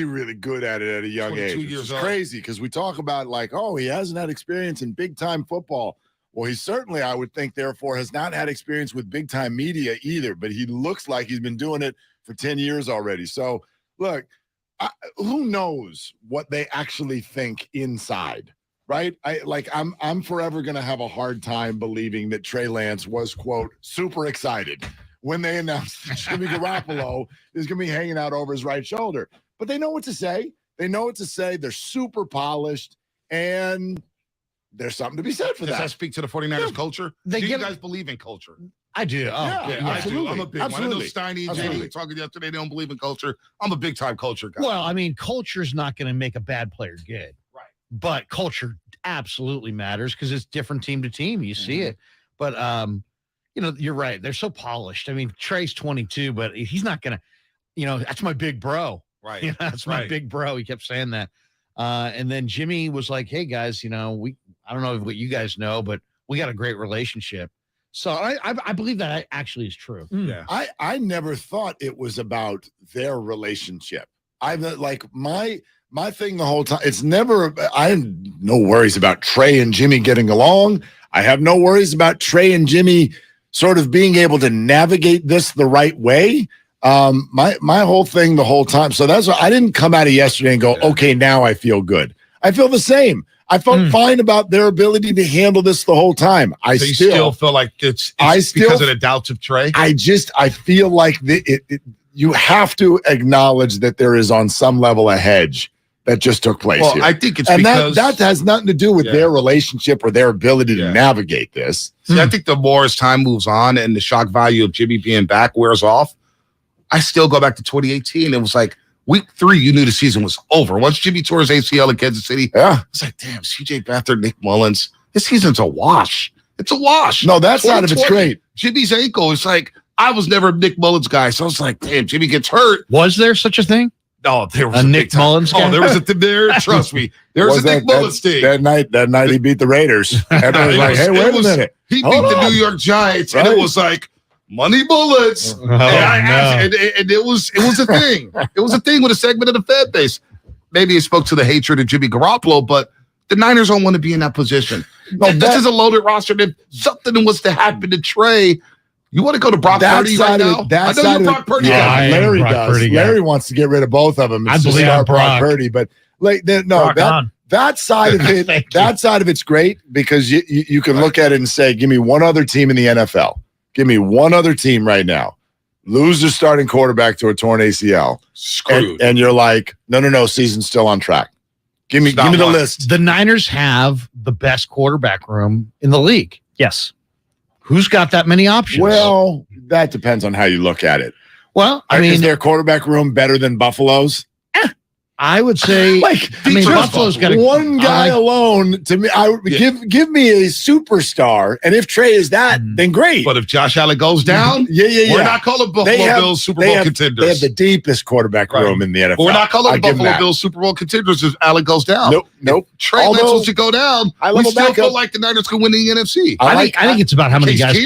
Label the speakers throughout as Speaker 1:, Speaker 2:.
Speaker 1: really good at it at a young age. It's crazy because we talk about like, oh, he hasn't had experience in big-time football. Well, he certainly, I would think, therefore, has not had experience with big-time media either, but he looks like he's been doing it for 10 years already. So, look, who knows what they actually think inside, right? I'm forever going to have a hard time believing that Trey Lance was, quote, super excited when they announced that Jimmy Garoppolo is going to be hanging out over his right shoulder. But they know what to say. They know what to say. They're super polished, and there's something to be said for that.
Speaker 2: Does that speak to the 49ers culture? Do you guys believe in culture?
Speaker 3: I do.
Speaker 2: I do. I'm a big one. I know Steiny and Jamie talking yesterday. They don't believe in culture. I'm a big-time culture guy.
Speaker 3: Well, I mean, culture's not going to make a bad player good.
Speaker 2: Right.
Speaker 3: But culture absolutely matters because it's different team to team. You see it. But, you're right. They're so polished. I mean, Trey's 22, but he's not going to, that's my big bro.
Speaker 2: Right.
Speaker 3: That's my big bro. He kept saying that. And then Jimmy was like, hey, guys, I don't know what you guys know, but we got a great relationship. So I believe that actually is true.
Speaker 2: Yeah.
Speaker 1: I never thought it was about their relationship. I like my thing the whole time. It's never, I have no worries about Trey and Jimmy getting along. I have no worries about Trey and Jimmy sort of being able to navigate this the right way. My whole thing the whole time. So that's why I didn't come out of yesterday and go, okay, now I feel good. I feel the same. I felt fine about their ability to handle this the whole time.
Speaker 2: You still feel like it's because of the doubts of Trey? I
Speaker 1: feel like you have to acknowledge that there is on some level a hedge that just took place here.
Speaker 2: I think it's
Speaker 1: because that has nothing to do with their relationship or their ability to navigate this.
Speaker 2: See, I think the more as time moves on and the shock value of Jimmy being back wears off, I still go back to 2018. It was like week 3, you knew the season was over. Once Jimmy tore his ACL in Kansas City, it's like, damn, CJ Beathard, Nick Mullins, this season's a wash. It's a wash.
Speaker 1: No, that side of it's great.
Speaker 2: Jimmy's ankle is like, I was never a Nick Mullins guy, so I was like, damn, Jimmy gets hurt.
Speaker 3: Was there such a thing?
Speaker 2: No, there was
Speaker 3: a Nick Mullins guy.
Speaker 2: Oh, there was a there. Trust me, there was a Nick Mullins thing.
Speaker 1: That night he beat the Raiders. Everyone was like, "Hey, wait a minute."
Speaker 2: He beat the New York Giants, and it was like money bullets. And it was a thing. It was a thing with a segment of the fan base. Maybe it spoke to the hatred of Jimmy Garoppolo, but the Niners don't want to be in that position. No, this is a loaded roster. If something was to happen to Trey. You want to go to Brock Purdy right now? I know you're Brock Purdy.
Speaker 1: Yeah, Larry does. Larry wants to get rid of both of them.
Speaker 3: I believe in
Speaker 1: Brock Purdy, but that side of it, that side of it's great because you can look at it and say, give me one other team in the NFL. Give me one other team right now. Lose the starting quarterback to a torn ACL.
Speaker 2: Screwed.
Speaker 1: And you're like, no, season's still on track. Give me the list.
Speaker 3: The Niners have the best quarterback room in the league. Yes. Who's got that many options?
Speaker 1: Well, that depends on how you look at it.
Speaker 3: Well, I mean,
Speaker 1: is their quarterback room better than Buffalo's?
Speaker 3: I would say,
Speaker 1: Buffalo's got one guy alone. To me, give me a superstar, and if Trey is that, then great.
Speaker 2: But if Josh Allen goes down, we're not calling Buffalo Bills Super Bowl contenders.
Speaker 1: They have the deepest quarterback room in the NFL.
Speaker 2: But we're not calling Buffalo Bills Super Bowl contenders if Allen goes down.
Speaker 1: Nope.
Speaker 2: Trey Lance wants to go down. We still feel like the Niners can win the NFC.
Speaker 3: I think it's about how many guys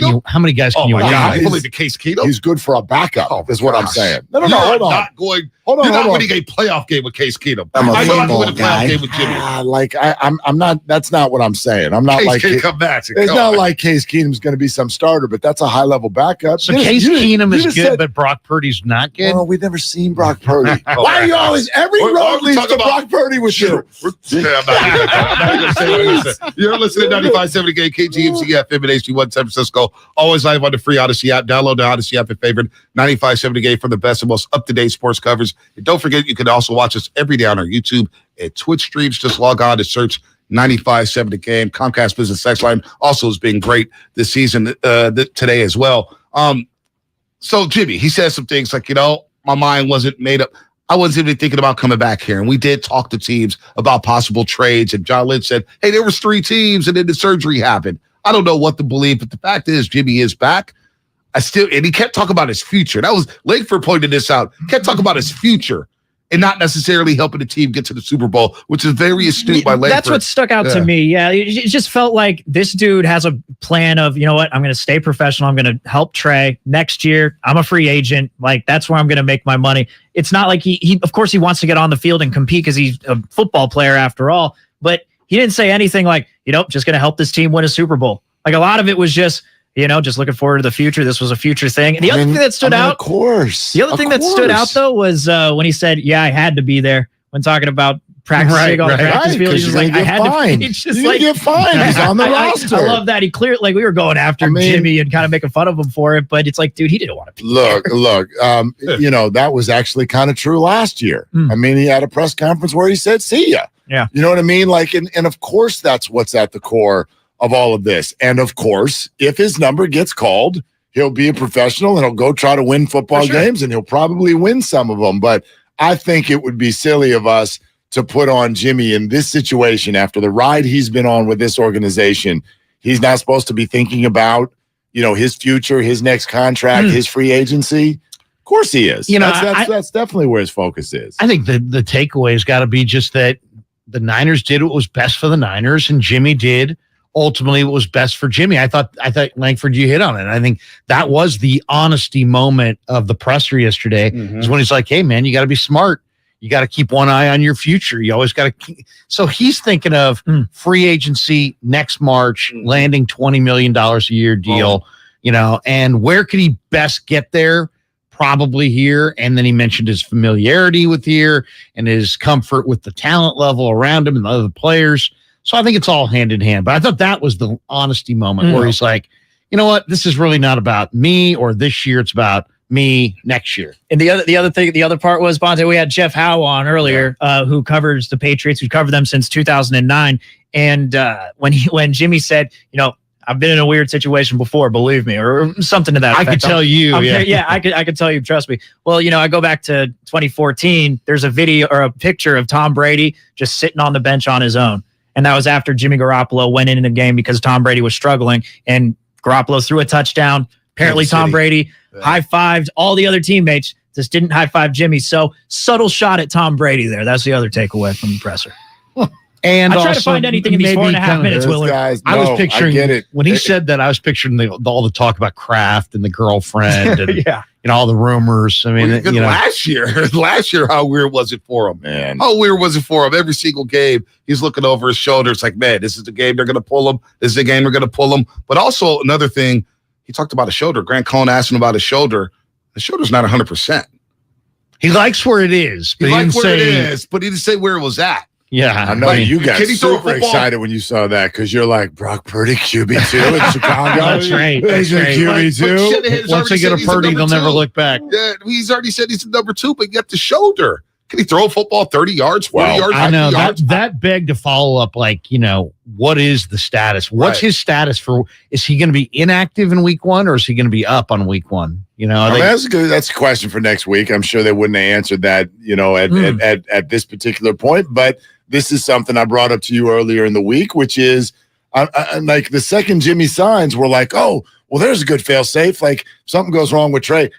Speaker 3: can you win.
Speaker 2: I believe the Case Keenum.
Speaker 1: He's good for a backup. Is what I'm saying. No. Hold on.
Speaker 2: You're not winning a playoff game with Case Keenum. I know I'm winning a playoff game with Jimmy.
Speaker 1: I'm not. That's not what I'm saying. I'm not like
Speaker 2: come back.
Speaker 1: It's not like Case Keenum's going to be some starter, but that's a high level backup.
Speaker 3: So Case Keenum is good, but Brock Purdy's not good.
Speaker 1: Well, we've never seen Brock Purdy. Why are you always every road leads to Brock Purdy with you?
Speaker 2: I'm not going to say what I said. You're listening to 95.7 Game KGMZ FM in HD1 San Francisco. Always live on the free Odyssey app. Download the Odyssey app and favorite 95.7 Game for the best and most up to date sports coverage. And don't forget, you can also watch us every day on our YouTube and Twitch streams. Just log on to search 95.7 The Game. Comcast Business Sex Line also has been great this season, today as well. So Jimmy, he says some things like, my mind wasn't made up. I wasn't even thinking about coming back here. And we did talk to teams about possible trades. And John Lynch said, hey, there was 3 teams and then the surgery happened. I don't know what to believe, but the fact is Jimmy is back. And he kept talking about his future. That was Langford pointed this out. Kept talking about his future. and not necessarily helping the team get to the Super Bowl, which is very astute by Langford.
Speaker 4: That's what stuck out to me. Yeah, it just felt like this dude has a plan of, you know what, I'm going to stay professional. I'm going to help Trey. Next year, I'm a free agent. Like, that's where I'm going to make my money. It's not like he of course, he wants to get on the field and compete because he's a football player after all. But he didn't say anything like, just going to help this team win a Super Bowl. Like, a lot of it was just, just looking forward to the future. This was a future thing. And the other thing that stood out,
Speaker 1: of course.
Speaker 4: The other thing that stood out, though, was when he said, I had to be there when talking about practicing on the practice field. He's just like, I had to be. He's just like,
Speaker 1: get fined. He's on the roster.
Speaker 4: I love that. He cleared, like, we were going after Jimmy and kind of making fun of him for it, but it's like, dude, he didn't want to be
Speaker 1: Look, that was actually kind of true last year. I mean, he had a press conference where he said, see ya.
Speaker 4: Yeah.
Speaker 1: You know what I mean? Like, and of course, that's what's at the core of all of this. And of course, if his number gets called, he'll be a professional and he'll go try to win football games, and he'll probably win some of them. But I think it would be silly of us to put on Jimmy in this situation after the ride he's been on with this organization. He's not supposed to be thinking about, his future, his next contract, his free agency. Of course he is. That's definitely where his focus is.
Speaker 3: I think the takeaway has got to be just that the Niners did what was best for the Niners, and Jimmy did ultimately what was best for Jimmy. I thought Langford, you hit on it. I think that was the honesty moment of the presser yesterday, is when he's like, hey man, you got to be smart. You got to keep one eye on your future. You always got to keep. So he's thinking of free agency next March, landing $20 million a year deal, and where could he best get there? Probably here. And then he mentioned his familiarity with here and his comfort with the talent level around him and the other players. So I think it's all hand in hand. But I thought that was the honesty moment where he's like, you know what? This is really not about me or this year. It's about me next year.
Speaker 4: And the other part was, Bonte, we had Jeff Howe on earlier, who covers the Patriots, who's covered them since 2009. And when Jimmy said, I've been in a weird situation before, believe me, or something to that effect.
Speaker 3: I could tell you.
Speaker 4: I could tell you, trust me. Well, I go back to 2014. There's a video or a picture of Tom Brady just sitting on the bench on his own. And that was after Jimmy Garoppolo went in the game because Tom Brady was struggling, and Garoppolo threw a touchdown. Apparently Tom Brady high-fived all the other teammates, just didn't high-five Jimmy. So subtle shot at Tom Brady there. That's the other takeaway from the presser.
Speaker 3: And
Speaker 4: I try to find anything in these 4.5 minutes, Willard.
Speaker 3: I was picturing when he said that. I was picturing all the talk about Kraft and the girlfriend, and all the rumors. I mean,
Speaker 2: last year, how weird was it for him?
Speaker 1: Man,
Speaker 2: how weird was it for him? Every single game, he's looking over his shoulder. It's like, man, this is the game they're going to pull him. This is the game they're going to pull him. But also another thing, he talked about his shoulder. Grant Cohn asked him about his shoulder. The shoulder's not 100%.
Speaker 3: He likes where it is, but he didn't
Speaker 2: say where it was at.
Speaker 3: Yeah,
Speaker 1: I know you got super excited when you saw that because you're like, Brock Purdy, QB2 in Chicago.
Speaker 3: That's right.
Speaker 1: He's a QB2.
Speaker 3: Once they get a Purdy, they'll never look back.
Speaker 2: Yeah, he's already said he's number 2, but get the shoulder. Can he throw a football 30 yards, 40 yards?
Speaker 3: I know that begged to follow up. Like, what is the status? What's his status for? Is he going to be inactive in week 1, or is he going to be up on week 1?
Speaker 1: That's good. That's a question for next week. I'm sure they wouldn't have answered that, at this particular point. But this is something I brought up to you earlier in the week, which is like the second Jimmy signs, we're like, oh, well, there's a good fail safe. Like something goes wrong with Trey.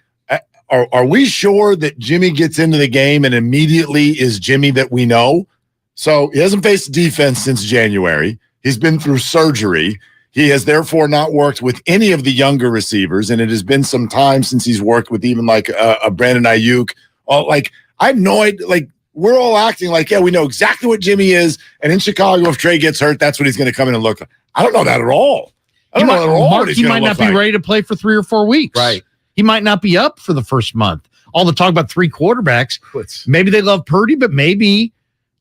Speaker 1: Are we sure that Jimmy gets into the game and immediately is Jimmy that we know? So he hasn't faced defense since January. He's been through surgery. He has therefore not worked with any of the younger receivers, and it has been some time since he's worked with even like a Brandon Ayuk. I have no idea. Like we're all acting like, we know exactly what Jimmy is, and in Chicago, if Trey gets hurt, that's what he's going to come in and look like. I don't know that at all. I don't know at all.
Speaker 3: He might not be ready to play for 3 or 4 weeks.
Speaker 2: Right.
Speaker 3: He might not be up for the first month. All the talk about 3 quarterbacks. Maybe they love Purdy, but maybe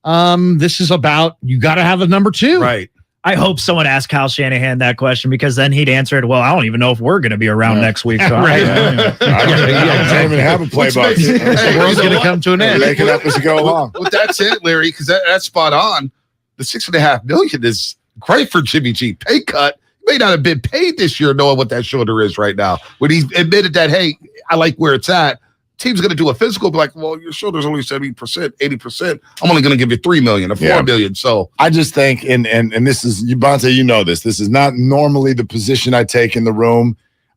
Speaker 3: this is about you got to have a number 2.
Speaker 2: Right.
Speaker 4: I hope someone asked Kyle Shanahan that question because then he'd answer it, well, I don't even know if we're going to be around next week. So
Speaker 3: right.
Speaker 1: I don't even have a playbook.
Speaker 3: The world's going to come to an end.
Speaker 1: Make it up as you go along.
Speaker 2: But that's it, Larry, because that's spot on. The $6.5 million is great for Jimmy G. Pay cut. He may not have been paid this year knowing what that shoulder is right now. When he admitted that, hey, I like where it's at. Team's going to do a physical, be like, well, your shoulder's only 70%, 80%. I'm only going to give you $3 million or $4 million. So
Speaker 1: I just think, and this is, Bonte, this is not normally the position I take in the room.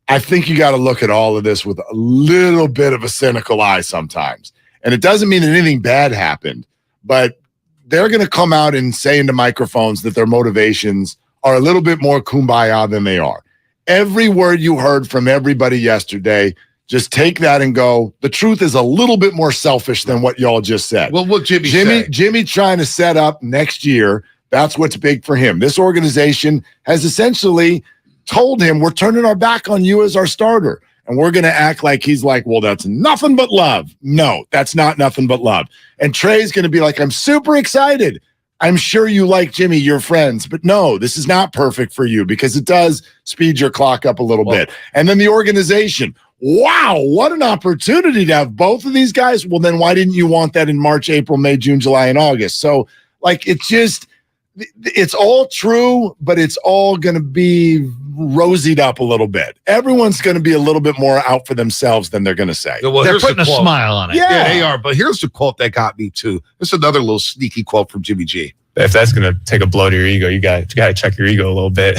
Speaker 1: I think you got to look at all of this with a little bit of a cynical eye sometimes. And it doesn't mean that anything bad happened, but they're going to come out and say into microphones that their motivations are a little bit more kumbaya than they are. Every word you heard from everybody yesterday, just take that and go, the truth is a little bit more selfish than what y'all just said.
Speaker 2: Well, what
Speaker 1: Jimmy trying to set up next year, that's what's big for him. This organization has essentially told him, we're turning our back on you as our starter. And we're going to act like he's like, well, that's nothing but love. No, that's not nothing but love. And Trey's going to be like, I'm super excited. I'm sure you like Jimmy, your friends, but no, this is not perfect for you because it does speed your clock up a little bit. And then the organization, wow, what an opportunity to have both of these guys. Well, then why didn't you want that in March, April, May, June, July, and August? So like, it's all true, but it's all going to be rosied up a little bit. Everyone's going to be a little bit more out for themselves than they're going to say.
Speaker 2: Well,
Speaker 3: they're putting a smile on it.
Speaker 2: Yeah, they are. But here's the quote that got me too. This is another little sneaky quote from Jimmy G.
Speaker 5: If that's going to take a blow to your ego, you got to check your ego a little bit.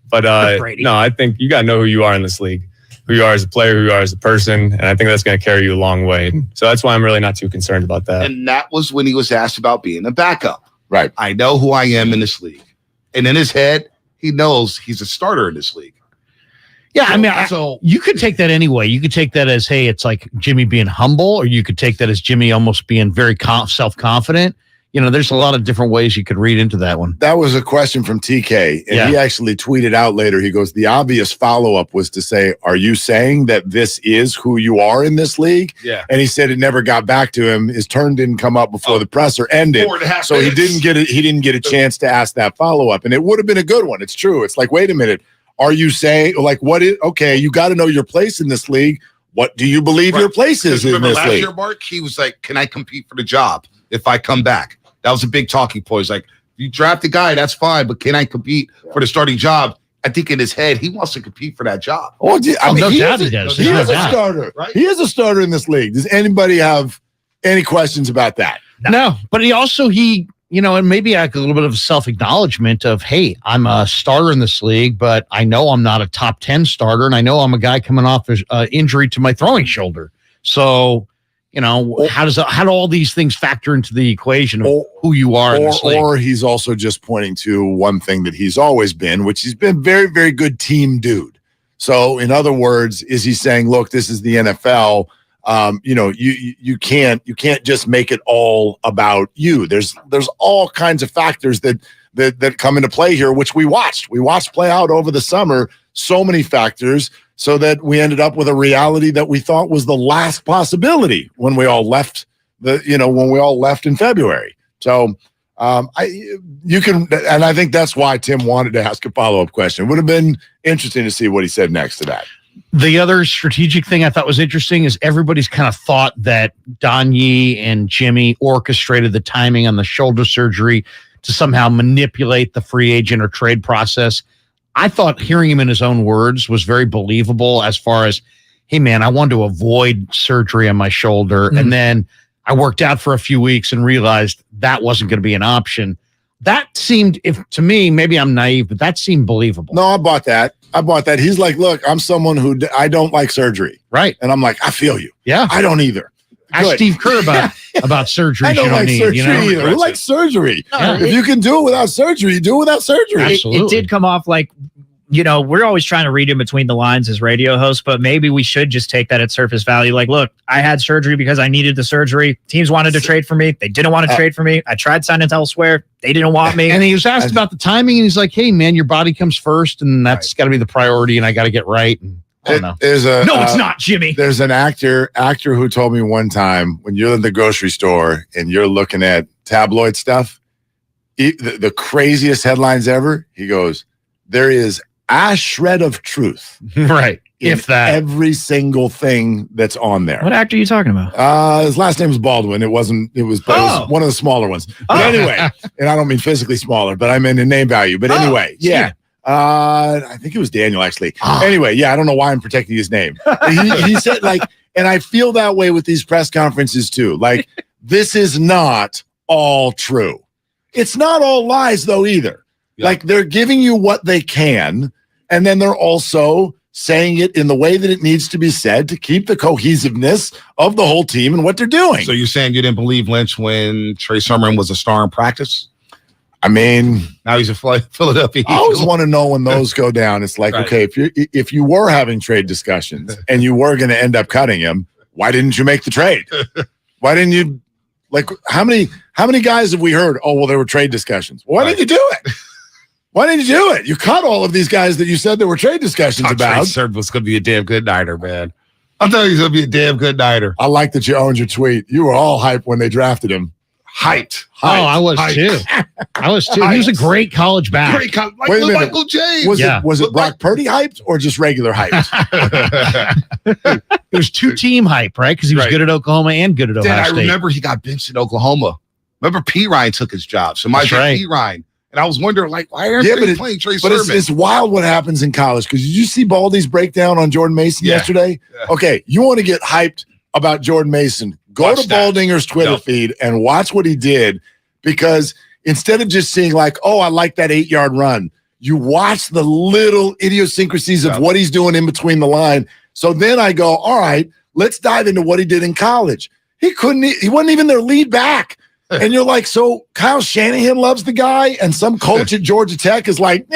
Speaker 5: But no, I think you got to know who you are in this league, who you are as a player, who you are as a person. And I think that's going to carry you a long way. So that's why I'm really not too concerned about that.
Speaker 2: And that was when he was asked about being a backup.
Speaker 1: Right.
Speaker 2: I know who I am in this league. And in his head, he knows he's a starter in this league.
Speaker 3: Yeah, I mean, so you could take that anyway. You could take that as, hey, it's like Jimmy being humble, or you could take that as Jimmy almost being very self-confident. You know, there's a lot of different ways you could read into that one.
Speaker 1: That was a question from TK, and he actually tweeted out later. He goes, the obvious follow-up was to say, are you saying that this is who you are in this league?
Speaker 2: Yeah.
Speaker 1: And he said it never got back to him. His turn didn't come up before the presser ended.
Speaker 2: 4.5
Speaker 1: So
Speaker 2: minutes.
Speaker 1: he didn't get a chance to ask that follow-up. And it would have been a good one. It's true. It's like, wait a minute. Are you saying, like, okay, you got to know your place in this league. What do you believe your place is in this
Speaker 2: last
Speaker 1: league?
Speaker 2: Year, Mark, he was like, can I compete for the job if I come back? That was a big talking point. He's like, you draft a guy, that's fine, but can I compete for the starting job? I think in his head, he wants to compete for that job.
Speaker 1: Well, I mean,
Speaker 3: no
Speaker 1: he
Speaker 3: doubt
Speaker 1: is
Speaker 3: he does.
Speaker 1: He is a
Speaker 3: doubt.
Speaker 1: starter.
Speaker 2: Right?
Speaker 1: He is a starter in this league. Does anybody have any questions about that?
Speaker 3: No, but he and maybe a little bit of self-acknowledgement of, hey, I'm a starter in this league, but I know I'm not a top 10 starter, and I know I'm a guy coming off an injury to my throwing shoulder. So, how do all these things factor into the equation of who you are in this league?
Speaker 1: Or he's also just pointing to one thing that he's always been, which he's been very, very good team dude. So, in other words, is he saying, look, this is the NFL. You can't just make it all about you. There's all kinds of factors that come into play here, which we watched play out over the summer. So many factors, so that we ended up with a reality that we thought was the last possibility when we all left in February. So I think that's why Tim wanted to ask a follow-up question. It would have been interesting to see what he said next to that.
Speaker 3: The other strategic thing I thought was interesting is everybody's kind of thought that Don Yee and Jimmy orchestrated the timing on the shoulder surgery to somehow manipulate the free agent or trade process. I thought hearing him in his own words was very believable as far as, hey, man, I wanted to avoid surgery on my shoulder. And then I worked out for a few weeks and realized that wasn't going to be an option. That seemed, to me, maybe I'm naive, but that seemed believable.
Speaker 1: No, I bought that. He's like, look, I'm someone who I don't like surgery.
Speaker 3: Right.
Speaker 1: And I'm like, I feel you.
Speaker 3: Yeah.
Speaker 1: I don't either.
Speaker 3: Ask Steve Kerr about surgery.
Speaker 1: I don't like surgery either. Who likes surgery?
Speaker 3: Yeah.
Speaker 1: If you can do it without surgery, do it without surgery.
Speaker 3: Absolutely.
Speaker 4: It did come off like, we're always trying to read in between the lines as radio hosts, but maybe we should just take that at surface value. Like, look, I had surgery because I needed the surgery. Teams wanted to trade for me. They didn't want to trade for me. I tried signing elsewhere. They didn't want me.
Speaker 3: And he was asked about the timing, and he's like, hey, man, your body comes first, and that's got to be the priority, and I got to get right. And I don't know.
Speaker 4: It's not, Jimmy.
Speaker 1: There's an actor who told me one time, when you're in the grocery store and you're looking at tabloid stuff, the craziest headlines ever, he goes, there is a shred of truth.
Speaker 3: Right.
Speaker 1: If that. Every single thing that's on there.
Speaker 4: What actor are you talking about?
Speaker 1: His last name was Baldwin. It was one of the smaller ones. But anyway, and I don't mean physically smaller, but I mean in name value. But anyway, yeah. I think it was Daniel, actually. Anyway, yeah, I don't know why I'm protecting his name. He said, and I feel that way with these press conferences too. Like, this is not all true. It's not all lies, though, either. Yeah. Like, they're giving you what they can, and then they're also saying it in the way that it needs to be said to keep the cohesiveness of the whole team and what they're doing.
Speaker 2: So you're saying you didn't believe Lynch when Trey Sermon was a star in practice?
Speaker 1: I mean,
Speaker 2: now he's a Philadelphia.
Speaker 1: I always want to know when those go down. It's like,
Speaker 2: right.
Speaker 1: Okay, if you were having trade discussions and you were going to end up cutting him, why didn't you make the trade? Why didn't you? Like, how many guys have we heard? Oh, well, there were trade discussions. Why didn't you do it? Why didn't you do it? You cut all of these guys that you said there were trade discussions about.
Speaker 2: Trey Sermon was going to be a damn good nighter, man. I'm telling you, he's going to be a damn good nighter.
Speaker 1: I like that you owned your tweet. You were all hyped when they drafted him.
Speaker 2: Hyped.
Speaker 3: Oh, I was too. I was too. He was a great college back.
Speaker 2: Great like Michael James.
Speaker 1: Was it Brock Purdy hyped or just regular hyped?
Speaker 3: It was two-team hype, right? Because he was good at Oklahoma and good at Ohio State.
Speaker 2: I remember he got benched in Oklahoma. Remember P. Ryan took his job. So my P. Ryan. And I was wondering, like, why aren't they playing Trey Sermon?
Speaker 1: But it's wild what happens in college. Because did you see Baldy's breakdown on Jordan Mason yesterday? Yeah. Okay, you want to get hyped about Jordan Mason, go to Baldinger's Twitter feed and watch what he did, because instead of just seeing like, oh, I like that 8-yard run, you watch the little idiosyncrasies of what he's doing in between the line. So then I go, all right, let's dive into what he did in college. He wasn't even their lead back. And you're like, so Kyle Shanahan loves the guy and some coach at Georgia Tech is like,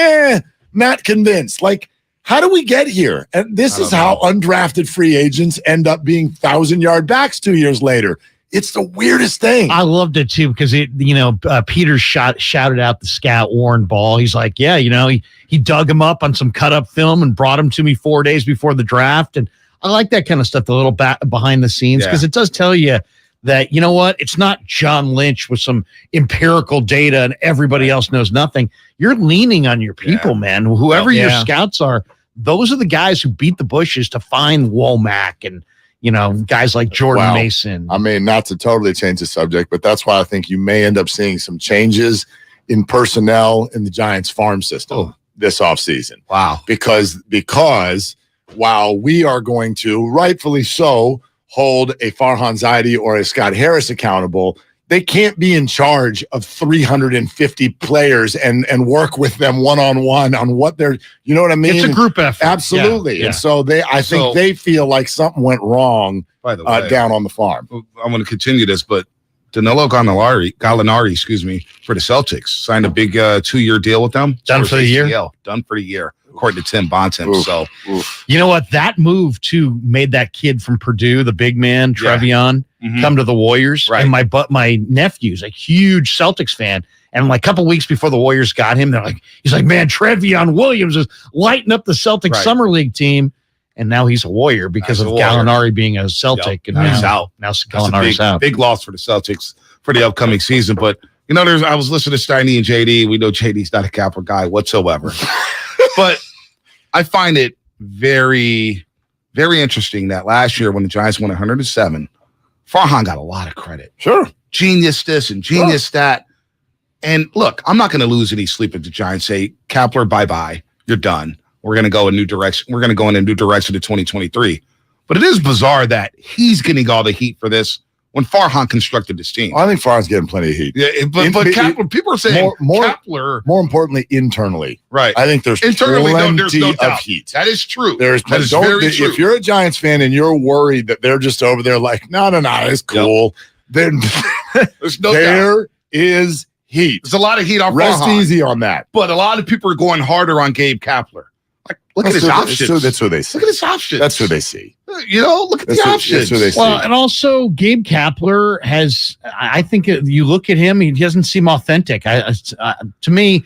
Speaker 1: not convinced. Like, how do we get here? And this is how undrafted free agents end up being 1,000-yard backs 2 years later. It's the weirdest thing.
Speaker 3: I loved it too because Peter shouted out the scout Warren Ball. He's like, he dug him up on some cut up film and brought him to me 4 days before the draft. And I like that kind of stuff, the little behind the scenes, because it does tell you that, you know what, it's not John Lynch with some empirical data and everybody else knows nothing. You're leaning on your people, man. Whoever your scouts are, those are the guys who beat the bushes to find Womack and, guys like Jordan Mason.
Speaker 1: I mean, not to totally change the subject, but that's why I think you may end up seeing some changes in personnel in the Giants farm system this offseason.
Speaker 2: Wow.
Speaker 1: Because while we are going to, rightfully so, hold a Farhan Zaidi or a Scott Harris accountable, they can't be in charge of 350 players and work with them one-on-one on what they're, you know what I mean?
Speaker 3: It's a group effort.
Speaker 1: Absolutely. Yeah. And so I think they feel like something went wrong
Speaker 2: by the way,
Speaker 1: down on the farm.
Speaker 2: I'm going to continue this, but Danilo Gallinari, for the Celtics, signed a big 2-year deal with them.
Speaker 3: Done for the year?
Speaker 2: Done for the year, according to Tim Bontemps.
Speaker 3: You know what? That move, too, made that kid from Purdue, the big man, Trevion, come to the Warriors. Right. And my nephew's a huge Celtics fan. And like a couple weeks before the Warriors got him, he's like, man, Trevion Williams is lighting up the Celtics Summer League team. And now he's a Warrior because of Gallinari being a Celtic. And
Speaker 2: now he's out.
Speaker 3: Now Gallinari's out.
Speaker 2: Big loss for the Celtics for the upcoming season. But, I was listening to Steiny and JD. We know JD's not a Kapler guy whatsoever. But I find it very, very interesting that last year when the Giants won 107, Farhan got a lot of credit.
Speaker 1: Sure.
Speaker 2: Genius this and genius that. And look, I'm not going to lose any sleep if the Giants say, Kapler, bye-bye. You're done. We're going to go a new direction. We're going to go in a new direction to 2023. But it is bizarre that he's getting all the heat for this when Farhan constructed this team.
Speaker 1: I think Farhan's getting plenty of heat.
Speaker 2: Yeah, but Kapler, people are saying Kapler.
Speaker 1: More importantly, internally.
Speaker 2: Right.
Speaker 1: I think there's
Speaker 2: internally, there's no doubt.
Speaker 1: Of heat.
Speaker 2: That is true.
Speaker 1: That is very true. If you're a Giants fan and you're worried that they're just over there like, no, it's cool. Then
Speaker 2: there's no doubt.
Speaker 1: There is heat.
Speaker 2: There's a lot of heat on
Speaker 1: Rest
Speaker 2: Farhan.
Speaker 1: Easy on that.
Speaker 2: But a lot of people are going harder on Gabe Kapler. Look at his options.
Speaker 1: That's who they see.
Speaker 2: Look at his options.
Speaker 1: That's who they see.
Speaker 2: Look at the options.
Speaker 1: That's who they see.
Speaker 3: Well, and also Gabe Kapler I think you look at him, he doesn't seem authentic. To me,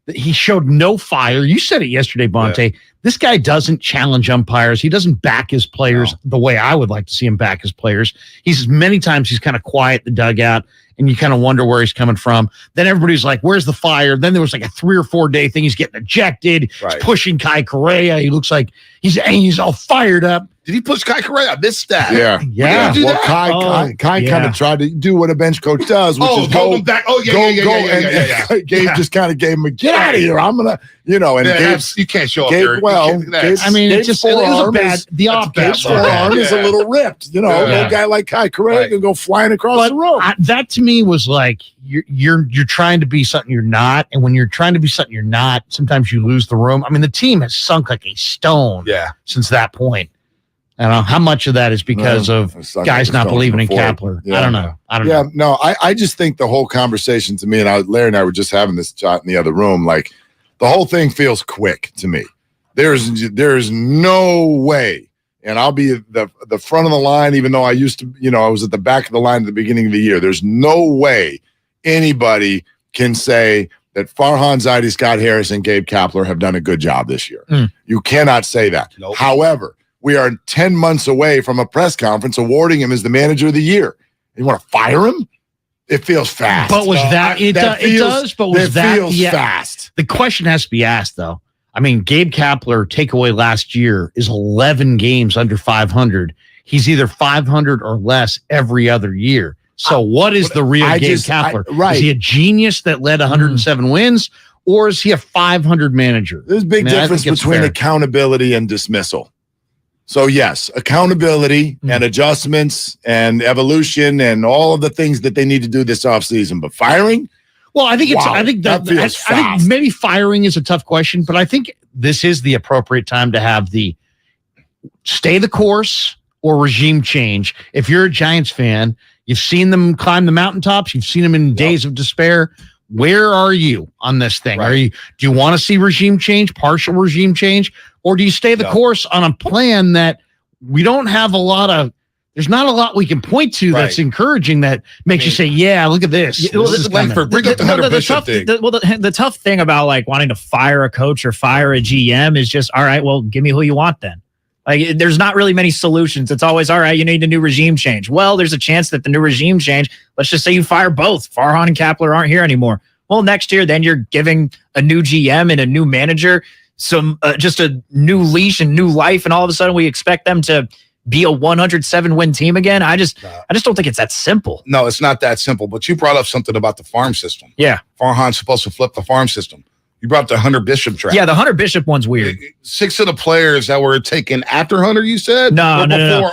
Speaker 3: he showed no fire. You said it yesterday, Bonte. Yeah. This guy doesn't challenge umpires. He doesn't back his players the way I would like to see him back his players. Many times he's kind of quiet in the dugout, and you kind of wonder where he's coming from. Then everybody's like, where's the fire? Then there was like a 3 or 4 day thing. He's getting ejected. Right. He's pushing Kai Correa. He looks like he's all fired up.
Speaker 2: Did he push Kai Correa? I missed that.
Speaker 1: Yeah. Well, Kai kind of tried to do what a bench coach does, which is go him back. And Gabe just kind of gave him a get out of here. I'm gonna, and
Speaker 2: you can't show up
Speaker 1: Gabe,
Speaker 2: there.
Speaker 1: Gabe's forearm is a little ripped. No guy like Kai Correa can go flying across the room.
Speaker 3: That to me me was like you're trying to be something you're not, and when you're trying to be something you're not, sometimes you lose the room. I mean, the team has sunk like a stone since that point. I don't know how much of that is because of guys not believing in Kapler. Yeah. I don't know.
Speaker 1: No, I just think the whole conversation to me, and Larry and I were just having this chat in the other room, like the whole thing feels quick to me. There's no way, and I'll be the front of the line, even though I used to, I was at the back of the line at the beginning of the year. There's no way anybody can say that Farhan Zaidi, Scott Harris, and Gabe Kapler have done a good job this year. You cannot say that. Nope. However, we are 10 months away from a press conference awarding him as the manager of the year. You want to fire him? It feels fast.
Speaker 3: But was it does, but was that
Speaker 1: feels fast?
Speaker 3: The question has to be asked, though. I mean, Gabe Kapler takeaway last year is 11 games under 500. He's either 500 or less every other year. So what is the real Gabe Kapler? Is he a genius that led 107 wins, or is he a 500 manager?
Speaker 1: There's a big difference between accountability and dismissal. So yes, accountability and adjustments and evolution and all of the things that they need to do this offseason. But firing?
Speaker 3: Well, I think I think maybe firing is a tough question, but I think this is the appropriate time to have the stay the course or regime change. If you're a Giants fan, you've seen them climb the mountaintops, you've seen them in days of despair. Where are you on this thing? Do you want to see regime change, partial regime change, or do you stay the course on a plan that we don't have there's not a lot we can point to that's encouraging that makes you say, yeah, look at this.
Speaker 2: Bring up the Hunter Bishop thing.
Speaker 4: The tough thing about like wanting to fire a coach or fire a GM is just, all right, well, give me who you want then. Like, there's not really many solutions. It's always, all right, you need a new regime change. Well, there's a chance that the new regime change, let's just say you fire both. Farhan and Kapler aren't here anymore. Well, next year, then you're giving a new GM and a new manager some just a new leash and new life, and all of a sudden we expect them to be a 107-win team again. I just don't think it's that simple.
Speaker 2: No, it's not that simple. But you brought up something about the farm system.
Speaker 4: Yeah.
Speaker 2: Farhan's supposed to flip the farm system. You brought up the Hunter Bishop draft.
Speaker 4: Yeah, the Hunter Bishop one's weird.
Speaker 2: 6 of the players that were taken after Hunter, you said?
Speaker 4: No.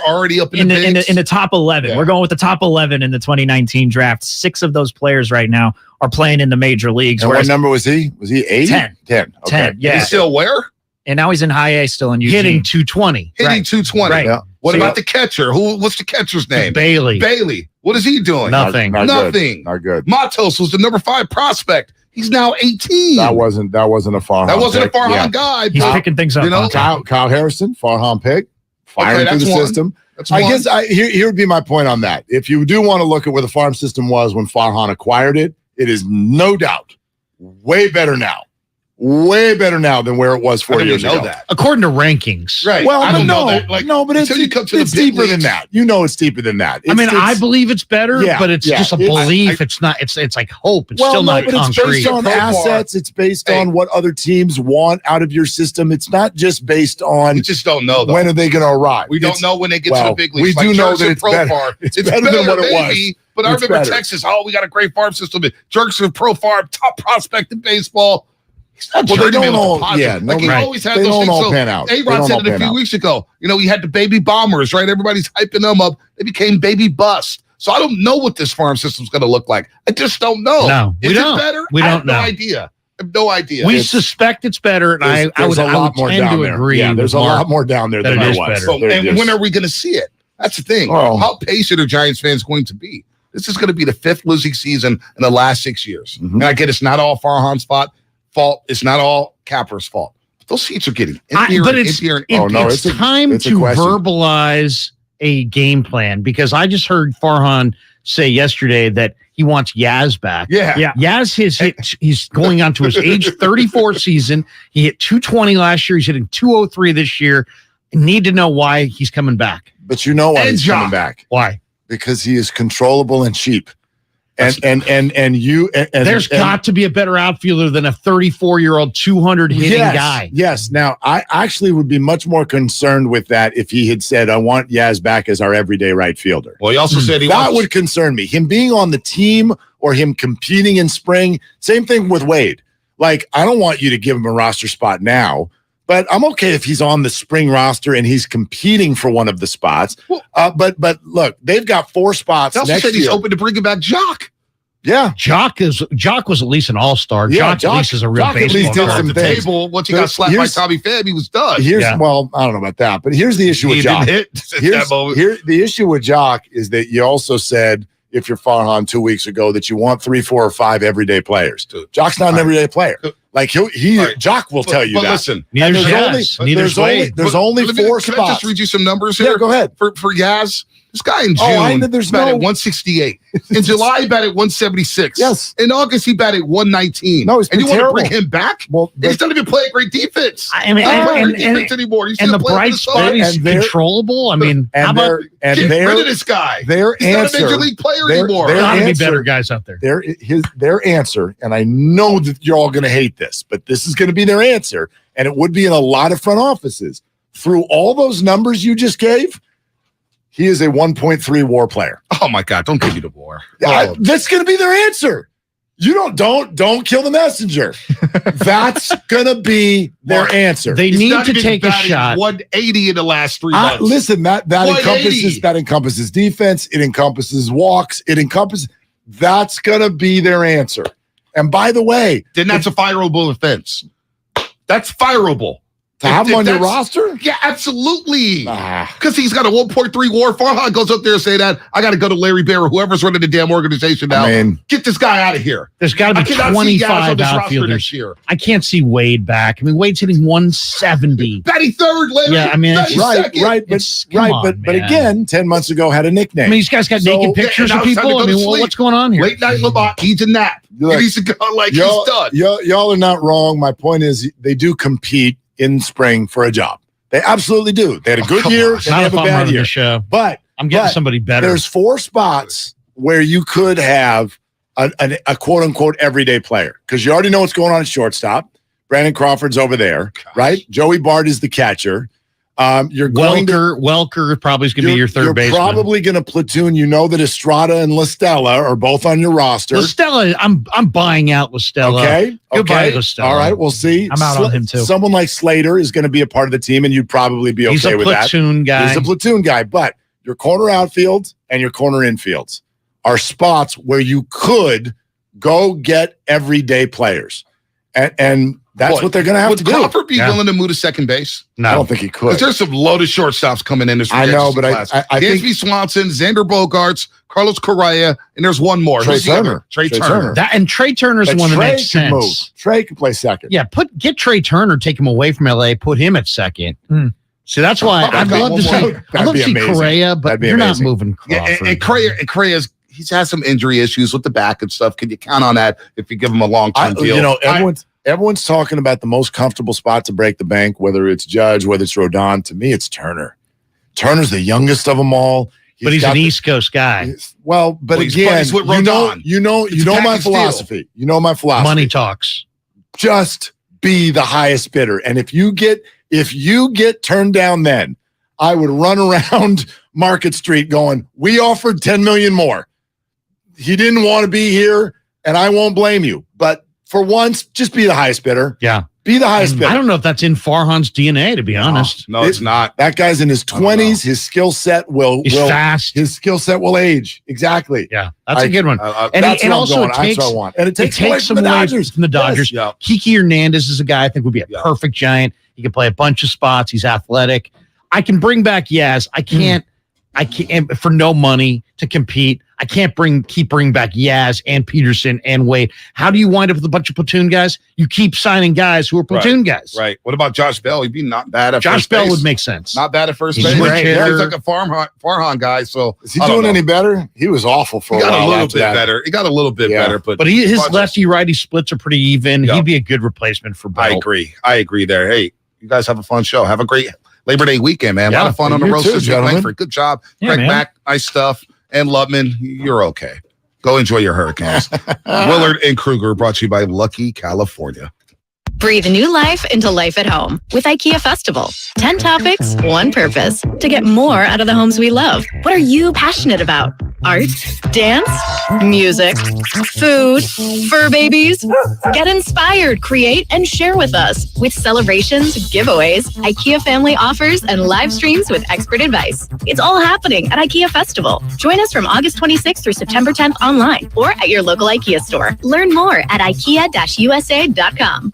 Speaker 2: Already up in
Speaker 4: the top 11. Yeah. We're going with the top 11 in the 2019 draft. 6 of those players right now are playing in the major leagues.
Speaker 1: And what number was he? Was he 8?
Speaker 4: 10.
Speaker 1: 10. Okay.
Speaker 4: 10, yeah.
Speaker 2: He's still where?
Speaker 4: And now he's in high A still in Eugene.
Speaker 3: Hitting 220.
Speaker 2: Hitting 220.
Speaker 4: Right.
Speaker 2: Yeah. What about the catcher? What's the catcher's name?
Speaker 3: Bailey.
Speaker 2: What is he doing?
Speaker 3: Nothing.
Speaker 2: Nothing.
Speaker 1: Not good.
Speaker 2: Matos was the number 5 prospect. He's now 18.
Speaker 1: That wasn't a Farhan.
Speaker 2: That wasn't a Farhan guy.
Speaker 4: He's picking things up.
Speaker 1: Kyle Harrison, Farhan pick, firing through the system. I guess here would be my point on that. If you do want to look at where the farm system was when Farhan acquired it, it is no doubt way better now. Way better now than where it was 4 years ago.
Speaker 2: That.
Speaker 3: According to rankings.
Speaker 2: Right.
Speaker 1: Well, I don't know that. Like, no, but it's deeper than that. It's deeper than that.
Speaker 3: I believe it's better, but it's just a belief. It's not. It's like hope. It's still not concrete.
Speaker 1: It's based on assets. It's based on what other teams want out of your system. It's not just based on.
Speaker 2: We just don't know.
Speaker 1: When are they going to arrive?
Speaker 2: We don't know when they get to the big leagues.
Speaker 1: We do know that it's better. It's better than what it was.
Speaker 2: But I remember Texas. We got a great farm system. Jerks of Pro Farm, top prospect in baseball.
Speaker 1: They don't all. Yeah,
Speaker 2: he always had those things.
Speaker 1: All pan out.
Speaker 2: A-Rod said it a few weeks ago. We had the baby bombers, right? Everybody's hyping them up. They became baby bust. So I don't know what this farm system's going to look like. I just don't know.
Speaker 3: No,
Speaker 2: we don't. Is it better?
Speaker 3: We don't know.
Speaker 2: I have no idea.
Speaker 3: We suspect it's better, and I would tend to agree.
Speaker 1: Yeah, there's a lot more down there than there was.
Speaker 2: And when are we going to see it? That's the thing. How patient are Giants fans going to be? This is going to be the 5th losing season in the last 6 years. And I get it's not all Farhan's fault. It's not all Kapler's fault. But those seats are getting emptier and emptier.
Speaker 3: It's time to verbalize a game plan, because I just heard Farhan say yesterday that he wants Yaz back.
Speaker 2: Yeah.
Speaker 3: Yaz he's going on to his age 34 season. He hit 220 last year. He's hitting 203 this year. I need to know why he's coming back.
Speaker 1: But you know why he's coming back.
Speaker 3: Why?
Speaker 1: Because he is controllable and cheap. And
Speaker 3: there's got to be a better outfielder than a 34-year-old 200 hitting guy.
Speaker 1: Yes. Now, I actually would be much more concerned with that if he had said, I want Yaz back as our everyday right fielder.
Speaker 2: Well, he also said
Speaker 1: that would concern me. Him being on the team or him competing in spring. Same thing with Wade. Like, I don't want you to give him a roster spot now, but I'm okay if he's on the spring roster and he's competing for one of the spots. But look, they've got 4 spots.
Speaker 2: He also said he's open to bringing back Jock.
Speaker 1: Yeah.
Speaker 3: Jock was at least an all-star.
Speaker 1: Yeah,
Speaker 3: Jock at least is a real
Speaker 1: Jock at
Speaker 3: baseball
Speaker 1: least did
Speaker 3: card.
Speaker 1: some
Speaker 2: the
Speaker 1: things.
Speaker 2: table, once he got slapped by Tommy Pham, he was done.
Speaker 1: Well, I don't know about that, but here's the issue with Jock. The issue with Jock is that you also said, if you're Farhan 2 weeks ago, that you want 3, 4, or 5 everyday players. Jock's not an everyday player. Like Jock will tell you that.
Speaker 2: Listen,
Speaker 1: there's only 4 spots.
Speaker 2: Can I just read you some numbers here?
Speaker 1: Yeah, go ahead.
Speaker 2: For Yaz, this guy in June batted 168. In July, he batted 176.
Speaker 1: Yes.
Speaker 2: In August, he batted 119.
Speaker 1: No,
Speaker 2: and you want to bring him back?
Speaker 1: Well,
Speaker 2: he's not even playing great defense.
Speaker 4: I mean,
Speaker 2: defense anymore.
Speaker 4: And the bright spot is controllable. I mean, how about
Speaker 2: get rid of this guy? He's not a major league player anymore.
Speaker 3: There ought to be better guys out there.
Speaker 1: Their answer, and I know that you're all going to hate this, but this is going to be their answer, and it would be in a lot of front offices. Through all those numbers you just gave, he is a 1.3 WAR player.
Speaker 2: Oh my God! Don't give me the WAR.
Speaker 1: That's going to be their answer. You don't kill the messenger. That's going to be their answer.
Speaker 3: They need to take a shot.
Speaker 2: 180 in the last 3 months.
Speaker 1: Listen, that encompasses defense. It encompasses walks. That's going to be their answer. And by the way,
Speaker 2: then that's a fireable offense. That's fireable.
Speaker 1: To have him on your roster?
Speaker 2: Yeah, absolutely. Because he's got a 1.3 WAR. Farhan goes up there and say that. I got to go to Larry Bear or whoever's running the damn organization now. Get this guy out of here.
Speaker 3: There's got to be 25 outfielders.
Speaker 2: Year.
Speaker 3: I can't see Wade back. I mean, Wade's hitting 170.
Speaker 2: Batting third, Larry.
Speaker 3: Yeah, I mean,
Speaker 1: but again, 10 months ago had a nickname.
Speaker 3: I mean, these guys got naked pictures of people. I mean, what's going on here?
Speaker 2: Late night Lamont, he's a nap. He needs to go like he's done.
Speaker 1: Y'all are not wrong. My point is they do compete in spring for a job. They absolutely do. They had a good year. They have a bad year. But
Speaker 3: I'm getting somebody better.
Speaker 1: There's 4 spots where you could have a quote unquote everyday player because you already know what's going on at shortstop. Brandon Crawford's over there, right? Joey Bart is the catcher.
Speaker 3: Welker probably is going to be your third baseman.
Speaker 1: You're probably going to platoon. You know that Estrada and La Stella are both on your roster.
Speaker 3: La Stella, I'm buying out La Stella.
Speaker 1: Okay.
Speaker 3: Goodbye, La Stella.
Speaker 1: All right, we'll see.
Speaker 4: I'm out on him too.
Speaker 1: Someone like Slater is going to be a part of the team, and you'd probably be okay with that.
Speaker 3: He's a platoon guy.
Speaker 1: But your corner outfield and your corner infields are spots where you could go get everyday players. And that's what they're going to have to do.
Speaker 2: Would Crawford be willing to move to second base?
Speaker 1: No. I don't think he could.
Speaker 2: There's some loaded shortstops coming in this
Speaker 1: I know, but I think
Speaker 2: Dansby Swanson, Xander Bogaerts, Carlos Correa, and there's one more.
Speaker 1: Trey Sermon.
Speaker 2: Trey Turner.
Speaker 3: Trey Turner's the one that makes sense.
Speaker 1: Move. Trey can play second.
Speaker 3: Yeah, get Trey Turner, take him away from LA, put him at second. So that's why I'd love to see Correa, but you're not moving Crawford.
Speaker 2: And Correa's he's had some injury issues with the back and stuff. Can you count on that if you give him a long-term deal?
Speaker 1: You know, everyone's talking about the most comfortable spot to break the bank, whether it's Judge, whether it's Rodon. To me, it's Turner. Turner's the youngest of them all.
Speaker 3: But he's an East Coast guy.
Speaker 1: But again, you know my philosophy. You know my philosophy.
Speaker 3: Money talks.
Speaker 1: Just be the highest bidder. And if you get turned down, then I would run around Market Street going, we offered 10 million more. He didn't want to be here, and I won't blame you. But for once, just be the highest bidder.
Speaker 3: Yeah.
Speaker 1: Be the highest bidder.
Speaker 3: I don't know if that's in Farhan's DNA, to be honest.
Speaker 2: No, it's not.
Speaker 1: That guy's in his 20s. His skill set
Speaker 3: He's fast.
Speaker 1: His skill set will age. Exactly.
Speaker 3: Yeah, that's a good one.
Speaker 1: And it takes
Speaker 3: some away from the Dodgers.
Speaker 1: Yes.
Speaker 3: Kiki Hernandez is a guy I think would be a perfect giant. He can play a bunch of spots. He's athletic. I can bring back Yaz. I can't for no money to compete. I can't keep bringing back Yaz and Peterson and Wade. How do you wind up with a bunch of platoon guys? You keep signing guys who are platoon guys.
Speaker 2: Right. What about Josh Bell? He'd be not bad at
Speaker 3: Josh
Speaker 2: first base.
Speaker 3: Bell would make sense.
Speaker 2: Not bad at first
Speaker 3: He's
Speaker 2: base.
Speaker 3: He's
Speaker 2: like a Farhan guy. So
Speaker 1: is he doing any better? He was awful for a while.
Speaker 2: He got a little bit better. He got a little bit better, but
Speaker 3: his lefty righty splits are pretty even. Yep. He'd be a good replacement for Bell.
Speaker 2: I agree there. Hey, you guys have a fun show. Have a great Labor Day weekend, man. A lot of fun on the road. Good job. Greg Mack, nice stuff. And Lutman, you're okay. Go enjoy your Hurricanes. Willard and Krueger brought to you by Lucky California.
Speaker 6: Breathe new life into life at home with IKEA Festival. 10 topics, one purpose. To get more out of the homes we love. What are you passionate about? Art, dance, music, food, fur babies? Get inspired, create, and share with us. With celebrations, giveaways, IKEA family offers, and live streams with expert advice. It's all happening at IKEA Festival. Join us from August 26th through September 10th online or at your local IKEA store. Learn more at IKEA-USA.com.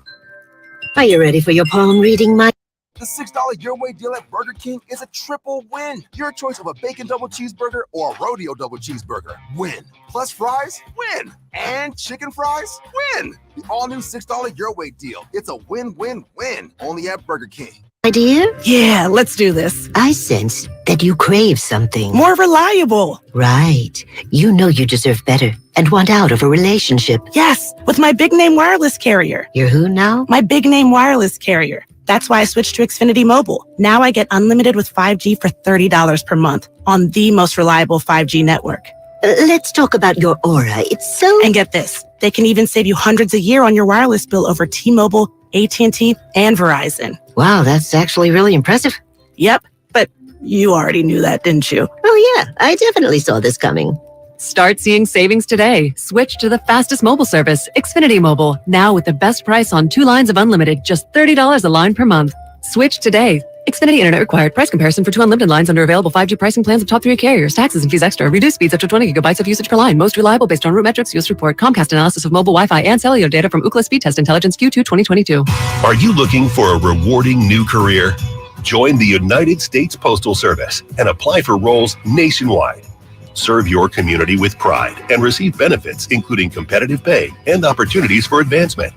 Speaker 7: Are you ready for your palm reading, Mike?
Speaker 8: The $6 Your Way deal at Burger King is a triple win. Your choice of a bacon double cheeseburger or a rodeo double cheeseburger. Win. Plus fries? Win. And chicken fries? Win. The all-new $6 Your Way deal. It's a win-win-win. Only at Burger King.
Speaker 7: Idea?
Speaker 9: Yeah, let's do this.
Speaker 7: I sense that you crave something.
Speaker 9: More reliable.
Speaker 7: Right. You know you deserve better and want out of a relationship.
Speaker 9: Yes, with my big name wireless carrier.
Speaker 7: You're who now?
Speaker 9: My big name wireless carrier. That's why I switched to Xfinity Mobile. Now I get unlimited with 5G for $30 per month on the most reliable 5G network.
Speaker 7: Let's talk about your aura. It's so...
Speaker 9: And get this. They can even save you hundreds a year on your wireless bill over T-Mobile, AT&T, and Verizon.
Speaker 7: Wow, that's actually really impressive.
Speaker 9: Yep, but you already knew that, didn't you?
Speaker 7: Oh yeah, I definitely saw this coming.
Speaker 10: Start seeing savings today. Switch to the fastest mobile service, Xfinity Mobile. Now with the best price on 2 lines of unlimited, just $30 a line per month. Switch today. Xfinity Internet required. Price comparison for 2 unlimited lines under available 5G pricing plans of top 3 carriers. Taxes and fees extra. Reduced speeds up to 20 gigabytes of usage per line. Most reliable based on root metrics. US report. Comcast analysis of mobile Wi-Fi and cellular data from Ookla Speed Test Intelligence Q2 2022.
Speaker 11: Are you looking for a rewarding new career? Join the United States Postal Service and apply for roles nationwide. Serve your community with pride and receive benefits, including competitive pay and opportunities for advancement.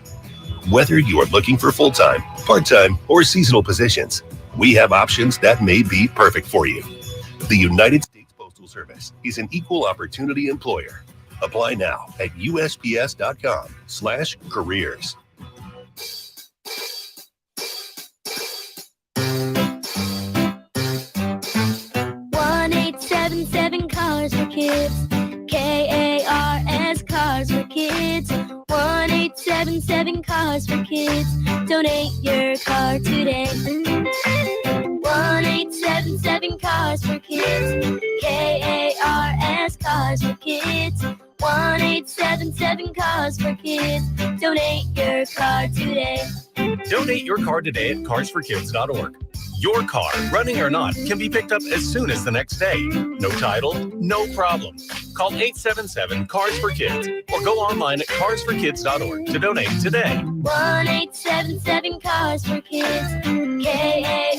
Speaker 11: Whether you are looking for full-time, part-time, or seasonal positions, we have options that may be perfect for you. The United States Postal Service is an equal opportunity employer. Apply now at USPS.com/careers.
Speaker 12: 1877 Cars for Kids. KARS Cars for Kids. 1877 Cars for Kids. Donate your car today. 1877 Cars for Kids. KARS Cars for Kids. 1877 Cars for Kids. Donate your car today.
Speaker 13: Donate your car today at carsforkids.org. Your car, running or not, can be picked up as soon as the next day. No title, no problem. Call 877-CARS-FOR-KIDS or go online at carsforkids.org to donate today.
Speaker 12: 1877 Cars for Kids.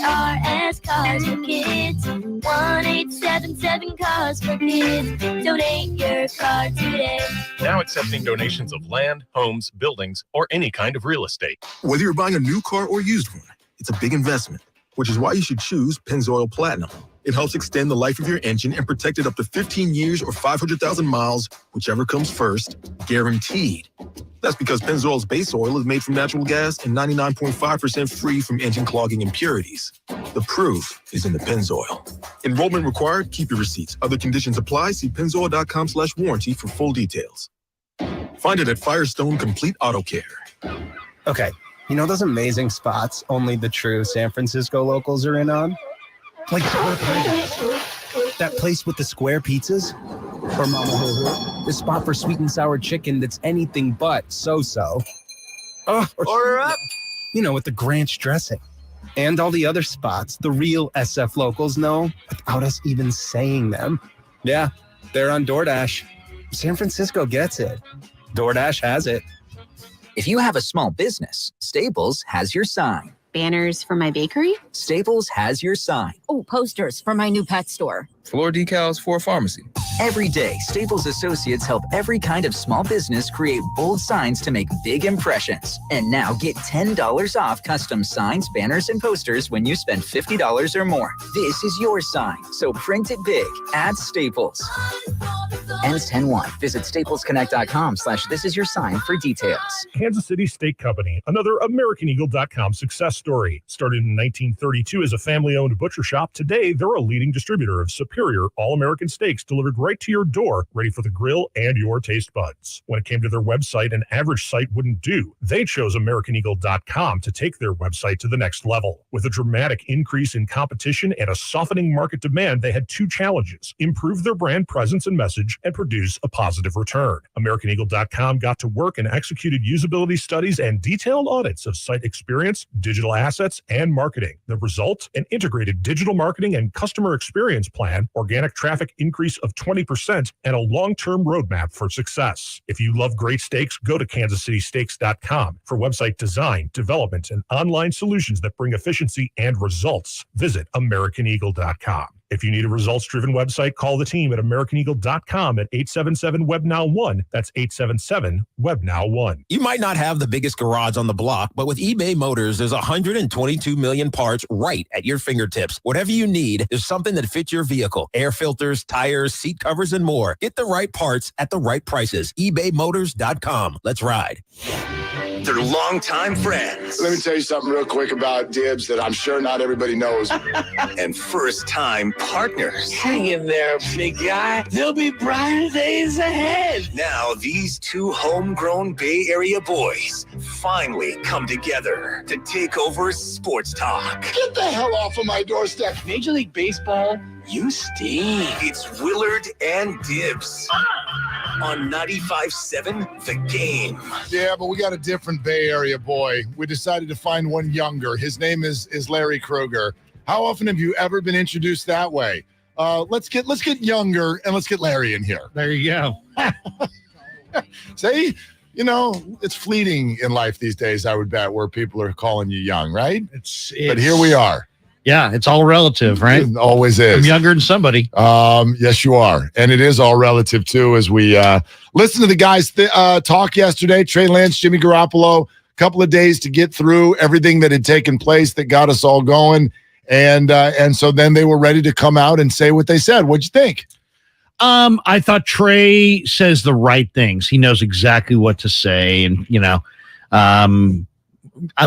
Speaker 12: KARS Cars for Kids. 1877 Cars for Kids. Donate your car today.
Speaker 13: Now accepting donations of land, homes, buildings, or any kind of real estate.
Speaker 14: Whether you're buying a new car or used one, it's a big investment, which is why you should choose Pennzoil Platinum. It helps extend the life of your engine and protect it up to 15 years or 500,000 miles, whichever comes first, guaranteed. That's because Pennzoil's base oil is made from natural gas and 99.5% free from engine clogging impurities. The proof is in the Pennzoil. Enrollment required. Keep your receipts. Other conditions apply. See pennzoil.com/warranty for full details. Find it at Firestone Complete Auto Care.
Speaker 15: Okay, you know those amazing spots only the true San Francisco locals are in on? Like that place with the square pizzas? Or Mama Ho-Ho, the spot for sweet and sour chicken that's anything but so-so. Oh, order up! You know, with the Granch dressing. And all the other spots the real SF locals know without us even saying them. Yeah, they're on DoorDash. San Francisco gets it. DoorDash has it.
Speaker 16: If you have a small business, Staples has your sign.
Speaker 17: Banners for my bakery?
Speaker 16: Staples has your sign.
Speaker 17: Oh, posters for my new pet store.
Speaker 18: Floor decals for a pharmacy.
Speaker 16: Every day, Staples associates help every kind of small business create bold signs to make big impressions. And now get $10 off custom signs, banners, and posters when you spend $50 or more. This is your sign, so print it big at Staples. Ends 10/1. Visit staplesconnect.com/thisisyoursign for details.
Speaker 19: Kansas City Steak Company, another AmericanEagle.com success story. Started in 1932 as a family-owned butcher shop, today they're a leading distributor of superior superior all-American steaks delivered right to your door, ready for the grill and your taste buds. When it came to their website, an average site wouldn't do. They chose AmericanEagle.com to take their website to the next level. With a dramatic increase in competition and a softening market demand, they had two challenges: improve their brand presence and message and produce a positive return. AmericanEagle.com got to work and executed usability studies and detailed audits of site experience, digital assets, and marketing. The result? An integrated digital marketing and customer experience plan, organic traffic increase of 20%, and a long-term roadmap for success. If you love great steaks, go to KansasCitySteaks.com for website design, development, and online solutions that bring efficiency and results. Visit AmericanEagle.com. If you need a results-driven website, call the team at AmericanEagle.com at 877-WebNow1. That's 877-WebNow1.
Speaker 20: You might not have the biggest garage on the block, but with eBay Motors, there's 122 million parts right at your fingertips. Whatever you need, there's something that fits your vehicle. Air filters, tires, seat covers, and more. Get the right parts at the right prices. ebaymotors.com. Let's ride.
Speaker 11: They're longtime friends.
Speaker 1: Let me tell you something real quick about Dibs that I'm sure not everybody knows.
Speaker 11: And first-time partners.
Speaker 21: Hang in there, big guy. There'll be brighter days ahead.
Speaker 11: Now, these two homegrown Bay Area boys finally come together to take over sports talk.
Speaker 1: Get the hell off of my doorstep.
Speaker 21: Major League Baseball, you stink.
Speaker 11: It's Willard and Dibs on 95.7 The Game.
Speaker 1: Yeah, but we got a different Bay Area boy. We decided to find one younger. His name is Larry Krueger. How often have you ever been introduced that way? Let's get younger and let's get Larry in here.
Speaker 3: There you go.
Speaker 1: See, it's fleeting in life these days, I would bet, where people are calling you young, right? But here we are.
Speaker 3: Yeah, it's all relative, right?
Speaker 1: It always is.
Speaker 3: I'm younger than somebody.
Speaker 1: Yes, you are. And it is all relative, too, as we listen to the guys talk yesterday. Trey Lance, Jimmy Garoppolo, a couple of days to get through everything that had taken place that got us all going. And so then they were ready to come out and say what they said. What'd you think?
Speaker 3: I thought Trey says the right things. He knows exactly what to say. And,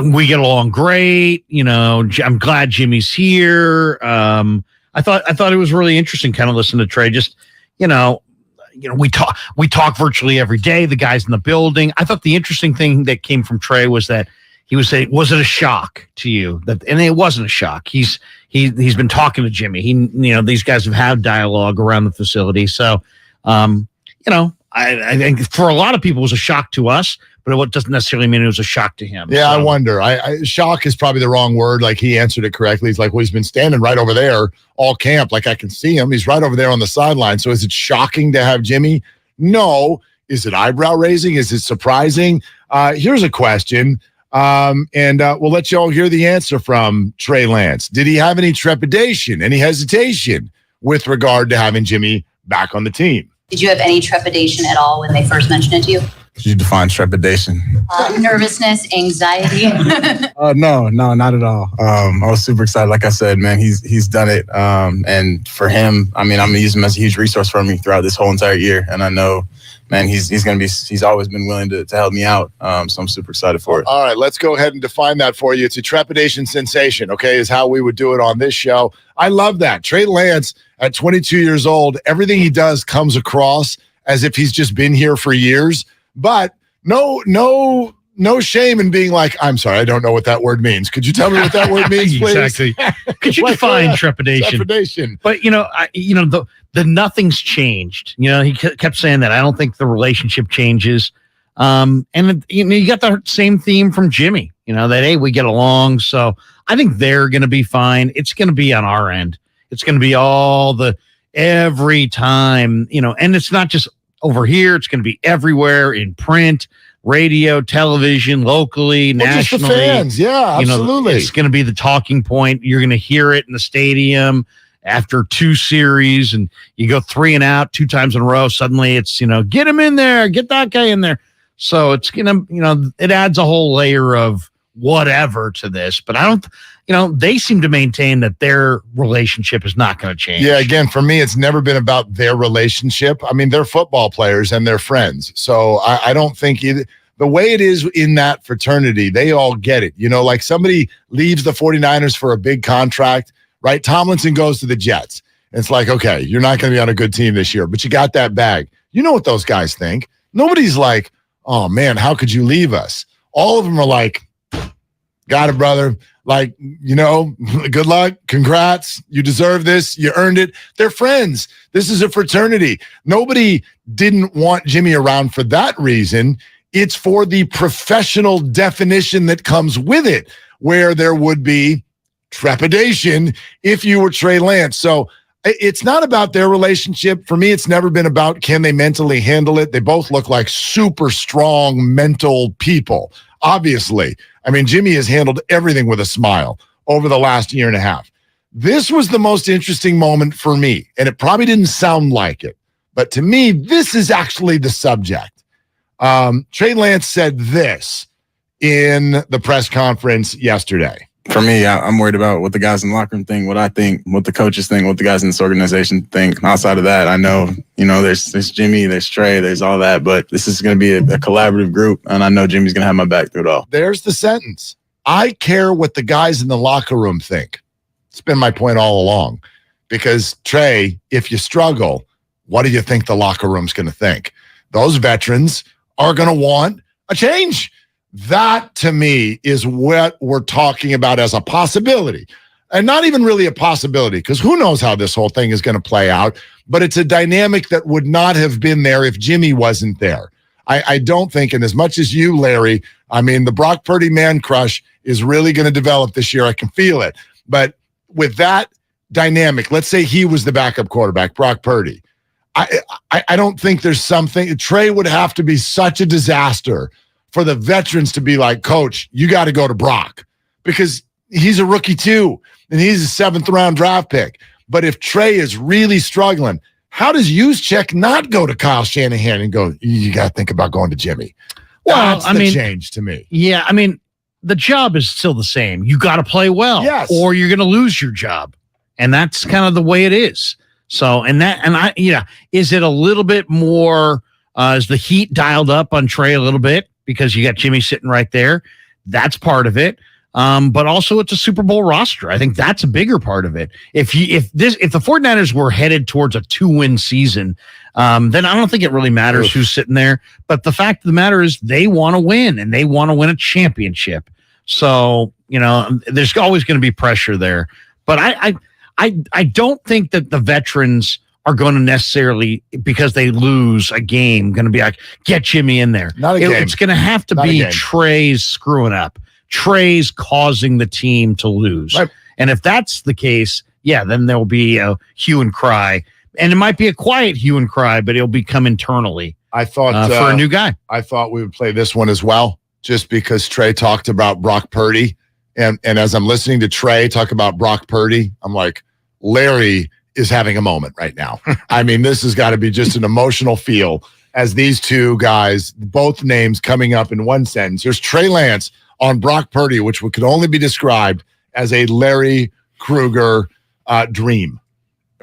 Speaker 3: we get along great. I'm glad Jimmy's here. I thought it was really interesting kind of listening to Trey. Just, we talk virtually every day. The guys in the building. I thought the interesting thing that came from Trey was that he was saying, was it a shock to you? And it wasn't a shock. He's been talking to Jimmy. These guys have had dialogue around the facility. So, I think for a lot of people it was a shock to us, but it doesn't necessarily mean it was a shock to him.
Speaker 1: Yeah,
Speaker 3: so.
Speaker 1: I wonder. Shock is probably the wrong word. Like, he answered it correctly. He's like, well, he's been standing right over there all camp. Like, I can see him. He's right over there on the sideline. So is it shocking to have Jimmy? No. Is it eyebrow raising? Is it surprising? Here's a question. And we'll let you all hear the answer from Trey Lance. Did he have any trepidation, any hesitation with regard to having Jimmy back on the team?
Speaker 22: Did you have any trepidation at all when they first mentioned it to you?
Speaker 23: Could you define trepidation?
Speaker 22: Nervousness, anxiety?
Speaker 23: No, not at all. I was super excited. Like I said, man, he's done it. And for him, I'm going to use him as a huge resource for me throughout this whole entire year. And I know, man, he's always been willing to help me out. So I'm super excited for it.
Speaker 1: All right, let's go ahead and define that for you. It's a trepidation sensation, okay, is how we would do it on this show. I love that. Trey Lance, at 22 years old, everything he does comes across as if he's just been here for years. But no shame in being like, I'm sorry, I don't know what that word means. Could you tell me what that word means, please?
Speaker 3: Exactly. Could you define trepidation? But the nothing's changed. He kept saying that. I don't think the relationship changes. And you got the same theme from Jimmy. That hey, we get along. So I think they're going to be fine. It's going to be on our end. It's going to be every time. And it's not just over here. It's going to be everywhere, in print, radio, television, locally, nationally.
Speaker 1: Just the fans. Yeah, absolutely.
Speaker 3: It's going to be the talking point. You're going to hear it in the stadium after 2 series, and you go 3 and out 2 times in a row. Suddenly it's, get him in there, get that guy in there. So it's going to, it adds a whole layer of whatever to this, but I don't, they seem to maintain that their relationship is not going to change.
Speaker 1: Yeah, again, for me, it's never been about their relationship. I mean, they're football players and they're friends. So I don't think either. The way it is in that fraternity, they all get it. Like somebody leaves the 49ers for a big contract, right? Tomlinson goes to the Jets. It's like, okay, you're not going to be on a good team this year, but you got that bag. You know what those guys think. Nobody's like, oh, man, how could you leave us? All of them are like, got it, brother. Like, good luck. Congrats. You deserve this. You earned it. They're friends. This is a fraternity. Nobody didn't want Jimmy around for that reason. It's for the professional definition that comes with it, where there would be trepidation if you were Trey Lance. So it's not about their relationship. For me, it's never been about can they mentally handle it. They both look like super strong mental people. Obviously, I mean, Jimmy has handled everything with a smile over the last year and a half. This was the most interesting moment for me, and it probably didn't sound like it, but to me, this is actually the subject. Trey Lance said this in the press conference yesterday.
Speaker 23: For me, I'm worried about what the guys in the locker room think, what I think, what the coaches think, what the guys in this organization think. Outside of that, I know, there's Jimmy, there's Trey, there's all that, but this is going to be a collaborative group, and I know Jimmy's going to have my back through it all.
Speaker 1: There's the sentence. I care what the guys in the locker room think. It's been my point all along. Because, Trey, if you struggle, what do you think the locker room's going to think? Those veterans are going to want a change. That, to me, is what we're talking about as a possibility. And not even really a possibility, because who knows how this whole thing is going to play out. But it's a dynamic that would not have been there if Jimmy wasn't there. I don't think, and as much as you, Larry, I mean, the Brock Purdy man crush is really going to develop this year. I can feel it. But with that dynamic, let's say he was the backup quarterback, Brock Purdy. I don't think there's something. Trey would have to be such a disaster for the veterans to be like, Coach, you got to go to Brock because he's a rookie too, and he's a 7th round draft pick. But if Trey is really struggling, how does Juszczyk not go to Kyle Shanahan and go, you got to think about going to Jimmy?
Speaker 3: Well,
Speaker 1: That's the change to me.
Speaker 3: Yeah, I mean, the job is still the same. You got to play well,
Speaker 1: yes,
Speaker 3: or you're going to lose your job. And that's kind of the way it is. So, is it a little bit more, is the heat dialed up on Trey a little bit? Because you got Jimmy sitting right there. That's part of it. But also it's a Super Bowl roster. I think that's a bigger part of it. If the 49ers were headed towards a 2-win season, then I don't think it really matters who's sitting there. But the fact of the matter is they want to win, and they want to win a championship. So, there's always going to be pressure there. But I don't think that the veterans are going to necessarily, because they lose a game, going to be like, get Jimmy in there.
Speaker 1: Not a game.
Speaker 3: It's going to have to be Trey's screwing up. Trey's causing the team to lose.
Speaker 1: Right.
Speaker 3: And if that's the case, then there'll be a hue and cry. And it might be a quiet hue and cry, but it'll become internally.
Speaker 1: I thought
Speaker 3: for a new guy.
Speaker 1: I thought we would play this one as well, just because Trey talked about Brock Purdy. And as I'm listening to Trey talk about Brock Purdy, I'm like, Larry is having a moment right now. I mean, this has got to be just an emotional feel as these two guys, both names coming up in one sentence. There's Trey Lance on Brock Purdy, which could only be described as a Larry Krueger dream.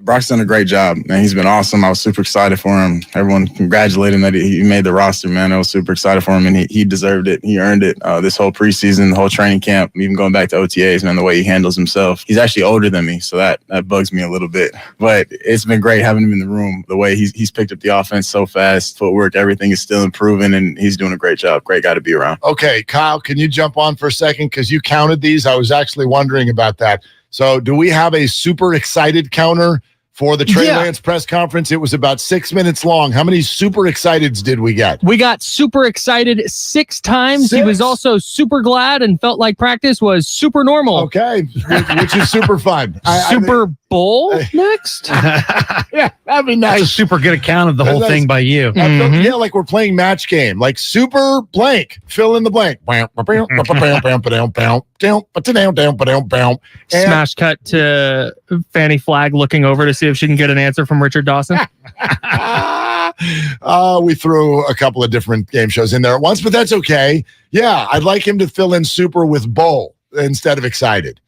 Speaker 23: Brock's done a great job, man. He's been awesome. I was super excited for him. Everyone congratulated him that he made the roster, man. I was super excited for him, and he deserved it. He earned it this whole preseason, the whole training camp, even going back to OTAs, man, the way he handles himself. He's actually older than me, so that bugs me a little bit. But it's been great having him in the room. The way he's picked up the offense so fast, footwork, everything is still improving, and he's doing a great job. Great guy to be around.
Speaker 1: Okay, Kyle, can you jump on for a second? Because you counted these. I was actually wondering about that. So do we have a super excited counter for the Trey Lance press conference? It was about 6 minutes long. How many super exciteds did we get?
Speaker 2: We got super excited 6 times. 6? He was also super glad and felt like practice was super normal.
Speaker 1: Okay, which is super fun.
Speaker 2: Super Bowl next?
Speaker 1: Yeah, that'd be nice.
Speaker 3: That's a super good account of the whole thing by you.
Speaker 1: Mm-hmm. Yeah, like we're playing match game. Like super blank. Fill in the blank.
Speaker 2: Smash cut to Fanny Flagg looking over to see if she can get an answer from Richard Dawson.
Speaker 1: We threw a couple of different game shows in there at once, but that's okay. Yeah, I'd like him to fill in super with bowl instead of excited.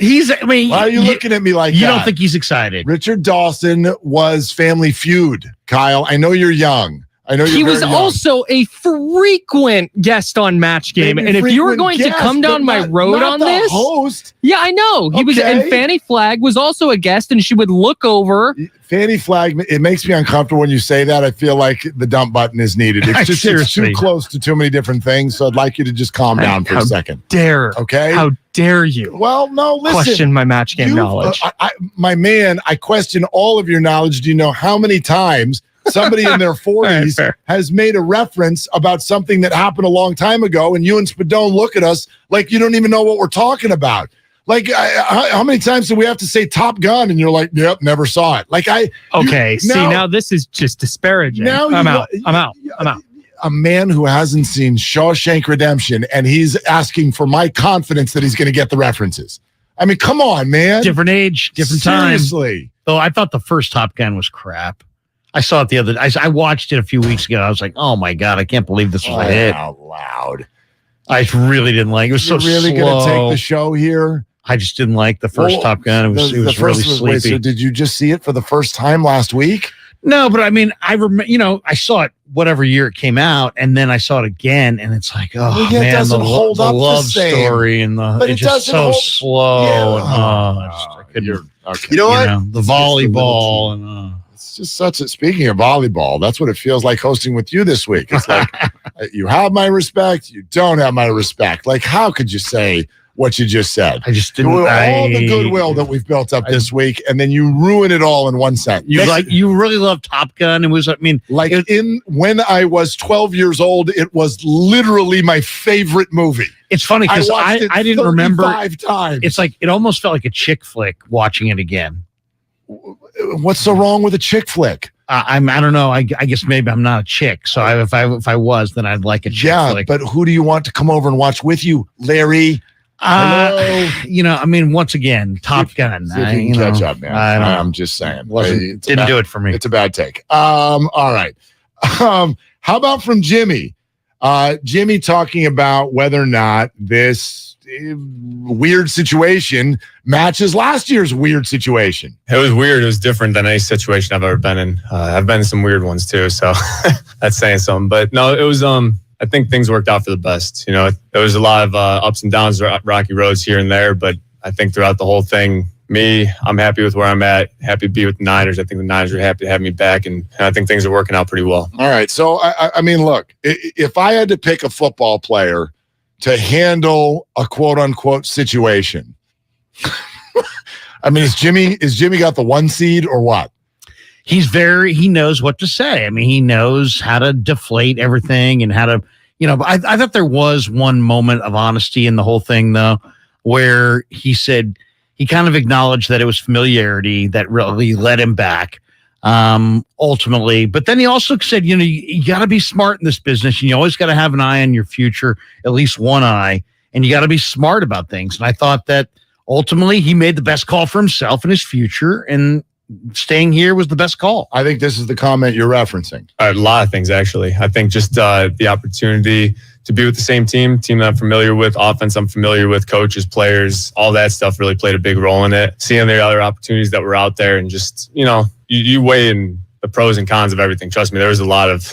Speaker 1: Why are you looking at me like that?
Speaker 3: You don't think he's excited?
Speaker 1: Richard Dawson was Family Feud, Kyle. I know you're young. I know
Speaker 2: he was also a frequent guest on Match Game.
Speaker 1: Maybe
Speaker 2: And if you were
Speaker 1: frequent
Speaker 2: going
Speaker 1: guest,
Speaker 2: to come down my road
Speaker 1: not
Speaker 2: on
Speaker 1: the
Speaker 2: this,
Speaker 1: host.
Speaker 2: Yeah, I know. He was, and Fanny Flagg was also a guest, and she would look over.
Speaker 1: Fanny Flagg, it makes me uncomfortable when you say that. I feel like the dump button is needed. It's just too close to too many different things. So I'd like you to just calm down for a second.
Speaker 2: Okay. How dare you?
Speaker 1: Well, no, listen.
Speaker 2: Question my Match Game knowledge.
Speaker 1: My man, I question all of your knowledge. Do you know how many times somebody in their 40s has made a reference about something that happened a long time ago, and you and Spadone look at us like you don't even know what we're talking about? Like, how many times do we have to say Top Gun, and you're like, yep, never saw it? Like,
Speaker 2: now this is just disparaging.
Speaker 1: Now
Speaker 2: I'm out.
Speaker 1: A man who hasn't seen Shawshank Redemption, and he's asking for my confidence that he's going to get the references. I mean, come on, man.
Speaker 3: Different age, different time.
Speaker 1: Seriously.
Speaker 3: Though I thought the first Top Gun was crap. I saw it the other day. I watched it a few weeks ago. I was like, oh my God, I can't believe this was a hit.
Speaker 1: Out loud.
Speaker 3: I really didn't like it. It was so
Speaker 1: really
Speaker 3: slow.
Speaker 1: Going to take the show here?
Speaker 3: I just didn't like the first Top Gun. It was really sleepy.
Speaker 1: Wait, so did you just see it for the first time last week?
Speaker 3: No, but I mean, I remember, I saw it whatever year it came out, and then I saw it again, and it's like, oh man,
Speaker 1: it doesn't hold up
Speaker 3: the love
Speaker 1: the same.
Speaker 3: story and it's just so slow. And
Speaker 1: you
Speaker 3: know what? The volleyball and
Speaker 1: it's just such a. Speaking of volleyball, that's what it feels like hosting with you this week. It's like you have my respect, you don't have my respect. Like, how could you say what you just said?
Speaker 3: I just didn't.
Speaker 1: All the goodwill that we've built up this week, and then you ruin it all in one sentence.
Speaker 3: You really love Top Gun.
Speaker 1: When I was 12 years old, it was literally my favorite movie.
Speaker 3: It's funny because I didn't remember
Speaker 1: 5 times.
Speaker 3: It's like it almost felt like a chick flick watching it again.
Speaker 1: What's so wrong with a chick flick?
Speaker 3: I don't know. I guess maybe I'm not a chick. So if I was, then I'd like a chick flick.
Speaker 1: But who do you want to come over and watch with you, Larry?
Speaker 3: I mean, once again, Top Gun.
Speaker 1: See if you can catch up, man. I'm just saying.
Speaker 3: Didn't do it for me.
Speaker 1: It's a bad take. All right. How about from Jimmy? Jimmy talking about whether or not this weird situation matches last year's weird situation.
Speaker 4: It was weird. It was different than any situation I've ever been in. I've been in some weird ones too, so that's saying something. But no, it was I think things worked out for the best. There was a lot of ups and downs, rocky roads here and there, but I think throughout the whole thing, I'm happy with where I'm at, happy to be with the Niners. I think the Niners are happy to have me back, and I think things are working out pretty well.
Speaker 1: All right. So, I mean, look, if I had to pick a football player to handle a quote-unquote situation, I mean, is Jimmy got the 1 seed or what?
Speaker 3: He knows what to say. I mean, he knows how to deflate everything and how to, I thought there was one moment of honesty in the whole thing, though, where he said he kind of acknowledged that it was familiarity that really led him back ultimately. But then he also said, you got to be smart in this business, and you always got to have an eye on your future, at least one eye, and you got to be smart about things. And I thought that ultimately he made the best call for himself and his future, and staying here was the best call.
Speaker 1: I think this is the comment you're referencing.
Speaker 4: A lot of things, actually. I think just the opportunity to be with the same team that I'm familiar with, offense I'm familiar with, coaches, players, all that stuff really played a big role in it. Seeing the other opportunities that were out there, and just, you weigh in the pros and cons of everything. Trust me, there was a lot of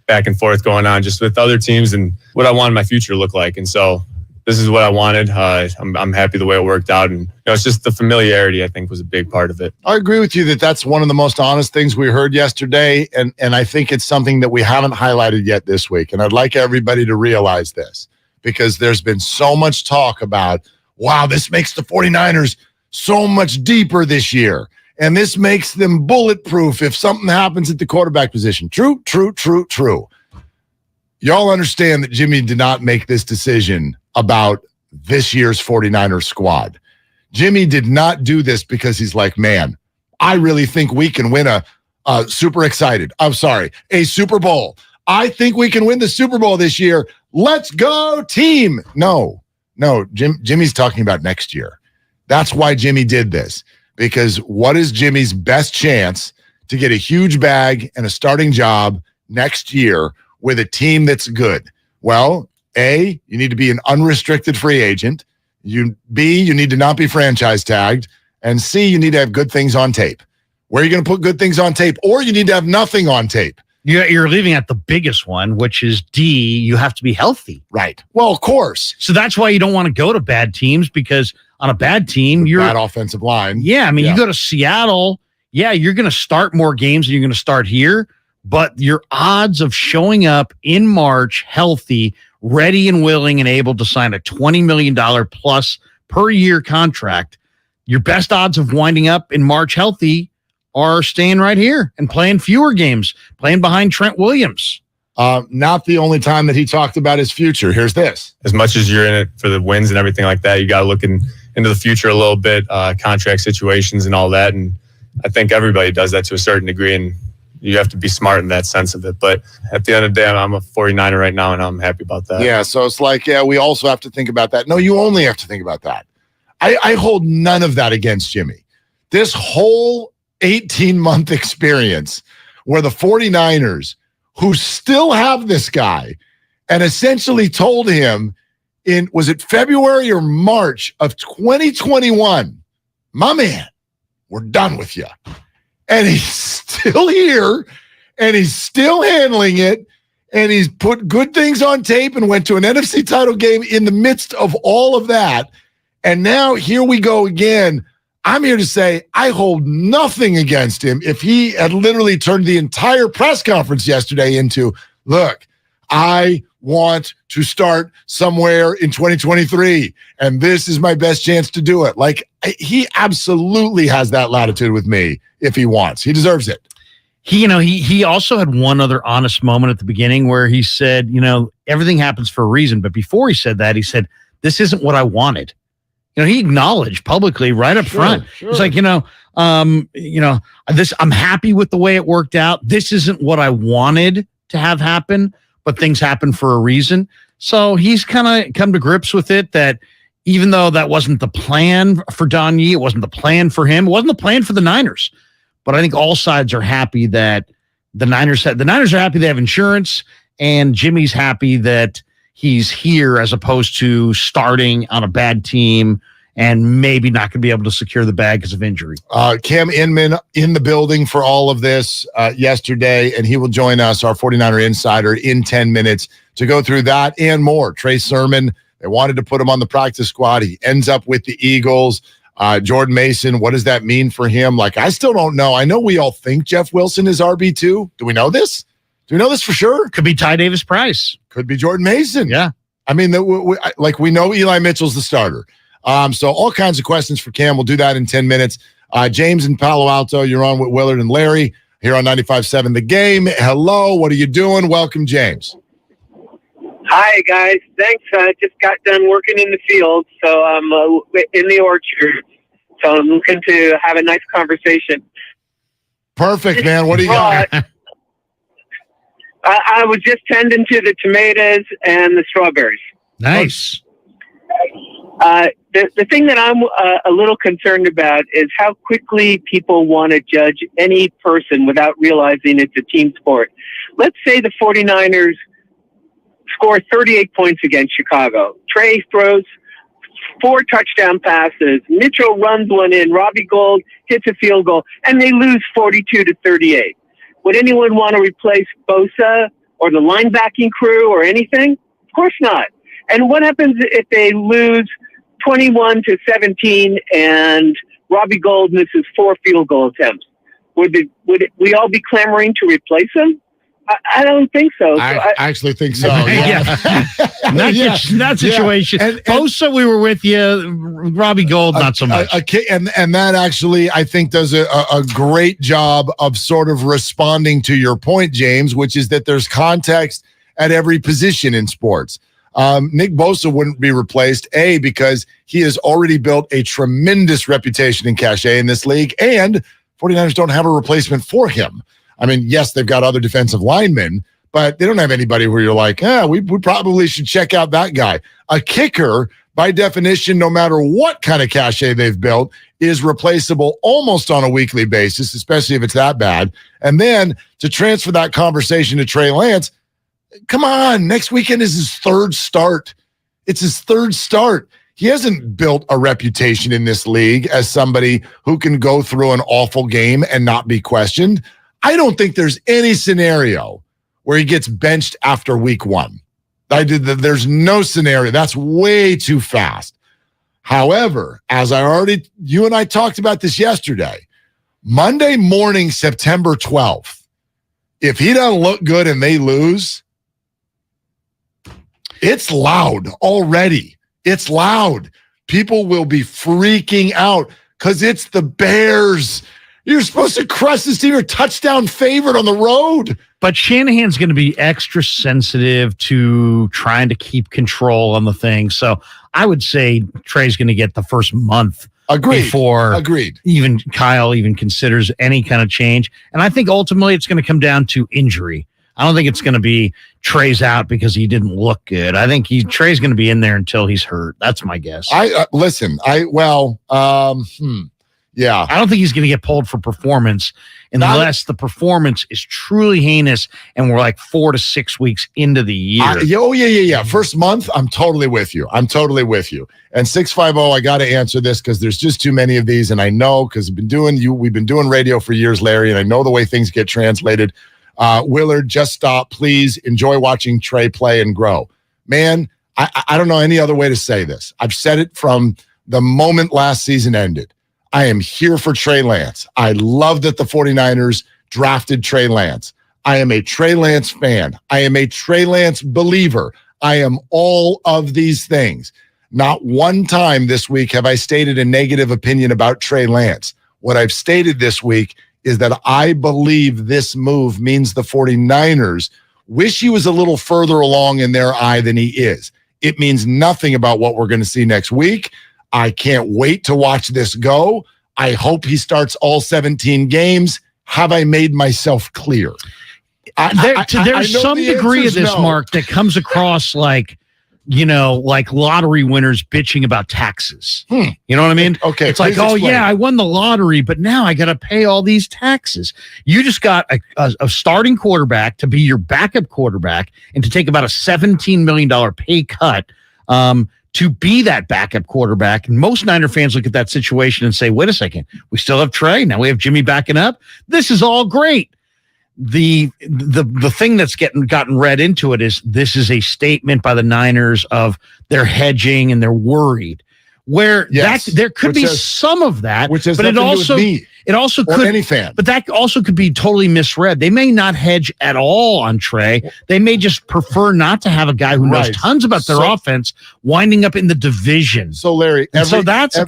Speaker 4: back and forth going on just with other teams and what I wanted my future to look like. And so this is what I wanted. I'm happy the way it worked out. And it's just the familiarity, I think, was a big part of it.
Speaker 1: I agree with you that that's one of the most honest things we heard yesterday. And I think it's something that we haven't highlighted yet this week. And I'd like everybody to realize this, because there's been so much talk about, wow, this makes the 49ers so much deeper this year. And this makes them bulletproof if something happens at the quarterback position. True. Y'all understand that Jimmy did not make this decision about this year's 49ers squad. Jimmy did not do this because he's like, man, I really think we can win a Super Bowl. I think we can win the Super Bowl this year. Let's go, team. No, Jimmy's talking about next year. That's why Jimmy did this, because what is Jimmy's best chance to get a huge bag and a starting job next year with a team that's good? Well, A, you need to be an unrestricted free agent. B, you need to not be franchise tagged. And C, you need to have good things on tape. Where are you going to put good things on tape? Or you need to have nothing on tape.
Speaker 3: You're leaving at the biggest one, which is D. You have to be healthy.
Speaker 1: Right. Well, of course.
Speaker 3: So that's why you don't want to go to bad teams, because on a bad team, you're
Speaker 1: bad offensive line.
Speaker 3: Yeah. I mean, you go to Seattle. Yeah. You're going to start more games than you're going to start here, but your odds of showing up in March healthy, ready and willing and able to sign a $20 million plus per year contract, your best odds of winding up in March healthy are staying right here and playing fewer games, playing behind Trent Williams.
Speaker 1: Not the only time that he talked about his future. Here's this.
Speaker 4: As much as you're in it for the wins and everything like that, you got to look into the future a little bit, contract situations and all that. And I think everybody does that to a certain degree, and you have to be smart in that sense of it. But at the end of the day, I'm a 49er right now, and I'm happy about that.
Speaker 1: Yeah, so it's like, we also have to think about that. No, you only have to think about that. I hold none of that against Jimmy. This whole 18-month experience where the 49ers, who still have this guy, and essentially told him was it February or March of 2021, my man, we're done with you. And he's still here, and he's still handling it, and he's put good things on tape and went to an NFC title game in the midst of all of that. And now here we go again. I'm here to say I hold nothing against him if he had literally turned the entire press conference yesterday into, look, I want to start somewhere in 2023, and this is my best chance to do it. Like, he absolutely has that latitude with me if he wants. He deserves it.
Speaker 3: He also had one other honest moment at the beginning where he said, everything happens for a reason. But before he said that, he said, this isn't what I wanted. He acknowledged publicly right up front. Sure. It's like, I'm happy with the way it worked out. This isn't what I wanted to have happen, but things happen for a reason. So he's kind of come to grips with it, that even though that wasn't the plan for Don Yee, it wasn't the plan for him, it wasn't the plan for the Niners. But I think all sides are happy that the Niners are happy they have insurance, and Jimmy's happy that he's here as opposed to starting on a bad team and maybe not going to be able to secure the bag because of injury.
Speaker 1: Cam Inman in the building for all of this yesterday, and he will join us, our 49er Insider, in 10 minutes to go through that and more. Trey Sermon, they wanted to put him on the practice squad. He ends up with the Eagles. Jordan Mason, what does that mean for him? Like, I still don't know. I know we all think Jeff Wilson is RB2. Do we know this? Do we know this for sure?
Speaker 3: Could be Ty Davis Price.
Speaker 1: Could be Jordan Mason.
Speaker 3: Yeah.
Speaker 1: I mean, we know Eli Mitchell's the starter. So all kinds of questions for Cam. We'll do that in 10 minutes. James in Palo Alto, you're on with Willard and Larry here on 95.7 The Game. Hello, what are you doing? Welcome, James.
Speaker 5: Hi, guys. Thanks. Just got done working in the field, so I'm in the orchard. So I'm looking to have a nice conversation.
Speaker 1: Perfect, man. What do you got?
Speaker 5: I was just tending to the tomatoes and the strawberries.
Speaker 3: Nice.
Speaker 5: The thing that I'm a little concerned about is how quickly people want to judge any person without realizing it's a team sport. Let's say the 49ers score 38 points against Chicago. Trey throws 4 touchdown passes. Mitchell runs one in. Robbie Gould hits a field goal, and they lose 42-38. Would anyone want to replace Bosa or the linebacking crew or anything? Of course not. And what happens if they lose 21-17 and Robbie Gould misses 4 field goal attempts? Would we all be clamoring to replace him? I don't think so.
Speaker 1: I actually think so.
Speaker 3: Yeah. Not situation.
Speaker 1: And
Speaker 3: Bosa, we were with you. Robbie Gould, not so much.
Speaker 1: And that actually, I think, does a great job of sort of responding to your point, James, which is that there's context at every position in sports. Nick Bosa wouldn't be replaced, because he has already built a tremendous reputation and cachet in this league, and 49ers don't have a replacement for him. I mean, yes, they've got other defensive linemen, but they don't have anybody where you're like, we probably should check out that guy. A kicker, by definition, no matter what kind of cachet they've built, is replaceable almost on a weekly basis, especially if it's that bad. And then to transfer that conversation to Trey Lance, come on, next weekend is his 3rd start. It's his 3rd start. He hasn't built a reputation in this league as somebody who can go through an awful game and not be questioned. I don't think there's any scenario where he gets benched after week 1. There's no scenario. That's way too fast. However, as you and I talked about this yesterday, Monday morning, September 12th, if he doesn't look good and they lose, it's loud already. It's loud. People will be freaking out because it's the Bears. You're supposed to crush this team. You're a touchdown favorite on the road.
Speaker 3: But Shanahan's going to be extra sensitive to trying to keep control on the thing. So I would say Trey's going to get the first month before even Kyle even considers any kind of change. And I think ultimately it's going to come down to injury. I don't think it's going to be Trey's out because he didn't look good. I think Trey's going to be in there until he's hurt. That's my guess.
Speaker 1: Yeah.
Speaker 3: I don't think he's going to get pulled for performance unless the performance is truly heinous and we're like 4 to 6 weeks into the year.
Speaker 1: Yeah. First month, I'm totally with you. And 650, I got to answer this because there's just too many of these. And I know because we've been doing radio for years, Larry, and I know the way things get translated. Willard, just stop. Please enjoy watching Trey play and grow. Man, I don't know any other way to say this. I've said it from the moment last season ended. I am here for Trey Lance. I love that the 49ers drafted Trey Lance. I am a Trey Lance fan. I am a Trey Lance believer. I am all of these things. Not one time this week have I stated a negative opinion about Trey Lance. What I've stated this week is that I believe this move means the 49ers wish he was a little further along in their eye than he is. It means nothing about what we're going to see next week. I can't wait to watch this go. I hope he starts all 17 games. Have I made myself clear?
Speaker 3: There's some degree of this, Mark, that comes across like lottery winners bitching about taxes. You know what I mean?
Speaker 1: Okay.
Speaker 3: It's like, explain. Yeah, I won the lottery, but now I got to pay all these taxes. You just got a starting quarterback to be your backup quarterback and to take about a $17 million pay cut to be that backup quarterback. And most Niner fans look at that situation and say, wait a second, we still have Trey. Now we have Jimmy backing up. This is all great. The thing that's gotten read into it is this is a statement by the Niners of they're hedging and they're worried. Where there could be some of that,
Speaker 1: which has
Speaker 3: but it also could
Speaker 1: any fan.
Speaker 3: But that also could be totally misread. They may not hedge at all on Trey. They may just prefer not to have a guy who knows tons about their offense winding up in the division.
Speaker 1: So Larry,
Speaker 3: I think that's a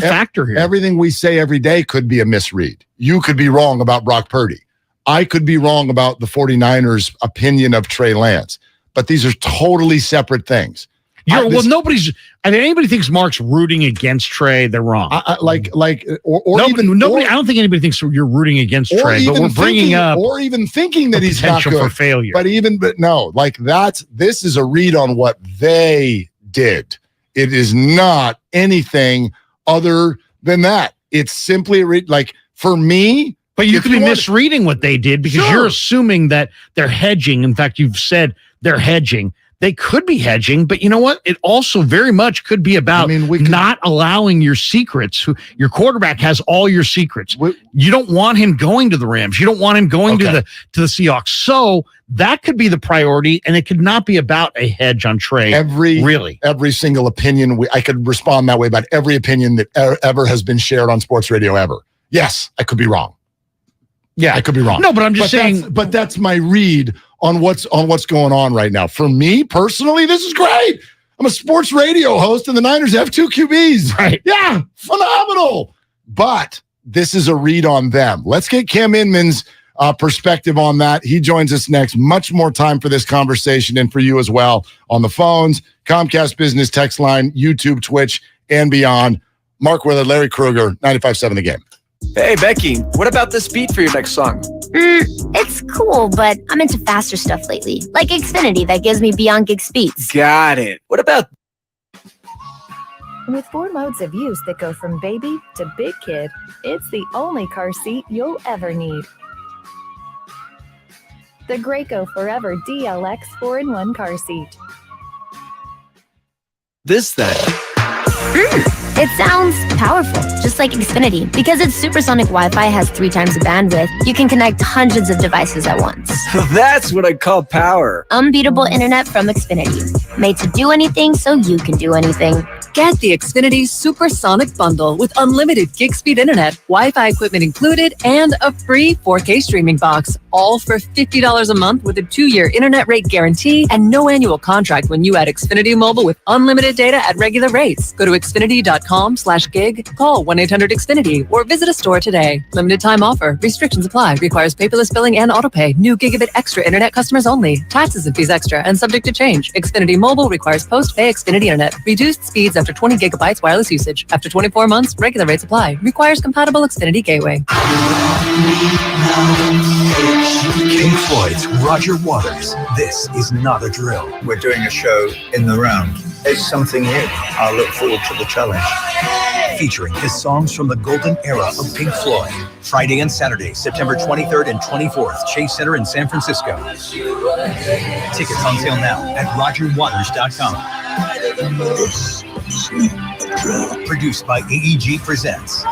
Speaker 3: factor here.
Speaker 1: Everything we say every day could be a misread. You could be wrong about Brock Purdy. I could be wrong about the 49ers' opinion of Trey Lance. But these are totally separate things.
Speaker 3: Anybody thinks Mark's rooting against Trey, they're wrong.
Speaker 1: Nobody.
Speaker 3: I don't think anybody thinks you're rooting against Trey, but we're bringing up
Speaker 1: or even thinking that he's not good
Speaker 3: for failure.
Speaker 1: This is a read on what they did. It is not anything other than that. It's simply a read. Like for me.
Speaker 3: But you could be misreading what they did because you're assuming that they're hedging. In fact, you've said they're hedging. They could be hedging, but you know what? It also very much could be about not allowing your secrets. Your quarterback has all your secrets. You don't want him going to the Rams. You don't want him going to the Seahawks. So that could be the priority, and it could not be about a hedge on Trey.
Speaker 1: Every single opinion, I could respond that way about every opinion that ever has been shared on sports radio ever. Yes, I could be wrong. Yeah, I could be wrong.
Speaker 3: No, but I'm just saying.
Speaker 1: But that's my read on what's going on right now. For me personally, this is great. I'm a sports radio host, and the Niners have 2 QBs.
Speaker 3: Right?
Speaker 1: Yeah, phenomenal. But this is a read on them. Let's get Cam Inman's perspective on that. He joins us next. Much more time for this conversation and for you as well on the phones, Comcast Business text line, YouTube, Twitch, and beyond. Mark Willard, Larry Krueger, 95.7 The Game.
Speaker 6: Hey, Becky, what about this beat for your next song?
Speaker 12: It's cool, but I'm into faster stuff lately. Like Xfinity that gives me beyond gig speeds.
Speaker 6: Got it. What about...
Speaker 8: With 4 modes of use that go from baby to big kid, it's the only car seat you'll ever need. The Graco Forever DLX 4-in-1 car seat.
Speaker 6: This then.
Speaker 7: It sounds powerful, just like Xfinity. Because its supersonic Wi-Fi has 3 times the bandwidth, you can connect hundreds of devices at once.
Speaker 6: That's what I call power.
Speaker 7: Unbeatable internet from Xfinity. Made to do anything so you can do anything.
Speaker 9: Get the Xfinity Supersonic Bundle with unlimited gig speed internet, Wi-Fi equipment included, and a free 4K streaming box. All for $50 a month with a 2-year internet rate guarantee and no annual contract when you add Xfinity Mobile with unlimited data at regular rates. Go to Xfinity.com/gig, call 1-800-XFINITY, or visit a store today. Limited time offer. Restrictions apply. Requires paperless billing and autopay. New gigabit extra internet customers only. Taxes and fees extra and subject to change. Xfinity Mobile requires post-pay Xfinity internet. Reduced speeds after 20 gigabytes wireless usage. After 24 months, regular rates apply. Requires compatible Xfinity gateway.
Speaker 10: Pink Floyd's Roger Waters. This is not a drill. We're doing a show in the round. It's something new. I look forward to the challenge. Featuring his songs from the golden era of Pink Floyd. Friday and Saturday, September 23rd and 24th, Chase Center in San Francisco. Tickets on sale now at RogerWaters.com. Produced by AEG Presents.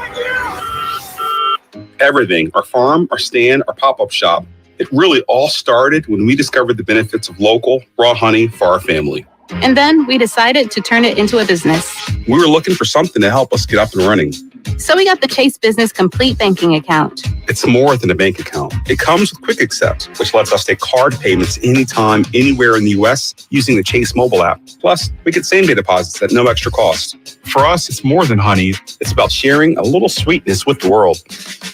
Speaker 24: Everything, our farm, our stand, our pop-up shop, it really all started when we discovered the benefits of local, raw honey for our family.
Speaker 17: And then we decided to turn it into a business.
Speaker 24: We were looking for something to help us get up and running.
Speaker 17: So we got the Chase Business Complete Banking Account.
Speaker 24: It's more than a bank account. It comes with Quick Accept, which lets us take card payments anytime, anywhere in the U.S. using the Chase mobile app. Plus, we get same-day deposits at no extra cost. For us, it's more than honey. It's about sharing a little sweetness with the world.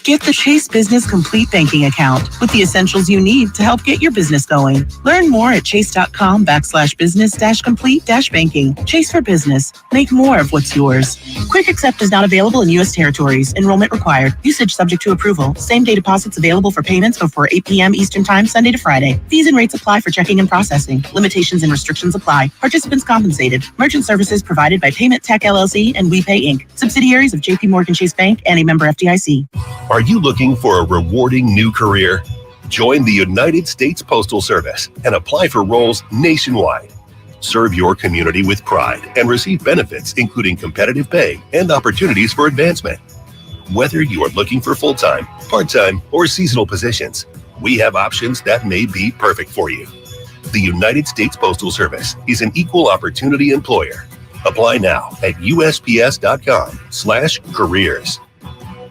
Speaker 25: Get the Chase Business Complete Banking Account with the essentials you need to help get your business going. Learn more at chase.com/business-complete-banking. Chase for business. Make more of what's yours. Quick Accept is not available in U.S. territories. Enrollment required. Usage subject to approval. Same-day deposits available for payments before 8 p.m. Eastern Time, Sunday to Friday. Fees and rates apply for checking and processing. Limitations and restrictions apply. Participants compensated. Merchant services provided by Payment Tech LLC and WePay Inc. Subsidiaries of J.P. Morgan Chase Bank and a member FDIC.
Speaker 11: Are you looking for a rewarding new career? Join the United States Postal Service and apply for roles nationwide. Serve your community with pride and receive benefits including competitive pay and opportunities for advancement. Whether you are looking for full-time, part-time, or seasonal positions, we have options that may be perfect for you. The United States Postal Service is an equal opportunity employer. Apply now at USPS.com/careers.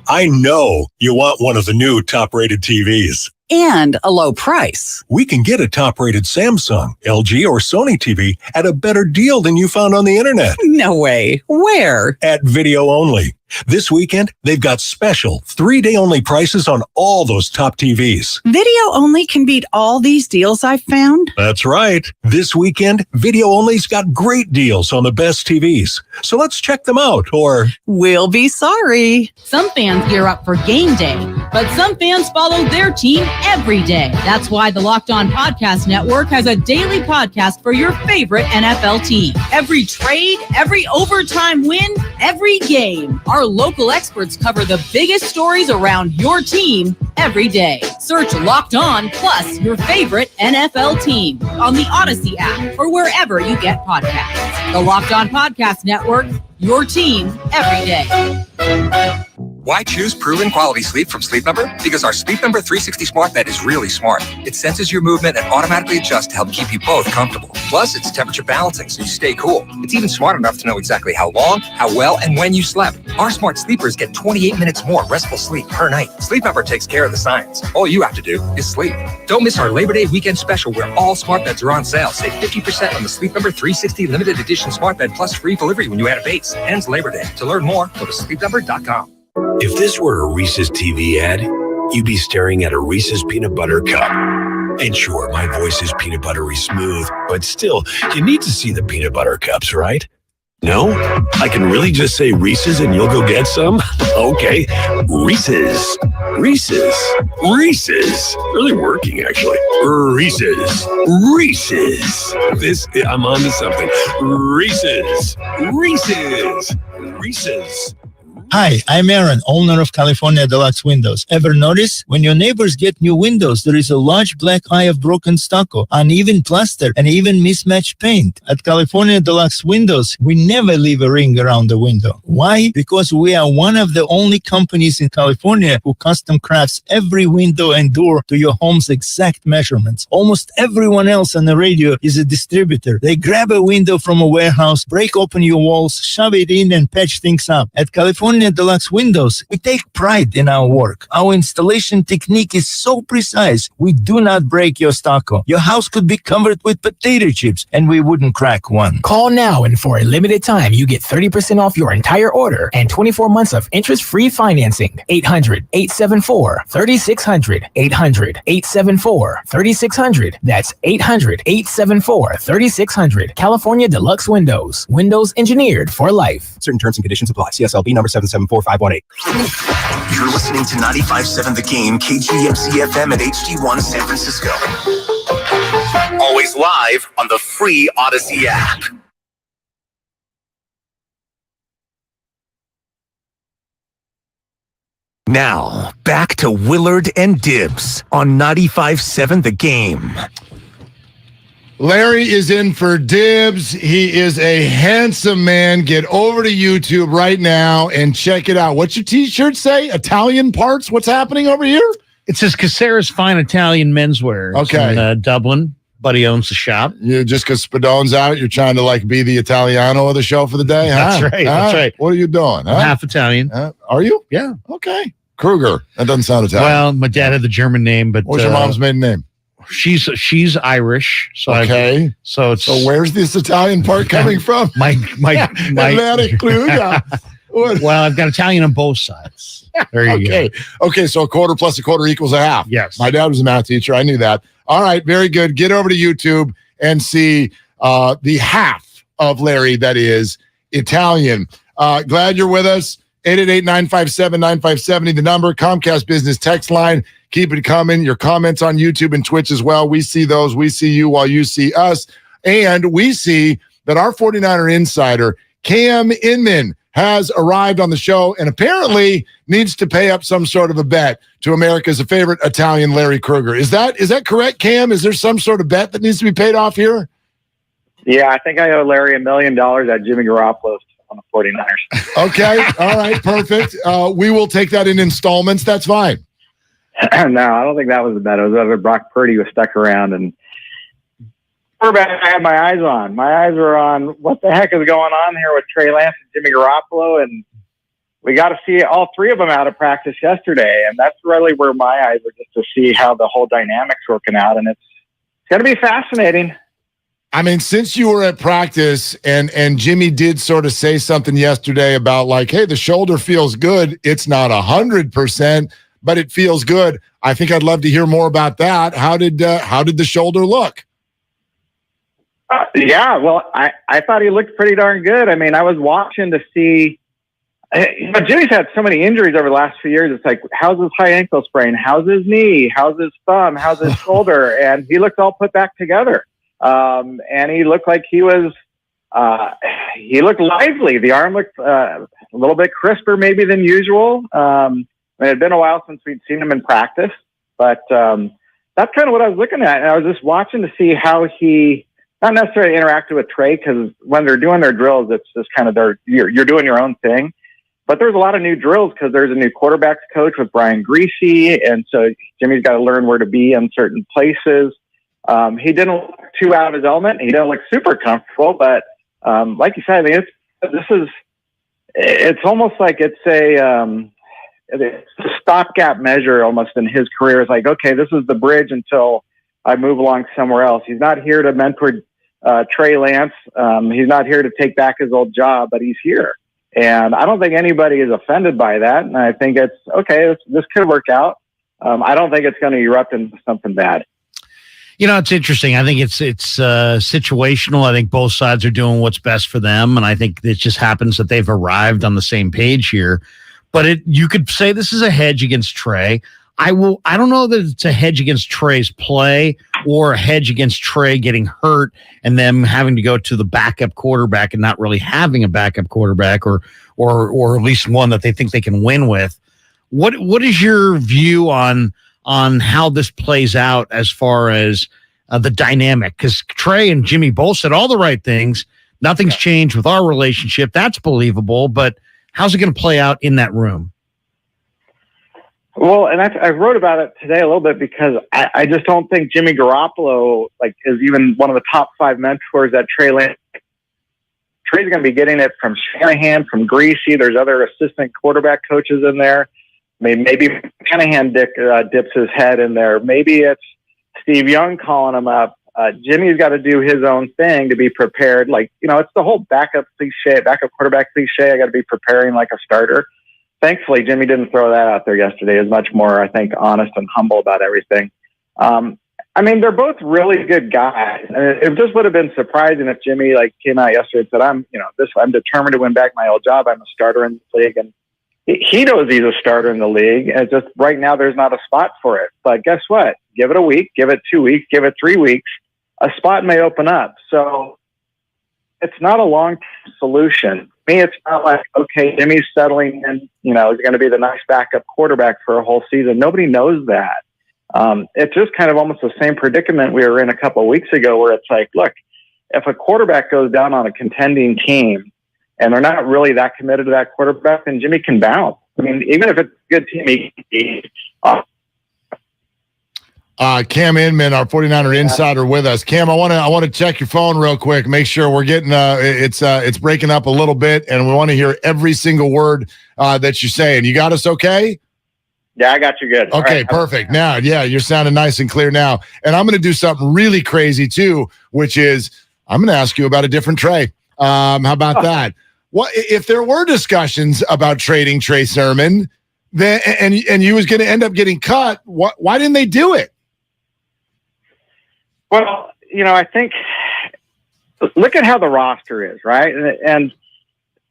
Speaker 26: I know you want one of the new top-rated TVs.
Speaker 27: And a low price.
Speaker 26: We can get a top-rated Samsung, LG, or Sony TV at a better deal than you found on the internet.
Speaker 27: No way. Where?
Speaker 26: At Video Only. This weekend, they've got special 3-day-only prices on all those top TVs.
Speaker 27: Video Only can beat all these deals I've found?
Speaker 26: That's right. This weekend, Video Only's got great deals on the best TVs. So let's check them out, or...
Speaker 27: We'll be sorry.
Speaker 28: Some fans gear up for game day, but some fans follow their team every day. That's why the Locked On Podcast Network has a daily podcast for your favorite NFL team. Every trade, every overtime win, every game. Our local experts cover the biggest stories around your team every day. Search Locked On plus your favorite NFL team on the Odyssey app or wherever you get podcasts. The Locked On Podcast Network, your team every day.
Speaker 29: Why choose proven quality sleep from Sleep Number? Because our Sleep Number 360 smart bed is really smart. It senses your movement and automatically adjusts to help keep you both comfortable. Plus, it's temperature balancing so you stay cool. It's even smart enough to know exactly how long, how well, and when you slept. Our smart sleepers get 28 minutes more restful sleep per night. Sleep Number takes care of the science. All you have to do is sleep. Don't miss our Labor Day weekend special where all smart beds are on sale. Save 50% on the Sleep Number 360 limited edition smart bed plus free delivery when you add a base. Ends Labor Day. To learn more, go to sleepnumber.com.
Speaker 30: If this were a Reese's TV ad, you'd be staring at a Reese's peanut butter cup. And sure, my voice is peanut buttery smooth, but still, you need to see the peanut butter cups, right? No? I can really just say Reese's and you'll go get some? Okay. Reese's. Reese's. Reese's. Really working, actually. Reese's. Reese's. I'm on to something. Reese's. Reese's. Reese's.
Speaker 13: Hi, I'm Aaron, owner of California Deluxe Windows. Ever notice? When your neighbors get new windows, there is a large black eye of broken stucco, uneven plaster, and even mismatched paint. At California Deluxe Windows, we never leave a ring around the window. Why? Because we are one of the only companies in California who custom crafts every window and door to your home's exact measurements. Almost everyone else on the radio is a distributor. They grab a window from a warehouse, break open your walls, shove it in, and patch things up. At California Deluxe Windows, we take pride in our work. Our installation technique is so precise, we do not break your stucco. Your house could be covered with potato chips, and we wouldn't crack one.
Speaker 14: Call now, and for a limited time, you get 30% off your entire order and 24 months of interest-free financing. 800-874-3600. 800-874-3600. That's 800-874-3600. California Deluxe Windows. Windows engineered for life.
Speaker 15: Certain terms and conditions apply. CSLB number 774518.
Speaker 10: You're listening to 95.7 The Game, KGMC FM at HD1 San Francisco. Always live on the free Odyssey app. Now, back to Willard and Dibbs on 95.7 The Game.
Speaker 1: Larry is in for Dibbs. He is a handsome man. Get over to YouTube right now and check it out. What's your t-shirt say? Italian parts? What's happening over here?
Speaker 3: It says Casera's Fine Italian Menswear. It's in Dublin. Buddy owns the shop.
Speaker 1: You just because Spadone's out, you're trying to like be the Italiano of the show for the day?
Speaker 3: That's
Speaker 1: huh?
Speaker 3: right. That's right.
Speaker 1: What are you doing?
Speaker 3: I'm half Italian.
Speaker 1: Are you?
Speaker 3: Yeah.
Speaker 1: Okay. Krueger. That doesn't sound Italian.
Speaker 3: Well, my dad had the German name, but
Speaker 1: what's your mom's maiden name?
Speaker 3: She's Irish. So
Speaker 1: okay.
Speaker 3: So
Speaker 1: where's this Italian part coming from?
Speaker 3: my
Speaker 1: Atlantic Krueger.
Speaker 3: Well, I've got Italian on both sides. There you go.
Speaker 1: Okay, so a quarter plus a quarter equals a half.
Speaker 3: Yes.
Speaker 1: My dad was a math teacher. I knew that. All right, very good. Get over to YouTube and see the half of Larry that is Italian. Glad you're with us. 888-957-9570, the number. Comcast Business text line. Keep it coming. Your comments on YouTube and Twitch as well. We see those. We see you while you see us. And we see that our 49er insider, Cam Inman, has arrived on the show and apparently needs to pay up some sort of a bet to America's favorite Italian, Larry Krueger. Is that correct, Cam? Is there some sort of bet that needs to be paid off here?
Speaker 16: Yeah, I think I owe Larry $1 million at Jimmy Garoppolo on the 49ers.
Speaker 1: Okay. All right. Perfect. We will take that in installments. That's fine.
Speaker 16: No, I don't think that was the bet. It was whether Brock Purdy was stuck around, and I had my eyes on. My eyes were on what the heck is going on here with Trey Lance and Jimmy Garoppolo, and we got to see all three of them out of practice yesterday, and that's really where my eyes were, just to see how the whole dynamic's working out, and it's going to be fascinating.
Speaker 1: I mean, since you were at practice and Jimmy did sort of say something yesterday about like, hey, the shoulder feels good. It's not 100%, but it feels good. I think I'd love to hear more about that. How did the shoulder look?
Speaker 16: Yeah, well, I thought he looked pretty darn good. I mean, I was watching to see, Jimmy's had so many injuries over the last few years. It's like, how's his high ankle sprain? How's his knee? How's his thumb? How's his shoulder? And he looked all put back together. And he looked like he looked lively. The arm looked a little bit crisper maybe than usual. It had been a while since we'd seen him in practice, but that's kind of what I was looking at. And I was just watching to see how he not necessarily interacted with Trey, because when they're doing their drills, it's just kind of you're doing your own thing. But there's a lot of new drills because there's a new quarterbacks coach with Brian Greasy, and so Jimmy's got to learn where to be in certain places. He didn't look too out of his element. He didn't look super comfortable, but like you said, I mean, it's almost like it's a stopgap measure almost in his career. It's like, okay, this is the bridge until I move along somewhere else. He's not here to mentor Trey Lance. He's not here to take back his old job, but he's here. And I don't think anybody is offended by that. And I think it's okay. This could work out. I don't think it's going to erupt into something bad.
Speaker 3: You know, it's interesting. I think it's situational. I think both sides are doing what's best for them. And I think it just happens that they've arrived on the same page here. But you could say this is a hedge against Trey. I don't know that it's a hedge against Trey's play or a hedge against Trey getting hurt and them having to go to the backup quarterback and not really having a backup quarterback or at least one that they think they can win with. What is your view on how this plays out as far as the dynamic? Because Trey and Jimmy both said all the right things. Nothing's changed with our relationship. That's believable, but how's it going to play out in that room?
Speaker 16: Well, and I wrote about it today a little bit because I just don't think Jimmy Garoppolo is even one of the top 5 mentors that Trey Lance. Trey's going to be getting it from Shanahan, from Greasy. There's other assistant quarterback coaches in there. Maybe Shanahan dips his head in there. Maybe it's Steve Young calling him up. Jimmy's got to do his own thing to be prepared. It's the whole backup quarterback cliche. I got to be preparing like a starter. Thankfully, Jimmy didn't throw that out there yesterday. Is much more, I think, honest and humble about everything. They're both really good guys. And it just would have been surprising if Jimmy came out yesterday and said, I'm determined to win back my old job. I'm a starter in the league. And he knows he's a starter in the league. And it's just right now there's not a spot for it. But guess what? Give it a week, give it 2 weeks, give it 3 weeks. A spot may open up. So it's not a long-term solution. To me, it's not like, okay, Jimmy's settling in, he's going to be the nice backup quarterback for a whole season. Nobody knows that. It's just kind of almost the same predicament we were in a couple of weeks ago where it's like, look, if a quarterback goes down on a contending team and they're not really that committed to that quarterback, then Jimmy can bounce. Even if it's a good team,
Speaker 1: Cam Inman, our 49er insider, with us. Cam, I want to check your phone real quick. Make sure we're getting it's breaking up a little bit, and we want to hear every single word that you're saying. You got us okay?
Speaker 16: Yeah, I got you good.
Speaker 1: Okay, right, perfect. Now, you're sounding nice and clear now. And I'm going to do something really crazy too, which is I'm going to ask you about a different Trey. How about that? What if there were discussions about trading Trey Sermon, then and you was going to end up getting cut? Why didn't they do it?
Speaker 16: Well, I think look at how the roster is, right? And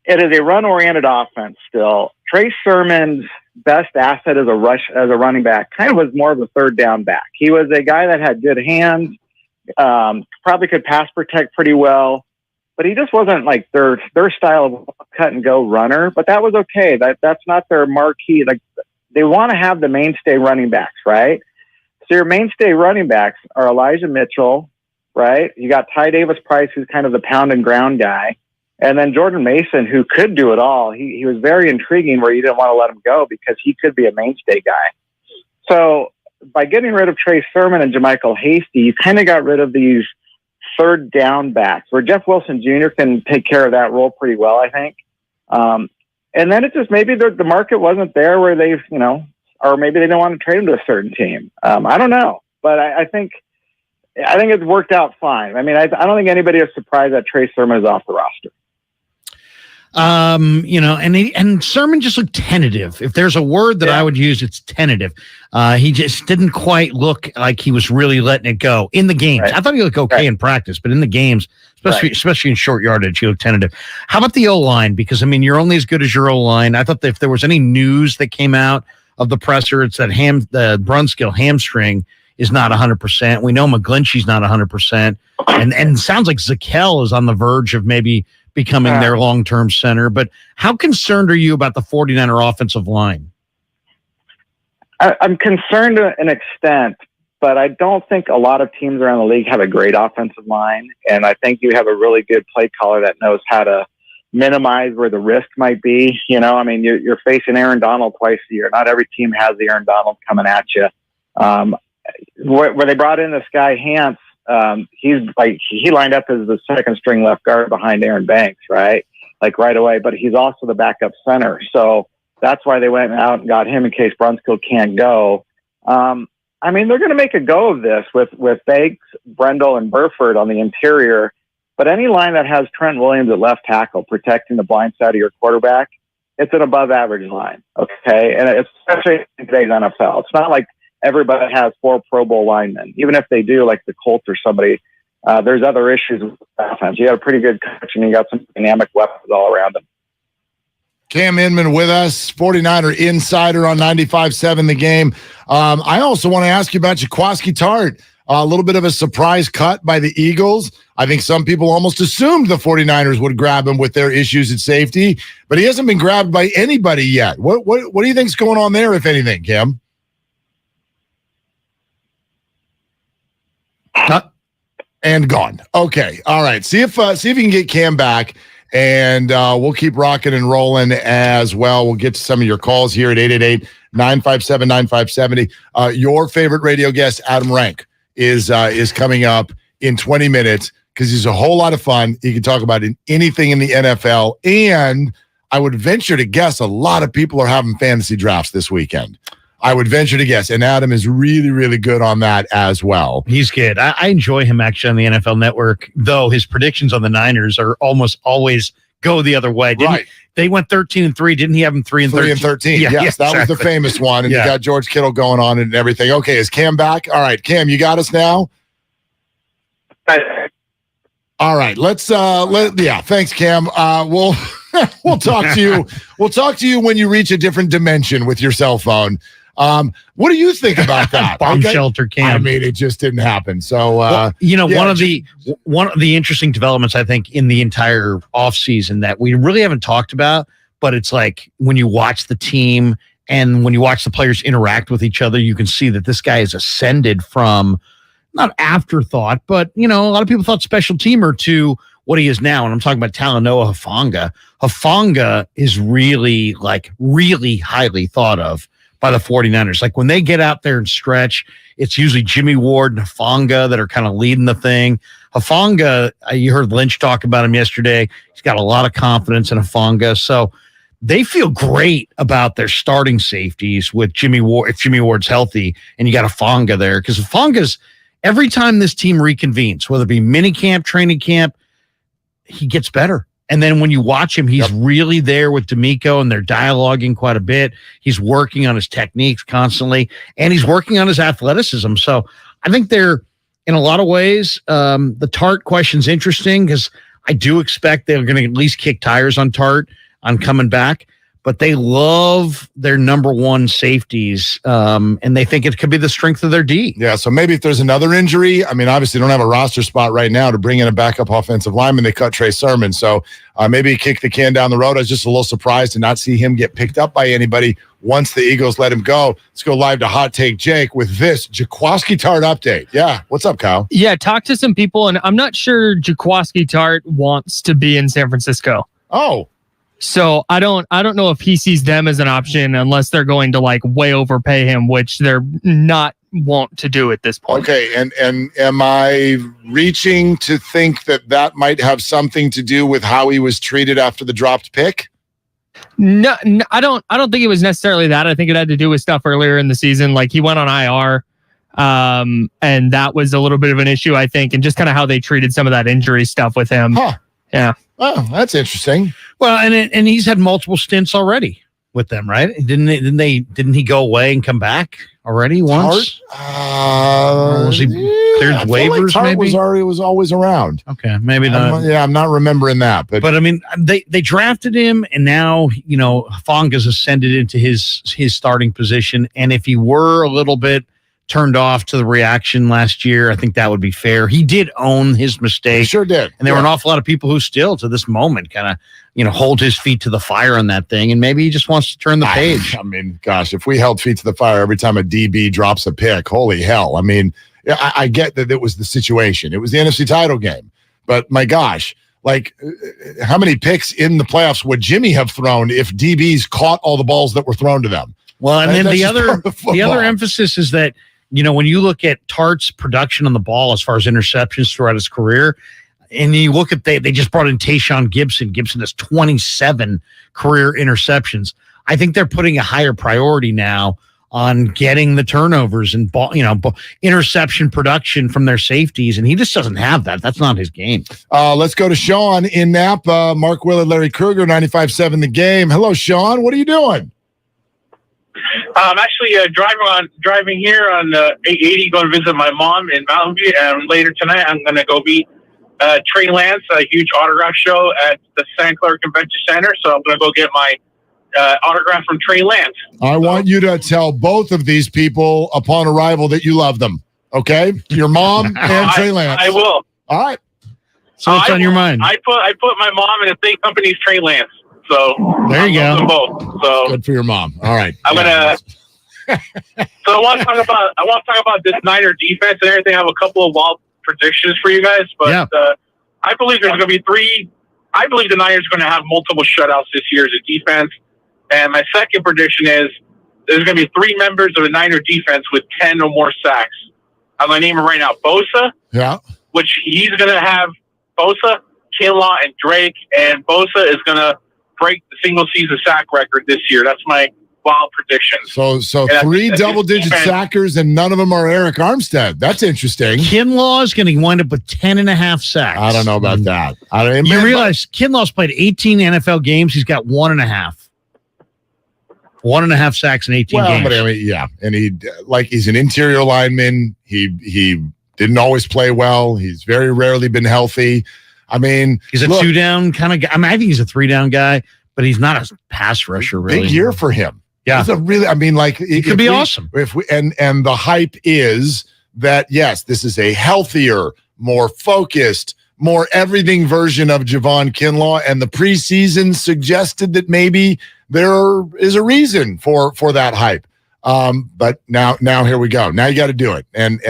Speaker 16: it is a run-oriented offense still. Trey Sermon's best asset as a running back kind of was more of a third down back. He was a guy that had good hands, probably could pass protect pretty well, but he just wasn't like their style of cut and go runner. But that was okay. That's not their marquee. They want to have the mainstay running backs, right? So your mainstay running backs are Elijah Mitchell, right? You got Ty Davis-Price, who's kind of the pound and ground guy. And then Jordan Mason, who could do it all. He was very intriguing where you didn't want to let him go because he could be a mainstay guy. So by getting rid of Trey Sermon and JaMychal Hasty, you kind of got rid of these third down backs where Jeff Wilson Jr. can take care of that role pretty well, I think. And then it just maybe the market wasn't there where they've, or maybe they didn't want to trade him to a certain team. I don't know, but I think it's worked out fine. I don't think anybody is surprised that Trey Sermon is off the roster.
Speaker 3: And Sermon just looked tentative. If there's a word that I would use, it's tentative. He just didn't quite look like he was really letting it go in the games. Right. I thought he looked okay in practice, but in the games, especially in short yardage, he looked tentative. How about the O-line? Because, you're only as good as your O-line. I thought that if there was any news that came out of the presser, it's that the Brunskill hamstring is not 100%. We know McGlinchey's not 100%. And sounds like Zakel is on the verge of maybe becoming their long-term center. But how concerned are you about the 49er offensive line?
Speaker 16: I'm concerned to an extent, but I don't think a lot of teams around the league have a great offensive line. And I think you have a really good play caller that knows how to minimize where the risk might be. You're facing Aaron Donald twice a year. Not every team has the Aaron Donald coming at you. Where they brought in this guy Hance, he lined up as the second string left guard behind Aaron Banks, right? Right away, but he's also the backup center. So that's why they went out and got him in case Brunskill can't go. They're going to make a go of this with Banks, Brendel, and Burford on the interior. But any line that has Trent Williams at left tackle protecting the blind side of your quarterback, it's an above average line. Okay. And especially in today's NFL, it's not like everybody has 4 Pro Bowl linemen. Even if they do, like the Colts or somebody, there's other issues with offense. You got a pretty good coach and you got some dynamic weapons all around them.
Speaker 1: Cam Inman with us, 49er insider on 95.7 The Game. I also want to ask you about Jaquiski Tartt. A little bit of a surprise cut by the Eagles. I think some people almost assumed the 49ers would grab him with their issues at safety, but he hasn't been grabbed by anybody yet. What do you think's going on there, if anything, Cam? And gone. Okay. All right. See if you can get Cam back, and we'll keep rocking and rolling as well. We'll get to some of your calls here at 888-957-9570. Your favorite radio guest, Adam Rank, is coming up in 20 minutes because he's a whole lot of fun. He can talk about anything in the NFL, and I would venture to guess a lot of people are having fantasy drafts this weekend. I would venture to guess, and Adam is really, really good on that as well.
Speaker 3: He's good. I enjoy him actually on the NFL Network, though his predictions on the Niners are almost always go the other way.
Speaker 1: Right.
Speaker 3: They went 13-3. Didn't he have them 3-13?
Speaker 1: 3-13.
Speaker 3: Yeah,
Speaker 1: yes, that was the famous one, and you got George Kittle going on and everything. Okay, is Cam back? All right, Cam, you got us now? All right, let's thanks, Cam. We'll talk to you. We'll talk to you when you reach a different dimension with your cell phone. What do you think about that?
Speaker 3: Bomb shelter Cam.
Speaker 1: I mean, it just didn't happen. So,
Speaker 3: one of the interesting developments, I think, in the entire offseason that we really haven't talked about, but it's like when you watch the team and when you watch the players interact with each other, you can see that this guy has ascended from not afterthought, but, a lot of people thought special teamer to what he is now. And I'm talking about Talanoa Hufanga. Hufanga is really highly thought of by the 49ers. Like when they get out there and stretch, it's usually Jimmy Ward and Hufanga that are kind of leading the thing. Hufanga, you heard Lynch talk about him yesterday. He's got a lot of confidence in Hufanga. So they feel great about their starting safeties with Jimmy Ward, if Jimmy Ward's healthy, and you got Hufanga there. Because Hufanga's, every time this team reconvenes, whether it be mini camp, training camp, he gets better. And then when you watch him, he's really there with D'Amico, and they're dialoguing quite a bit. He's working on his techniques constantly, and he's working on his athleticism. So I think they're, in a lot of ways, the Tart question's interesting because I do expect they're going to at least kick tires on Tart on coming back. But they love their number one safeties, and they think it could be the strength of their D.
Speaker 1: Yeah, so maybe if there's another injury, I mean, obviously they don't have a roster spot right now to bring in a backup offensive lineman. They cut Trey Sermon, so maybe kick the can down the road. I was just a little surprised to not see him get picked up by anybody once the Eagles let him go. Let's go live to Hot Take Jake with this Jaquiski Tartt update. Yeah, what's up, Kyle?
Speaker 2: Yeah, talk to some people, and I'm not sure Jaquiski Tartt wants to be in San Francisco.
Speaker 1: Oh.
Speaker 2: So I don't know if he sees them as an option unless they're going to way overpay him, which they're not want to do at this point.
Speaker 1: Okay, and am I reaching to think that might have something to do with how he was treated after the dropped pick?
Speaker 2: No, I don't think it was necessarily that. I think it had to do with stuff earlier in the season, like he went on IR, and that was a little bit of an issue, I think, and just kind of how they treated some of that injury stuff with him.
Speaker 1: Huh.
Speaker 2: Yeah.
Speaker 1: Oh, that's interesting.
Speaker 3: Well, and he's had multiple stints already with them, right? Didn't he go away and come back already once? Was he cleared waivers?
Speaker 1: Tart
Speaker 3: maybe
Speaker 1: was always around.
Speaker 3: Okay, maybe not.
Speaker 1: I'm not remembering that, but
Speaker 3: I mean, they drafted him, and now Hufanga's ascended into his starting position. And if he were a little bit turned off to the reaction last year, I think that would be fair. He did own his mistake.
Speaker 1: He sure did.
Speaker 3: And there were an awful lot of people who still, to this moment, kind of, hold his feet to the fire on that thing. And maybe he just wants to turn the page.
Speaker 1: I mean, gosh, if we held feet to the fire every time a DB drops a pick, holy hell. I mean, I get that it was the situation. It was the NFC title game. But my gosh, how many picks in the playoffs would Jimmy have thrown if DBs caught all the balls that were thrown to them?
Speaker 3: Well, and then the other emphasis is that, when you look at Tart's production on the ball as far as interceptions throughout his career, and you look at they just brought in Tayshaun Gibson. Gibson has 27 career interceptions. I think they're putting a higher priority now on getting the turnovers and interception production from their safeties, and he just doesn't have that. That's not his game.
Speaker 1: Let's go to Sean in Napa. Mark Willard, Larry Krueger, 95.7 The Game. Hello, Sean. What are you doing?
Speaker 4: I'm actually driving here on 880, going to visit my mom in Mountain View, and later tonight I'm going to go meet Trey Lance, a huge autograph show at the Santa Clara Convention Center. So I'm going to go get my autograph from Trey Lance.
Speaker 1: I want you to tell both of these people upon arrival that you love them. Okay, your mom and Trey Lance.
Speaker 4: I will.
Speaker 1: All right.
Speaker 3: So what's on your mind?
Speaker 4: I put my mom in the same company as Trey Lance. So
Speaker 3: there you go.
Speaker 4: Them both. So
Speaker 1: good for your mom. All right.
Speaker 4: I'm gonna. So I want to talk about this Niner defense and everything. I have a couple of wild predictions for you guys, but I believe there's going to be three. I believe the Niners are going to have multiple shutouts this year as a defense. And my second prediction is there's going to be three members of the Niner defense with 10 or more sacks. I'm going to name them right now. Bosa, which he's going to have Bosa, Kinlaw, and Drake. And Bosa is going to break the single-season sack record this year. That's my wild prediction.
Speaker 1: So three double-digit sackers, and none of them are Eric Armstead. That's interesting.
Speaker 3: Kinlaw is going to wind up with 10.5 sacks.
Speaker 1: I don't know about that.
Speaker 3: You realize Kinlaw's played 18 NFL games. He's got 1.5. 1.5 sacks in 18 games.
Speaker 1: But I mean, and he's an interior lineman. He didn't always play well. He's very rarely been healthy. I mean,
Speaker 3: he's a 2-down kind of guy. I mean, I think he's a 3-down guy, but he's not a pass rusher. Really,
Speaker 1: big year for him.
Speaker 3: Yeah,
Speaker 1: it's a really. I mean, like
Speaker 3: it could be awesome.
Speaker 1: And the hype is that yes, this is a healthier, more focused, more everything version of Javon Kinlaw, and the preseason suggested that maybe there is a reason for that hype. But now here we go. Now you got to do it. And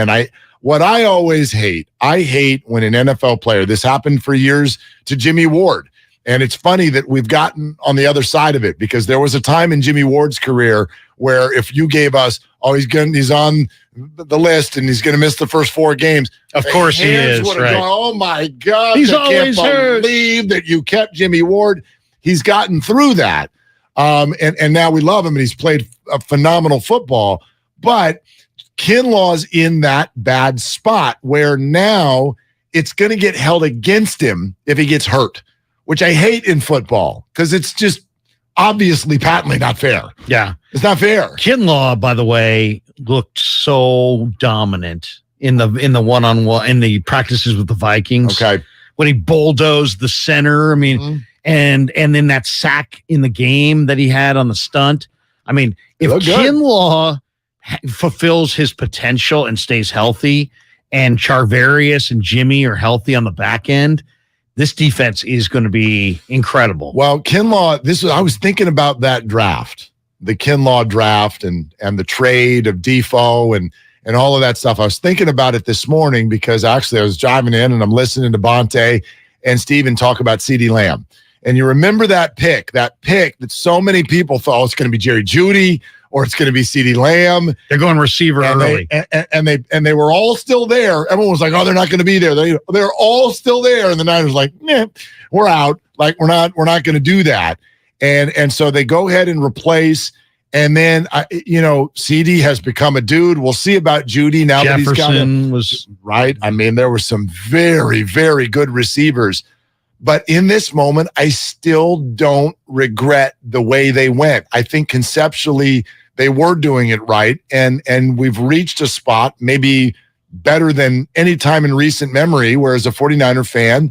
Speaker 1: what I always hate, I hate when an NFL player, this happened for years to Jimmy Ward. And it's funny that we've gotten on the other side of it, because there was a time in Jimmy Ward's career where if you gave us, he's on the list and he's going to miss the first 4 games.
Speaker 3: Of course he is. Right.
Speaker 1: Gone, oh my God.
Speaker 3: He's
Speaker 1: always
Speaker 3: hurt.
Speaker 1: Believe that you kept Jimmy Ward. He's gotten through that. And now we love him and he's played a phenomenal football, but Kinlaw's in that bad spot where now it's going to get held against him if he gets hurt, which I hate in football because it's just obviously patently not fair.
Speaker 3: Yeah.
Speaker 1: It's not fair.
Speaker 3: Kinlaw, by the way, looked so dominant in the one-on-one, in the practices with the Vikings.
Speaker 1: Okay.
Speaker 3: When he bulldozed the center, I mean, and then that sack in the game that he had on the stunt. I mean, if Kinlaw fulfills his potential and stays healthy, and Charvarius and Jimmy are healthy on the back end, this defense is going to be incredible.
Speaker 1: Well, Kinlaw, I was thinking about that draft, the Kinlaw draft and the trade of Defoe and all of that stuff. I was thinking about it this morning because actually I was driving in and I'm listening to Bonte and Steven talk about CeeDee Lamb. And you remember that pick that so many people thought it's going to be Jerry Jeudy or it's going to be CeeDee Lamb.
Speaker 3: They're going receiver early.
Speaker 1: And they were all still there. Everyone was like, oh, they're not going to be there. They're all still there. And the Niners like, we're out. Like, we're not going to do that. And so they go ahead and replace. And then, CD has become a dude. We'll see about Jeudy now that he's got him.
Speaker 3: Was
Speaker 1: right. I mean, there were some very, very good receivers. But in this moment, I still don't regret the way they went. I think conceptually they were doing it right. And we've reached a spot maybe better than any time in recent memory, where as a 49er fan,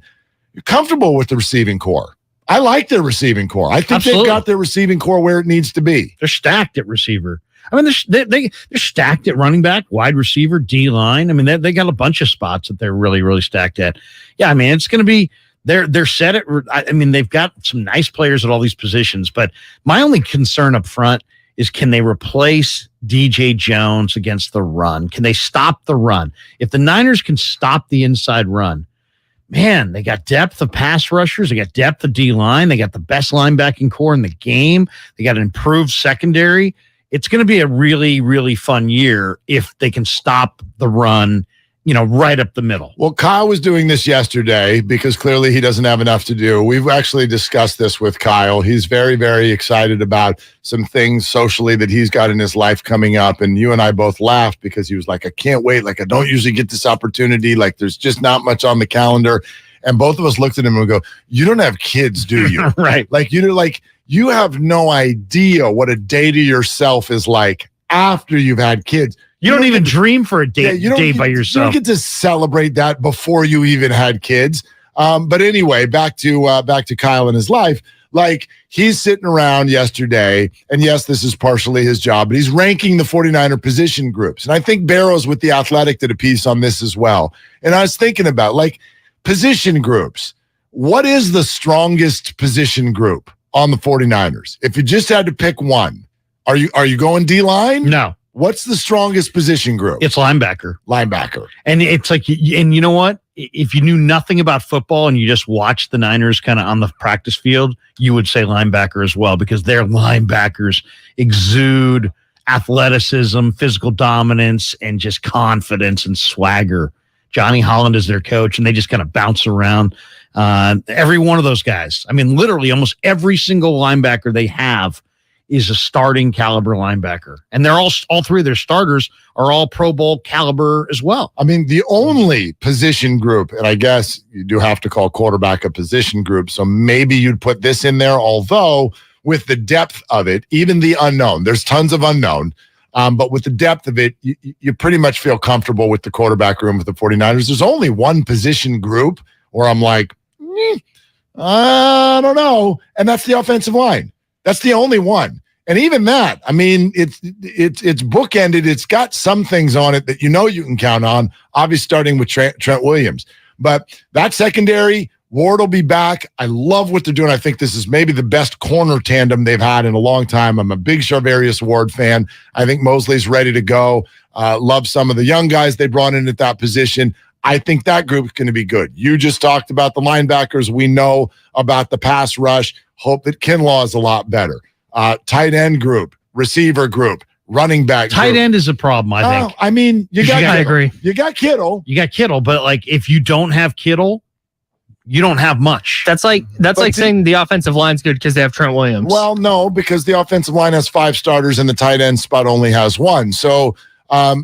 Speaker 1: you're comfortable with the receiving core. I like their receiving core. I think they've got their receiving core where it needs to be.
Speaker 3: They're stacked at receiver. I mean, they're stacked at running back, wide receiver, D-line. I mean, they got a bunch of spots that they're really, really stacked at. Yeah, I mean, it's going to be – They're set at. I mean, they've got some nice players at all these positions, but my only concern up front is, can they replace DJ Jones against the run? Can they stop the run? If the Niners can stop the inside run, man, they got depth of pass rushers. They got depth of D-line. They got the best linebacking core in the game. They got an improved secondary. It's going to be a really, really fun year if they can stop the run, right up the middle.
Speaker 1: Well, Kyle was doing this yesterday because clearly he doesn't have enough to do. We've actually discussed this with Kyle. He's very, very excited about some things socially that he's got in his life coming up. And you and I both laughed because he was like, I can't wait. Like, I don't usually get this opportunity. Like, there's just not much on the calendar. And both of us looked at him and go, you don't have kids, do you?
Speaker 3: Right.
Speaker 1: You have no idea what a day to yourself is like after you've had kids.
Speaker 3: You don't even dream for a day by yourself.
Speaker 1: You don't get to celebrate that before you even had kids. But anyway, back to Kyle and his life. Like, he's sitting around yesterday, and yes, this is partially his job, but he's ranking the 49er position groups. And I think Barrows with The Athletic did a piece on this as well. And I was thinking about, like, position groups. What is the strongest position group on the 49ers? If you just had to pick one, are you going D-line?
Speaker 3: No.
Speaker 1: What's the strongest position group?
Speaker 3: It's linebacker.
Speaker 1: Linebacker.
Speaker 3: And it's like, and you know what? If you knew nothing about football and you just watched the Niners kind of on the practice field, you would say linebacker as well, because their linebackers exude athleticism, physical dominance, and just confidence and swagger. Johnny Holland is their coach, and they just kind of bounce around. Every one of those guys. I mean, literally almost every single linebacker they have is a starting caliber linebacker. And they're all three of their starters are all Pro Bowl caliber as well.
Speaker 1: I mean, the only position group, and I guess you do have to call quarterback a position group, so maybe you'd put this in there, although with the depth of it, even the unknown, there's tons of unknown, but with the depth of it, you pretty much feel comfortable with the quarterback room with the 49ers. There's only one position group where I'm like, I don't know, and that's the offensive line. That's the only one. And even that, I mean, it's bookended. It's got some things on it that you can count on, obviously starting with Trent Williams. But that secondary, Ward will be back. I love what they're doing. I think this is maybe the best corner tandem they've had in a long time. I'm a big Charvarius Ward fan. I think Mosley's ready to go. Love some of the young guys they brought in at that position. I think that group is going to be good. You just talked about the linebackers. We know about the pass rush. Hope that Kinlaw is a lot better. Tight end group, receiver group, running back
Speaker 3: tight
Speaker 1: group.
Speaker 3: End is a problem, I think.
Speaker 1: I mean,
Speaker 2: I agree.
Speaker 1: You got Kittle.
Speaker 3: You got Kittle, but like if you don't have Kittle, you don't have much.
Speaker 2: That's like saying the offensive line's good because they have Trent Williams.
Speaker 1: Well, no, because the offensive line has 5 starters and the tight end spot only has 1. So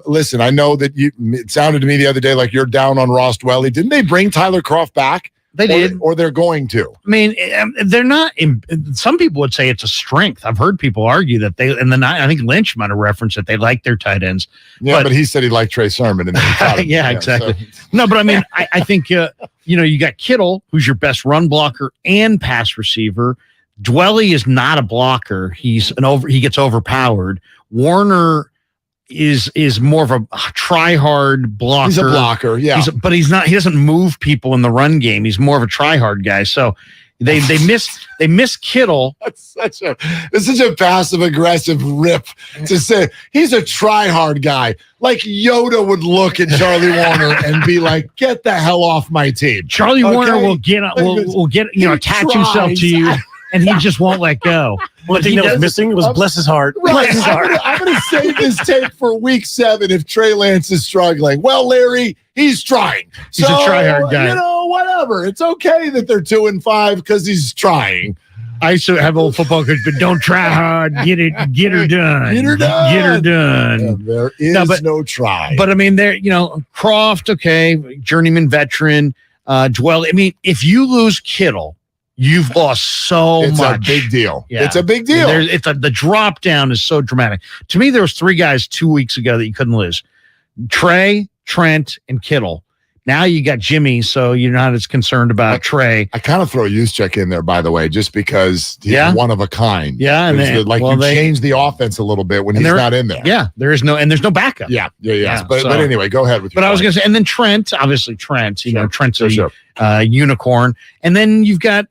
Speaker 1: listen, I know that it sounded to me the other day like you're down on Ross Dwelley. Didn't they bring Tyler Kroft back?
Speaker 3: They did.
Speaker 1: Or they're going to.
Speaker 3: I mean, they're not. Some people would say it's a strength. I've heard people argue that I think Lynch might have referenced that they like their tight ends.
Speaker 1: Yeah, but he said he liked Trey Sermon. And
Speaker 3: yeah, exactly. So. No, but I mean, I think, you got Kittle, who's your best run blocker and pass receiver. Dwelley is not a blocker. He gets overpowered. Warner is more of a try-hard blocker.
Speaker 1: He's a blocker, yeah.
Speaker 3: But he's not. He doesn't move people in the run game. He's more of a try-hard guy. So they miss Kittle.
Speaker 1: It's such a passive-aggressive rip to say he's a try-hard guy. Like Yoda would look at Charlie Warner and be like, "Get the hell off my team."
Speaker 3: Charlie Warner will get attach himself to you. And he just won't let go.
Speaker 5: What he was missing was bless his heart.
Speaker 1: Right.
Speaker 5: Bless his heart.
Speaker 1: I'm going to save this tape for week 7 if Trey Lance is struggling. Well, Larry, he's trying.
Speaker 3: He's a try-hard guy.
Speaker 1: Whatever. It's okay that they're 2-5 because he's trying.
Speaker 3: I used to have old football coach, but don't try hard. Get her done. Get her done.
Speaker 1: Yeah, there is no try.
Speaker 3: But I mean, Kroft, okay, journeyman veteran, Dwell. I mean, if you lose Kittle, you've lost so much.
Speaker 1: It's a big deal.
Speaker 3: Yeah.
Speaker 1: It's a big deal.
Speaker 3: The drop down is so dramatic. To me, there was 3 guys 2 weeks ago that you couldn't lose. Trey, Trent, and Kittle. Now you got Jimmy, so you're not as concerned about Trey.
Speaker 1: I kind of throw Juszczyk in there, by the way, just because he's one of a kind.
Speaker 3: Yeah, and
Speaker 1: change the offense a little bit when he's not in there.
Speaker 3: Yeah, there's no backup.
Speaker 1: Yeah. But anyway, go ahead with your
Speaker 3: But I was going to say, and then Trent, obviously Trent's a unicorn, and then you've got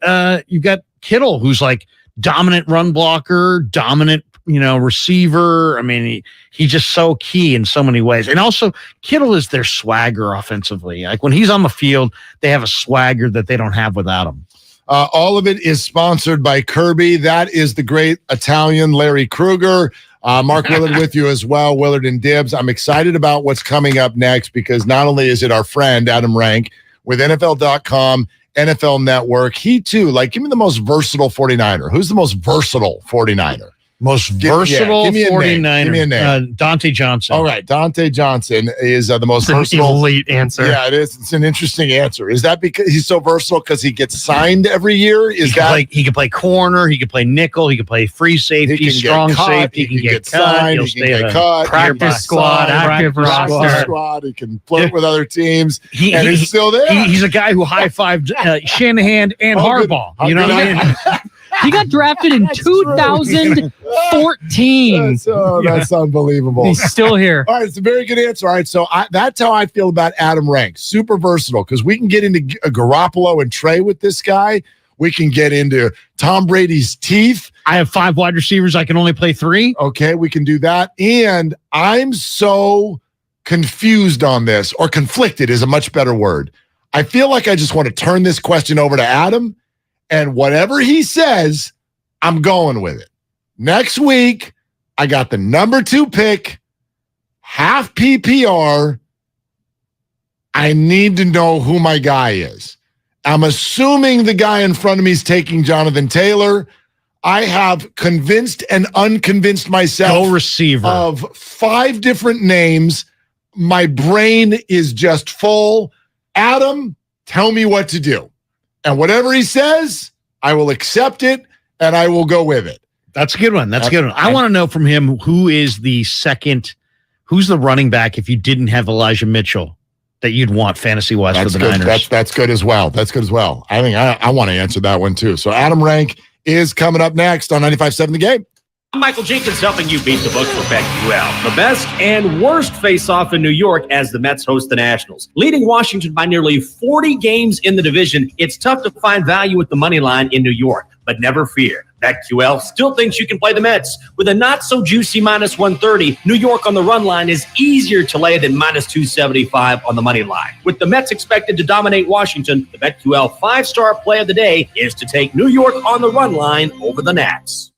Speaker 3: Kittle, who's like dominant run blocker, dominant receiver. I mean, he's just so key in so many ways. And also, Kittle is their swagger offensively. Like when he's on the field, they have a swagger that they don't have without him.
Speaker 1: All of it is sponsored by Kirby. That is the great Italian Larry Krueger. Mark Willard with you as well, Willard and Dibs. I'm excited about what's coming up next because not only is it our friend Adam Rank with NFL.com, NFL Network, he too, give me the most versatile 49er. Who's the most versatile 49er?
Speaker 3: Most versatile 49er.
Speaker 1: Give me a name.
Speaker 3: Dante Johnson.
Speaker 1: All right. Dante Johnson is the most versatile.
Speaker 2: Elite answer.
Speaker 1: Yeah, it is. It's an interesting answer. Is that because he's so versatile because he gets signed every year? He
Speaker 3: can play corner. He can play nickel. He can play free safety, strong safety. He can get signed.
Speaker 1: He can get cut.
Speaker 2: Practice squad, active roster.
Speaker 1: Squad. He can flirt with other teams. He's still there.
Speaker 3: He's a guy who high-fived Shanahan and Harbaugh. You know what I mean?
Speaker 2: He got drafted in 2014.
Speaker 1: That's unbelievable.
Speaker 2: He's still here.
Speaker 1: All right, it's a very good answer. All right, so that's how I feel about Adam Rank. Super versatile, because we can get into Garoppolo and Trey with this guy. We can get into Tom Brady's teeth.
Speaker 3: I have 5 wide receivers. I can only play 3.
Speaker 1: Okay, we can do that. And I'm so confused on this, or conflicted is a much better word. I feel like I just want to turn this question over to Adam, and whatever he says, I'm going with it. Next week, I got the number 2 pick, half PPR. I need to know who my guy is. I'm assuming the guy in front of me is taking Jonathan Taylor. I have convinced and unconvinced myself
Speaker 3: receiver
Speaker 1: of 5 different names. My brain is just full. Adam, tell me what to do. And whatever he says, I will accept it and I will go with it.
Speaker 3: That's a good one. That's a good one. I want to know from him who's the running back if you didn't have Elijah Mitchell that you'd want fantasy-wise for the Niners.
Speaker 1: That's good as well. That's good as well. I think I want to answer that one too. So Adam Rank is coming up next on 95.7 The Game.
Speaker 6: I'm Michael Jenkins, helping you beat the books for BetQL. The best and worst face-off in New York as the Mets host the Nationals. Leading Washington by nearly 40 games in the division, it's tough to find value with the money line in New York. But never fear, BetQL still thinks you can play the Mets. With a not-so-juicy minus 130, New York on the run line is easier to lay than minus 275 on the money line. With the Mets expected to dominate Washington, the BetQL 5-star play of the day is to take New York on the run line over the Nats.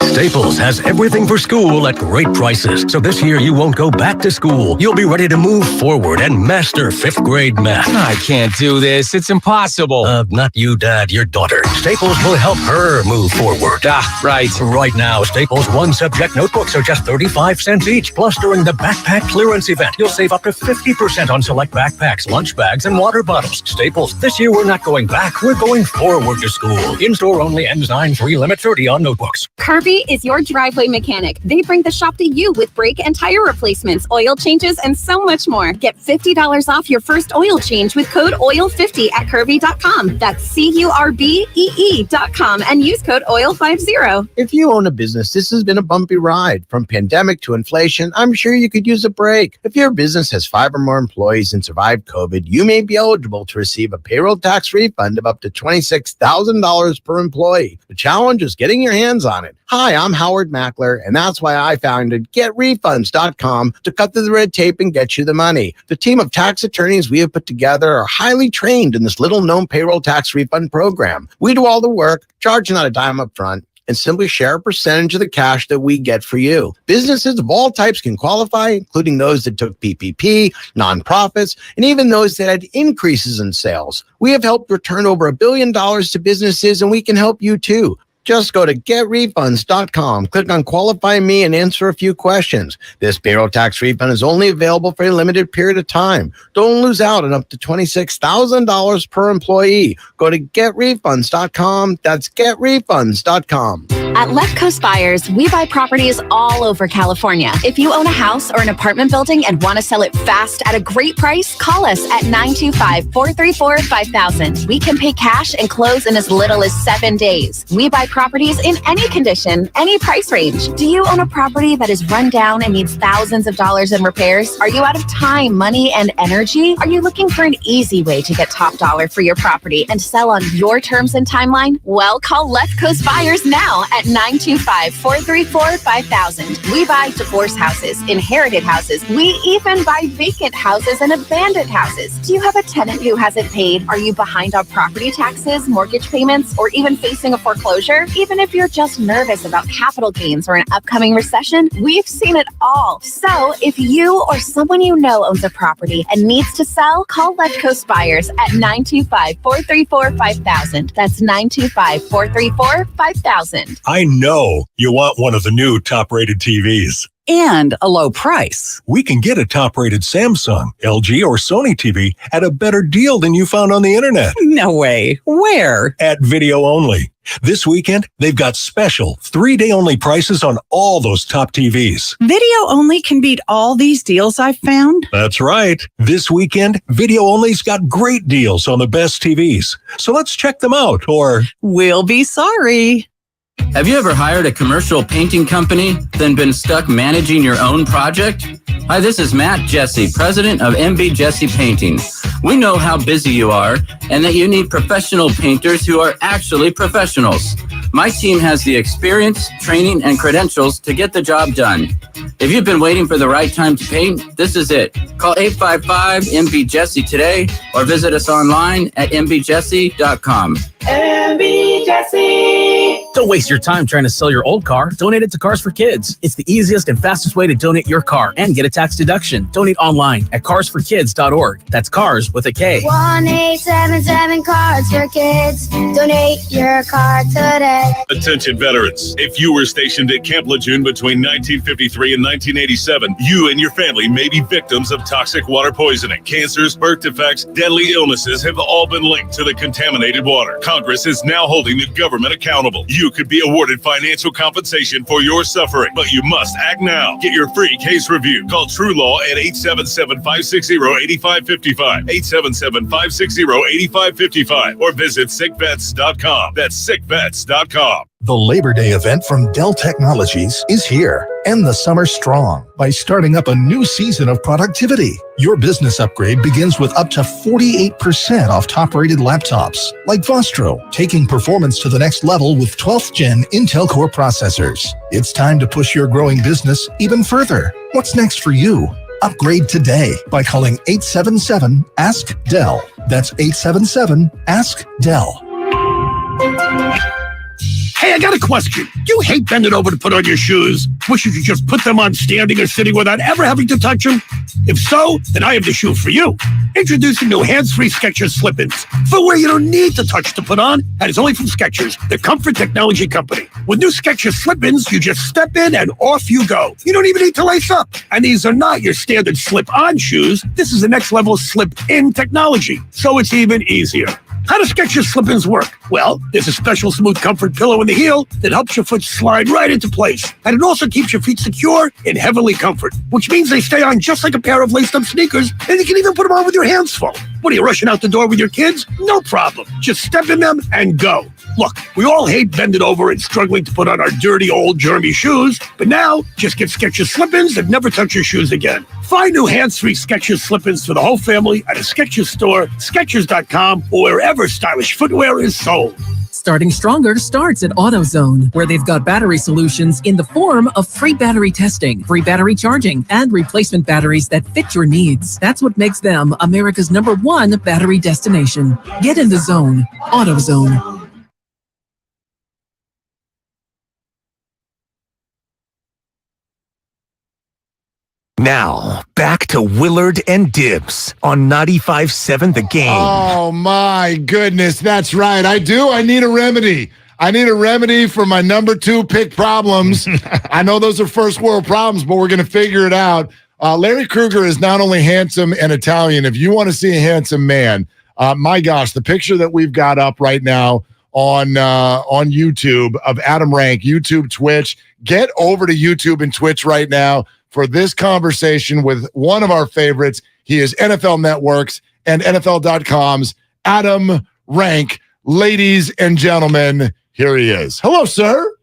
Speaker 7: Staples has everything for school at great prices. So this year you won't go back to school. You'll be ready to move forward and master 5th grade math.
Speaker 8: I can't do this. It's impossible.
Speaker 7: Not you, Dad, your daughter. Staples will help her move forward.
Speaker 8: Right.
Speaker 7: Right now, Staples 1-subject notebooks are just 35 cents each. Plus, during the backpack clearance event, you'll save up to 50% on select backpacks, lunch bags, and water bottles. Staples, this year we're not going back. We're going forward to school. In-store only, ends 9/3, limit 30 on notebooks.
Speaker 12: Kirby is your driveway mechanic. They bring the shop to you with brake and tire replacements, oil changes, and so much more. Get $50 off your first oil change with code OIL50 at Kirby.com. That's CURBEE.com and use code OIL50.
Speaker 18: If you own a business, this has been a bumpy ride. From pandemic to inflation, I'm sure you could use a break. If your business has 5 or more employees and survived COVID, you may be eligible to receive a payroll tax refund of up to $26,000 per employee. The challenge is getting your hands on it. Hi, I'm Howard Mackler, and that's why I founded GetRefunds.com to cut through the red tape and get you the money. The team of tax attorneys we have put together are highly trained in this little-known payroll tax refund program. We do all the work, charge not a dime up front, and simply share a percentage of the cash that we get for you. Businesses of all types can qualify, including those that took PPP, nonprofits, and even those that had increases in sales. We have helped return over $1 billion to businesses, and we can help you too. Just go to getrefunds.com, click on Qualify Me, and answer a few questions. This payroll tax refund is only available for a limited period of time. Don't lose out on up to $26,000 per employee. Go to getrefunds.com. That's getrefunds.com.
Speaker 19: At Left Coast Buyers, we buy properties all over California. If you own a house or an apartment building and want to sell it fast at a great price, call us at 925-434-5000. We can pay cash and close in as little as 7 days. We buy properties in any condition, any price range. Do you own a property that is run down and needs thousands of dollars in repairs? Are you out of time, money, and energy? Are you looking for an easy way to get top dollar for your property and sell on your terms and timeline? Well, call Left Coast Buyers now at 925-434-5000. We buy divorce houses, inherited houses. We even buy vacant houses and abandoned houses. Do you have a tenant who hasn't paid? Are you behind on property taxes, mortgage payments, or even facing a foreclosure? Even if you're just nervous about capital gains or an upcoming recession, we've seen it all. So if you or someone you know owns a property and needs to sell, call Left Coast Buyers at 925-434-5000. That's 925-434-5000.
Speaker 26: I know you want one of the new top-rated TVs.
Speaker 9: and a low price.
Speaker 26: We can get a top-rated Samsung, LG, or Sony TV at a better deal than you found on the internet.
Speaker 9: No way. Where?
Speaker 26: At Video Only. This weekend, they've got special 3-day only prices on all those top TVs.
Speaker 9: Video Only can beat all these deals I've found?
Speaker 26: That's right. This weekend, Video Only's got great deals on the best TVs. So let's check them out, or
Speaker 9: we'll be sorry.
Speaker 11: Have you ever hired a commercial painting company, then been stuck managing your own project? Hi, this is Matt Jesse, president of MB Jesse Painting. We know how busy you are and that you need professional painters who are actually professionals. My team has the experience, training, and credentials to get the job done. If you've been waiting for the right time to paint, this is it. Call 855-MB-JESSE today or visit us online at mbjesse.com.
Speaker 17: MB Jesse.
Speaker 20: Don't waste your time trying to sell your old car. Donate it to Cars for Kids. It's the easiest and fastest way to donate your car and get a tax deduction. Donate online at carsforkids.org. That's cars with a K.
Speaker 17: 1-877 Cars for Kids. Donate your car today.
Speaker 21: Attention veterans. If you were stationed at Camp Lejeune between 1953 and 1987, you and your family may be victims of toxic water poisoning. Cancers, birth defects, deadly illnesses have all been linked to the contaminated water. Congress is now holding the government accountable. You could be awarded financial compensation for your suffering, but you must act now. Get your free case review. Call True Law at 877-560-8555, 877-560-8555, or visit sickvets.com. That's sickvets.com.
Speaker 22: The Labor Day event from Dell Technologies is here. End the summer strong by starting up a new season of productivity. Your business upgrade begins with up to 48% off top-rated laptops, like Vostro, taking performance to the next level with 12th Gen Intel Core processors. It's time to push your growing business even further. What's next for you? Upgrade today by calling 877-ASK-DELL. That's 877-ASK-DELL.
Speaker 23: Hey, I got a question. Do you hate bending over to put on your shoes? Wish you could just put them on standing or sitting without ever having to touch them? If so, then I have the shoe for you. Introducing new hands-free Skechers Slip-ins. Footwear you don't need to touch to put on, and it's only from Skechers, the comfort technology company. With new Skechers Slip-ins, you just step in and off you go. You don't even need to lace up. And these are not your standard slip-on shoes. This is the next level slip-in technology, so it's even easier. How do Skechers Slip-ins work? Well, there's a special smooth comfort pillow in the heel that helps your foot slide right into place. And it also keeps your feet secure in heavenly comfort, which means they stay on just like a pair of laced-up sneakers, and you can even put them on with your hands full. What are you, rushing out the door with your kids? No problem. Just step in them and go. Look, we all hate bending over and struggling to put on our dirty, old, germy shoes, but now just get Skechers Slip-ins and never touch your shoes again. Find new hands-free Skechers Slip-ins for the whole family at a Skechers store, Skechers.com, or wherever stylish footwear is sold.
Speaker 24: Starting stronger starts at AutoZone, where they've got battery solutions in the form of free battery testing, free battery charging, and replacement batteries that fit your needs. That's what makes them America's #1 battery destination. Get in the zone. AutoZone.
Speaker 25: Now, back to Willard and Dibs on 95.7 The Game.
Speaker 1: Oh, my goodness. That's right. I do. I need a remedy. I need a remedy for my number 2 pick problems. I know those are first world problems, but we're going to figure it out. Larry Krueger is not only handsome and Italian. If you want to see a handsome man, my gosh, the picture that we've got up right now on YouTube of Adam Rank, YouTube, Twitch. Get over to YouTube and Twitch right now for this conversation with one of our favorites. He is NFL Network's and NFL.com's Adam Rank. Ladies and gentlemen, here he is. Hello, sir.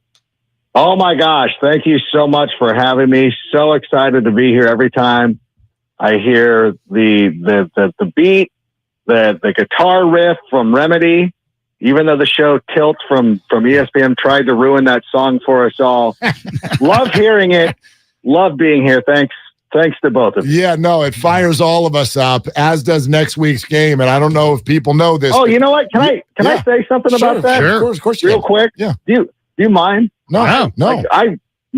Speaker 9: Oh, my gosh. Thank you so much for having me. So excited to be here every time I hear the beat, the guitar riff from Remedy, even though the show Tilt from ESPN tried to ruin that song for us all. Love hearing it. Love being here. Thanks to both of you.
Speaker 1: Yeah, no, it fires all of us up, as does next week's game. And I don't know if people know this.
Speaker 9: Oh, you know what? Can I say something about that?
Speaker 1: Sure, of course.
Speaker 9: Real quick.
Speaker 1: Yeah.
Speaker 9: Do you mind?
Speaker 1: No.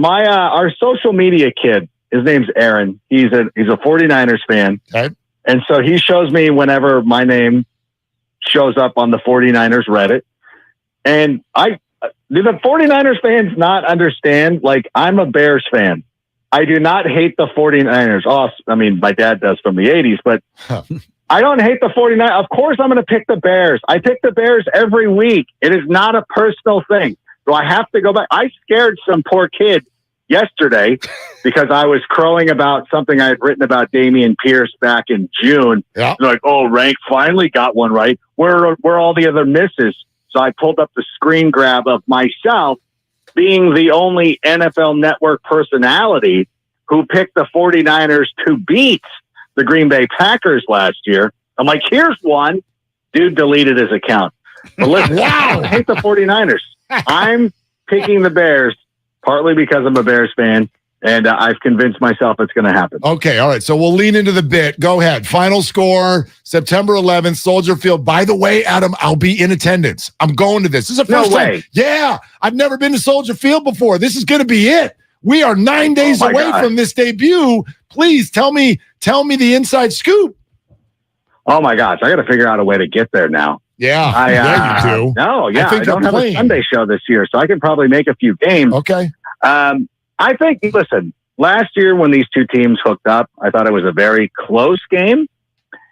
Speaker 9: Our social media kid, his name's Aaron. He's a 49ers fan.
Speaker 1: Okay.
Speaker 9: And so he shows me whenever my name shows up on the 49ers Reddit. And do the 49ers fans not understand? Like, I'm a Bears fan. I do not hate the 49ers. Oh, I mean, my dad does from the 80s, but I don't hate the 49ers. Of course, I'm going to pick the Bears. I pick the Bears every week. It is not a personal thing. So I have to go back. I scared some poor kid yesterday because I was crowing about something I had written about Dameon Pierce back in June.
Speaker 1: Yeah.
Speaker 9: They're like, oh, Rank finally got one right. Where are all the other misses? So I pulled up the screen grab of myself being the only NFL Network personality who picked the 49ers to beat the Green Bay Packers last year. I'm like, here's one. Dude deleted his account. But listen, wow, I hate the 49ers. I'm picking the Bears partly because I'm a Bears fan, and I've convinced myself it's going to happen.
Speaker 1: Okay, all right. So we'll lean into the bit. Go ahead. Final score, September 11th, Soldier Field. By the way, Adam, I'll be in attendance. I'm going to this. This is the first time. Yeah, I've never been to Soldier Field before. This is going to be it. We are 9 days away from this debut. Please tell me the inside scoop.
Speaker 9: Oh my gosh, I got to figure out a way to get there now.
Speaker 1: Yeah, you do.
Speaker 9: No, yeah, I don't have a Sunday show this year, so I can probably make a few games.
Speaker 1: Okay.
Speaker 9: I think, listen, last year when these two teams hooked up, I thought it was a very close game.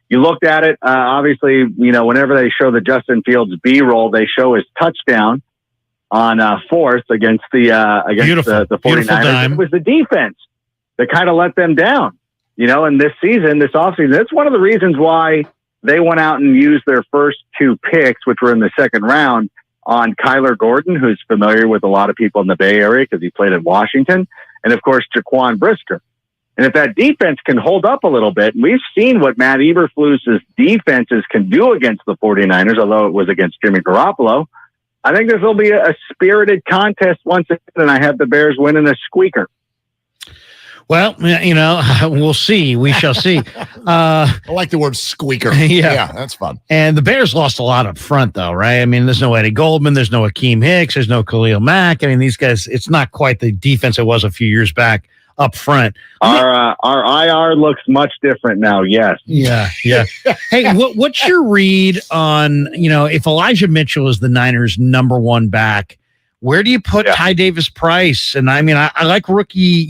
Speaker 9: You looked at it, obviously, you know, whenever they show the Justin Fields B-roll, they show his touchdown on fourth against the 49ers. It was the defense that kind of let them down, you know, and this offseason, that's one of the reasons why they went out and used their first two picks, which were in the second round, on Kyler Gordon, who's familiar with a lot of people in the Bay Area because he played in Washington, and of course, Jaquan Brisker. And if that defense can hold up a little bit, and we've seen what Matt Eberflus's defenses can do against the 49ers, although it was against Jimmy Garoppolo, I think this will be a spirited contest once again, and I have the Bears winning a squeaker.
Speaker 3: Well, you know, we'll see. We shall see.
Speaker 1: I like the word squeaker. Yeah, that's fun.
Speaker 3: And the Bears lost a lot up front, though, right? I mean, there's no Eddie Goldman. There's no Akeem Hicks. There's no Khalil Mack. I mean, these guys, it's not quite the defense it was a few years back up front.
Speaker 9: Our IR looks much different now, yes.
Speaker 3: Yeah. Hey, what's your read on, you know, if Elijah Mitchell is the Niners' number one back, where do you put Ty Davis Price? And I mean, I like rookie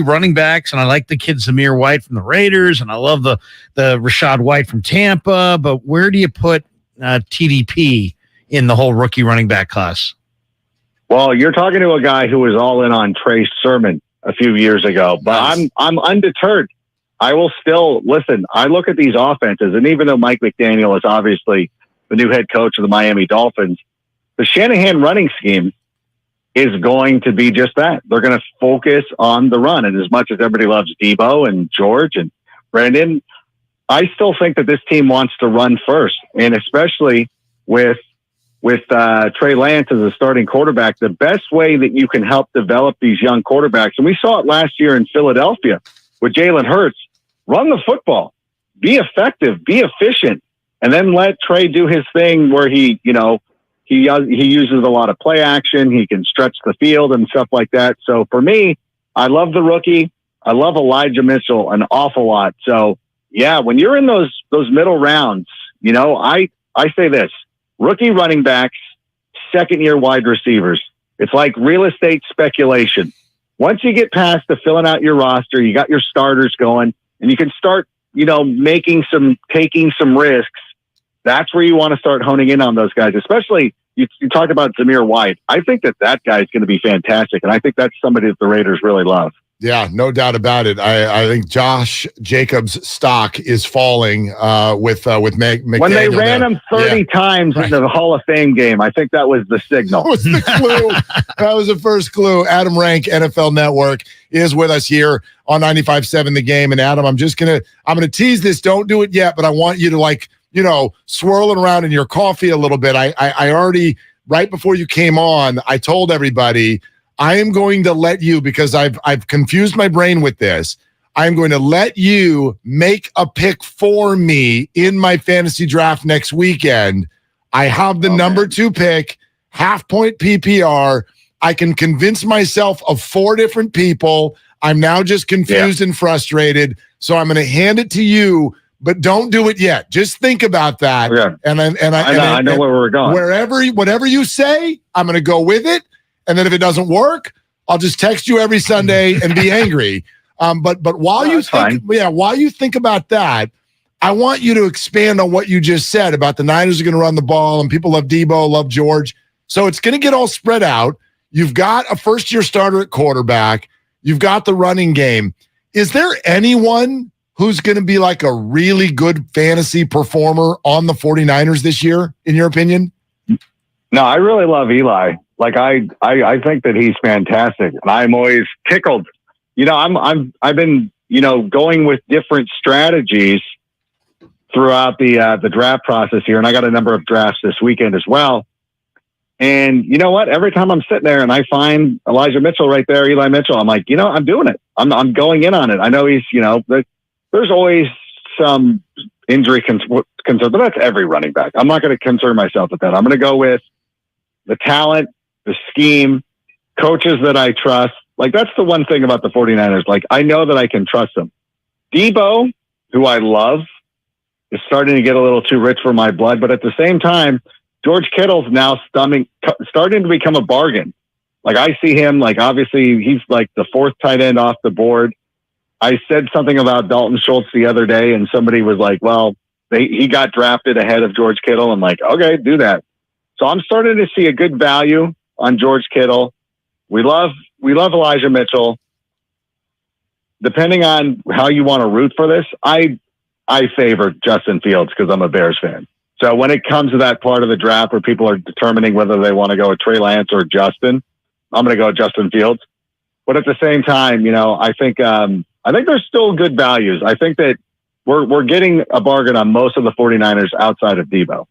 Speaker 3: running backs, and I like the kid Zamir White from the Raiders, and I love the Rashad White from Tampa. But where do you put TDP in the whole rookie running back class?
Speaker 9: Well, you're talking to a guy who was all in on Trey Sermon a few years ago, but I'm undeterred. I will still listen. I look at these offenses, and even though Mike McDaniel is obviously the new head coach of the Miami Dolphins, the Shanahan running scheme is going to be just that. They're going to focus on the run. And as much as everybody loves Debo and George and Brandon, I still think that this team wants to run first. And especially with Trey Lance as a starting quarterback, the best way that you can help develop these young quarterbacks, and we saw it last year in Philadelphia with Jalen Hurts, run the football, be effective, be efficient, and then let Trey do his thing where he uses a lot of play action. He can stretch the field and stuff like that. So for me, I love the rookie. I love Elijah Mitchell an awful lot. So yeah, when you're in those middle rounds, you know, I say this: rookie running backs, second year wide receivers. It's like real estate speculation. Once you get past the filling out your roster, you got your starters going, and you can start, you know, taking some risks. That's where you want to start honing in on those guys, especially you talked about Zamir White. I think that guy is going to be fantastic, and I think that's somebody that the Raiders really love.
Speaker 1: Yeah, no doubt about it. I think Josh Jacobs' stock is falling with McDaniel.
Speaker 9: When they ran him 30 times in the Hall of Fame game, I think that was the signal.
Speaker 1: That was the clue. That was the first clue. Adam Rank, NFL Network, is with us here on 95.7 The Game. And Adam, I'm gonna tease this. Don't do it yet, but I want you to swirl it around in your coffee a little bit. I already, right before you came on, I told everybody I am going to let you, because I've confused my brain with this. I'm going to let you make a pick for me in my fantasy draft next weekend. I have the number 2 pick, half point PPR. I can convince myself of 4 different people. I'm now just confused and frustrated. So I'm going to hand it to you, but don't do it yet. Just think about that.
Speaker 9: Okay.
Speaker 1: I know
Speaker 9: where we're going.
Speaker 1: Whatever you say, I'm going to go with it. And then if it doesn't work, I'll just text you every Sunday and be angry. But while you think about that, I want you to expand on what you just said about the Niners are going to run the ball and people love Debo, love George. So it's going to get all spread out. You've got a first-year starter at quarterback. You've got the running game. Is there anyone who's going to be like a really good fantasy performer on the 49ers this year, in your opinion?
Speaker 9: No, I really love Eli. Like I think that he's fantastic, and I'm always tickled. I've been going with different strategies throughout the draft process here, and I got a number of drafts this weekend as well. And you know what? Every time I'm sitting there and I find Elijah Mitchell right there, Eli Mitchell, I'm like, I'm doing it. I'm going in on it. I know he's, there's always some injury concern, but that's every running back. I'm not going to concern myself with that. I'm going to go with the talent, the scheme, coaches that I trust. Like, that's the one thing about the 49ers. Like, I know that I can trust them. Debo, who I love, is starting to get a little too rich for my blood, but at the same time, George Kittle's now starting to become a bargain. Like, I see him, like, obviously he's like the fourth tight end off the board. I said something about Dalton Schultz the other day, and somebody was like, well, he got drafted ahead of George Kittle. I'm like, okay, do that. So I'm starting to see a good value on George Kittle. We love Elijah Mitchell. Depending on how you want to root for this, I favor Justin Fields because I'm a Bears fan. So when it comes to that part of the draft where people are determining whether they want to go with Trey Lance or Justin, I'm going to go with Justin Fields. But at the same time, I think there's still good values. I think that we're getting a bargain on most of the 49ers outside of Debo.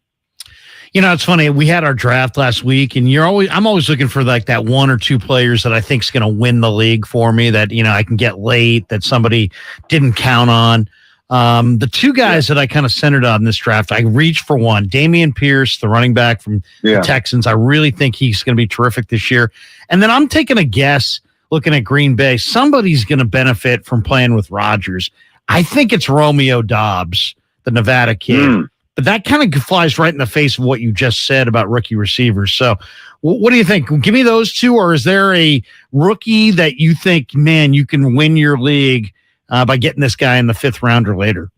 Speaker 3: It's funny. We had our draft last week, and I'm always looking for like that one or two players that I think is going to win the league for me, that, I can get late, that somebody didn't count on. The two guys that I kind of centered on this draft, I reached for one, Dameon Pierce, the running back from the Texans. I really think he's going to be terrific this year. And then I'm taking a guess, looking at Green Bay, somebody's going to benefit from playing with Rodgers. I think it's Romeo Doubs, the Nevada kid. But that kind of flies right in the face of what you just said about rookie receivers. So what do you think? Give me those two, or is there a rookie that you think, man, you can win your league by getting this guy in the 5th round or later?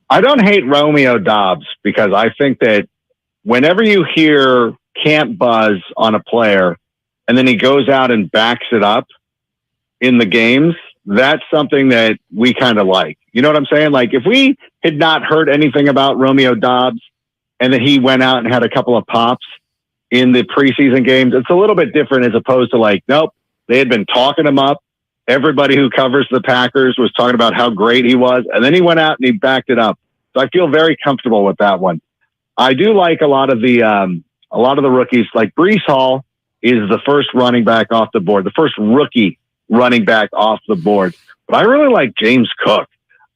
Speaker 9: I don't hate Romeo Doubs because I think that whenever you hear camp buzz on a player and then he goes out and backs it up in the games, that's something that we kind of like. You know what I'm saying? Like, if we had not heard anything about Romeo Doubs and then he went out and had a couple of pops in the preseason games, it's a little bit different as opposed to like, nope, they had been talking him up. Everybody who covers the Packers was talking about how great he was, and then he went out and he backed it up. So I feel very comfortable with that one. I do like a lot of the rookies. Like Breece Hall is the first running back off the board, the first rookie running back off the board. But I really like James Cook.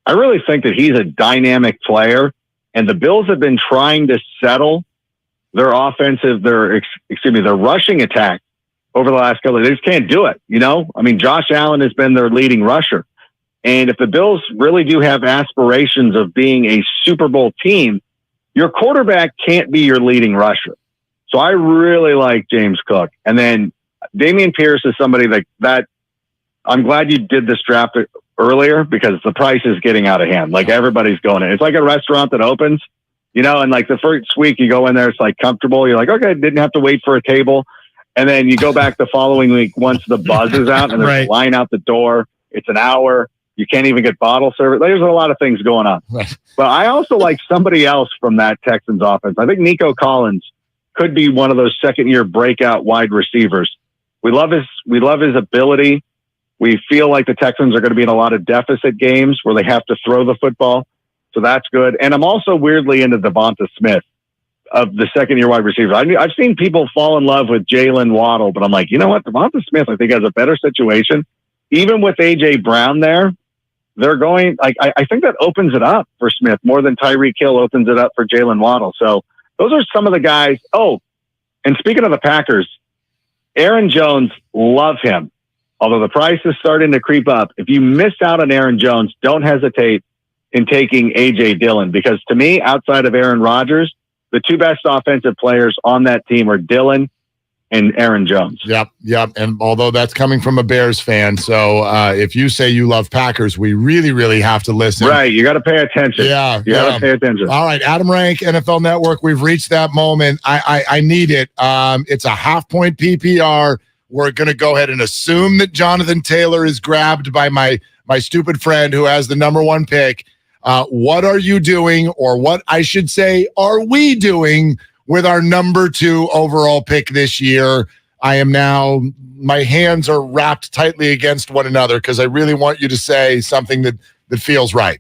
Speaker 9: I really think that he's a dynamic player, and the Bills have been trying to settle their rushing attack over the last couple of days. They just can't do it. I mean, Josh Allen has been their leading rusher. And if the Bills really do have aspirations of being a Super Bowl team, your quarterback can't be your leading rusher. So I really like James Cook. And then Dameon Pierce is somebody that I'm glad you did this draft earlier because the price is getting out of hand. Like, everybody's going in. It's like a restaurant that opens, and like the first week you go in there, it's like comfortable. You're like, okay, didn't have to wait for a table. And then you go back the following week once the buzz is out and there's a line out the door. It's an hour. You can't even get bottle service. There's a lot of things going on. Right. But I also like somebody else from that Texans offense. I think Nico Collins could be one of those second-year breakout wide receivers. We love his ability. We feel like the Texans are going to be in a lot of deficit games where they have to throw the football. So that's good. And I'm also weirdly into Devonta Smith of the second-year wide receiver. I've seen people fall in love with Jalen Waddle, but I'm like, you know what? Devonta Smith, I think, has a better situation. Even with A.J. Brown there, they're going – I think that opens it up for Smith more than Tyreek Hill opens it up for Jalen Waddle. So those are some of the guys. Oh, and speaking of the Packers, Aaron Jones, love him. Although the price is starting to creep up, if you missed out on Aaron Jones, don't hesitate in taking A.J. Dillon, because to me, outside of Aaron Rodgers, the two best offensive players on that team are Dillon and Aaron Jones.
Speaker 1: Yep. And although that's coming from a Bears fan, so if you say you love Packers, we really, really have to listen.
Speaker 9: Right. You got to pay attention.
Speaker 1: Yeah.
Speaker 9: You got to pay attention.
Speaker 1: All right. Adam Rank, NFL Network. We've reached that moment. I need it. It's a half-point PPR. We're going to go ahead and assume that Jonathan Taylor is grabbed by my stupid friend who has the number 1 pick. What are you doing, or what I should say, are we doing with our number 2 overall pick this year? My hands are wrapped tightly against one another because I really want you to say something that feels right.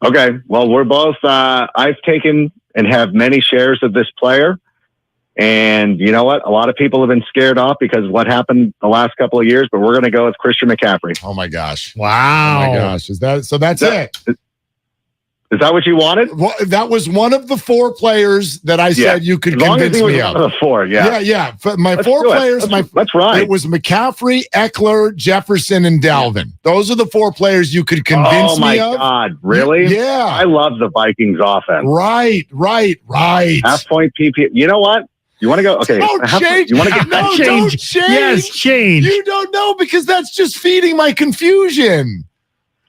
Speaker 9: Okay. Well, we're both, I've taken and have many shares of this player. And you know what? A lot of people have been scared off because of what happened the last couple of years, but we're going to go with Christian McCaffrey.
Speaker 1: Oh my gosh.
Speaker 3: Wow.
Speaker 1: Oh my gosh. That's it.
Speaker 9: Is that what you wanted?
Speaker 1: Well, that was one of the 4 players that I said you could convince me of.
Speaker 9: One of the 4, yeah.
Speaker 1: Yeah. My Let's 4 players,
Speaker 9: that's right.
Speaker 1: It was McCaffrey, Eckler, Jefferson, and Dalvin. Those are the 4 players you could convince me of.
Speaker 9: Oh my God, really?
Speaker 1: Yeah.
Speaker 9: I love the Vikings offense.
Speaker 1: Right.
Speaker 9: Half-point PP. You know what? You want to go? Okay.
Speaker 1: Don't change.
Speaker 9: You want to get
Speaker 1: no,
Speaker 3: change?
Speaker 1: Don't change.
Speaker 3: Yes, change.
Speaker 1: You don't know because that's just feeding my confusion.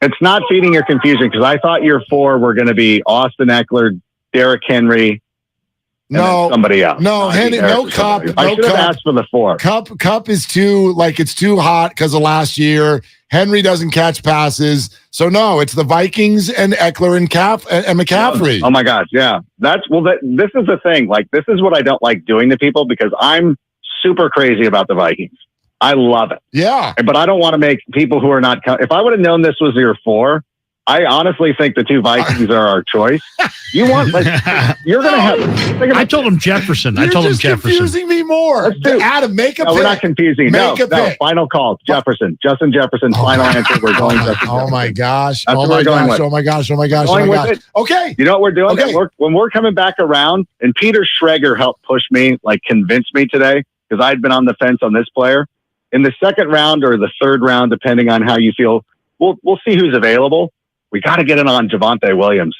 Speaker 9: It's not feeding your confusion because I thought your 4 were going to be Austin Eckler, Derrick Henry, and somebody else.
Speaker 1: No, Henry, no Cup.
Speaker 9: I should have asked for the 4.
Speaker 1: Cup is it's too hot because of last year. Henry doesn't catch passes. So no, it's the Vikings and Eckler and McCaffrey.
Speaker 9: Oh my gosh, yeah. This is the thing. Like, this is what I don't like doing to people because I'm super crazy about the Vikings. I love it.
Speaker 1: Yeah.
Speaker 9: But I don't want to make people who are not if I would have known this was your 4, I honestly think the 2 Vikings are our choice. You're going to have.
Speaker 3: I told him Jefferson.
Speaker 1: You're just confusing me more. Adam, make a pick.
Speaker 9: We're not confusing. No, final call. Jefferson. Justin Jefferson. Final answer. We're going Justin.
Speaker 1: Oh my gosh.
Speaker 9: That's what we're going with.
Speaker 1: Oh my gosh. Okay.
Speaker 9: You know what we're doing?
Speaker 1: Okay.
Speaker 9: When we're coming back around, and Peter Schrager helped push me, convince me today, because I'd been on the fence on this player. In the 2nd round or the 3rd round, depending on how you feel, we'll see who's available. We got to get it on Javonte Williams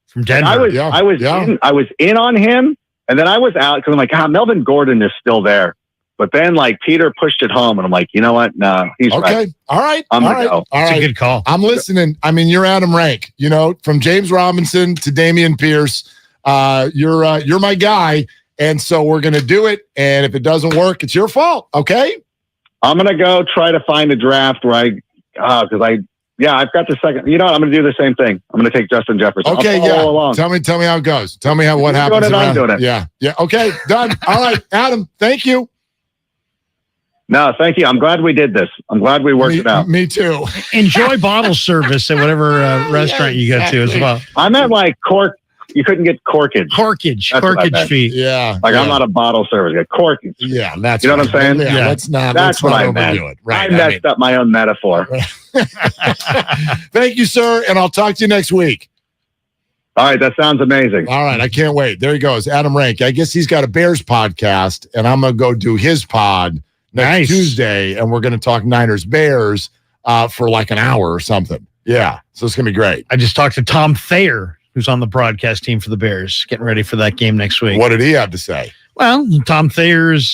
Speaker 3: from Denver.
Speaker 9: I was in on him, and then I was out because I'm like, Melvin Gordon is still there. But then Peter pushed it home, and I'm like, you know what? No, he's right.
Speaker 1: All right.
Speaker 9: I'm gonna go.
Speaker 3: That's a good call.
Speaker 1: I'm listening. I mean, you're Adam Rank. From James Robinson to Dameon Pierce, you're my guy, and so we're gonna do it. And if it doesn't work, it's your fault. Okay.
Speaker 9: I'm gonna go try to find a draft where I've got the 2nd. You know what? I'm going to do the same thing. I'm going to take Justin Jefferson.
Speaker 1: Okay, along. Tell me how it goes. Tell me what happens.
Speaker 9: I'm doing it.
Speaker 1: Yeah. Okay, done. All right, Adam. Thank you.
Speaker 9: No, thank you. I'm glad we did this. I'm glad we worked it out.
Speaker 1: Me too.
Speaker 3: Enjoy bottle service at whatever restaurant you go to as well.
Speaker 9: I meant cork. You couldn't get corkage.
Speaker 3: Corkage fee.
Speaker 1: Yeah.
Speaker 9: I'm not a bottle service. I got corkage.
Speaker 1: Yeah, that's.
Speaker 9: You know what I'm saying?
Speaker 1: Yeah. That's
Speaker 9: what I meant.
Speaker 1: Overdo it. Right.
Speaker 9: I messed up my own metaphor.
Speaker 1: Thank you, sir, and I'll talk to you next week.
Speaker 9: All right, that sounds amazing.
Speaker 1: All right, I can't wait. There he goes, Adam Rank. I guess he's got a Bears podcast, and I'm gonna go do his pod next Tuesday, and we're gonna talk Niners Bears for an hour or something. Yeah, so it's gonna be great.
Speaker 3: I just talked to Tom Thayer, who's on the broadcast team for the Bears, getting ready for that game next week.
Speaker 1: What did he have to say?
Speaker 3: Well, Tom Thayer's,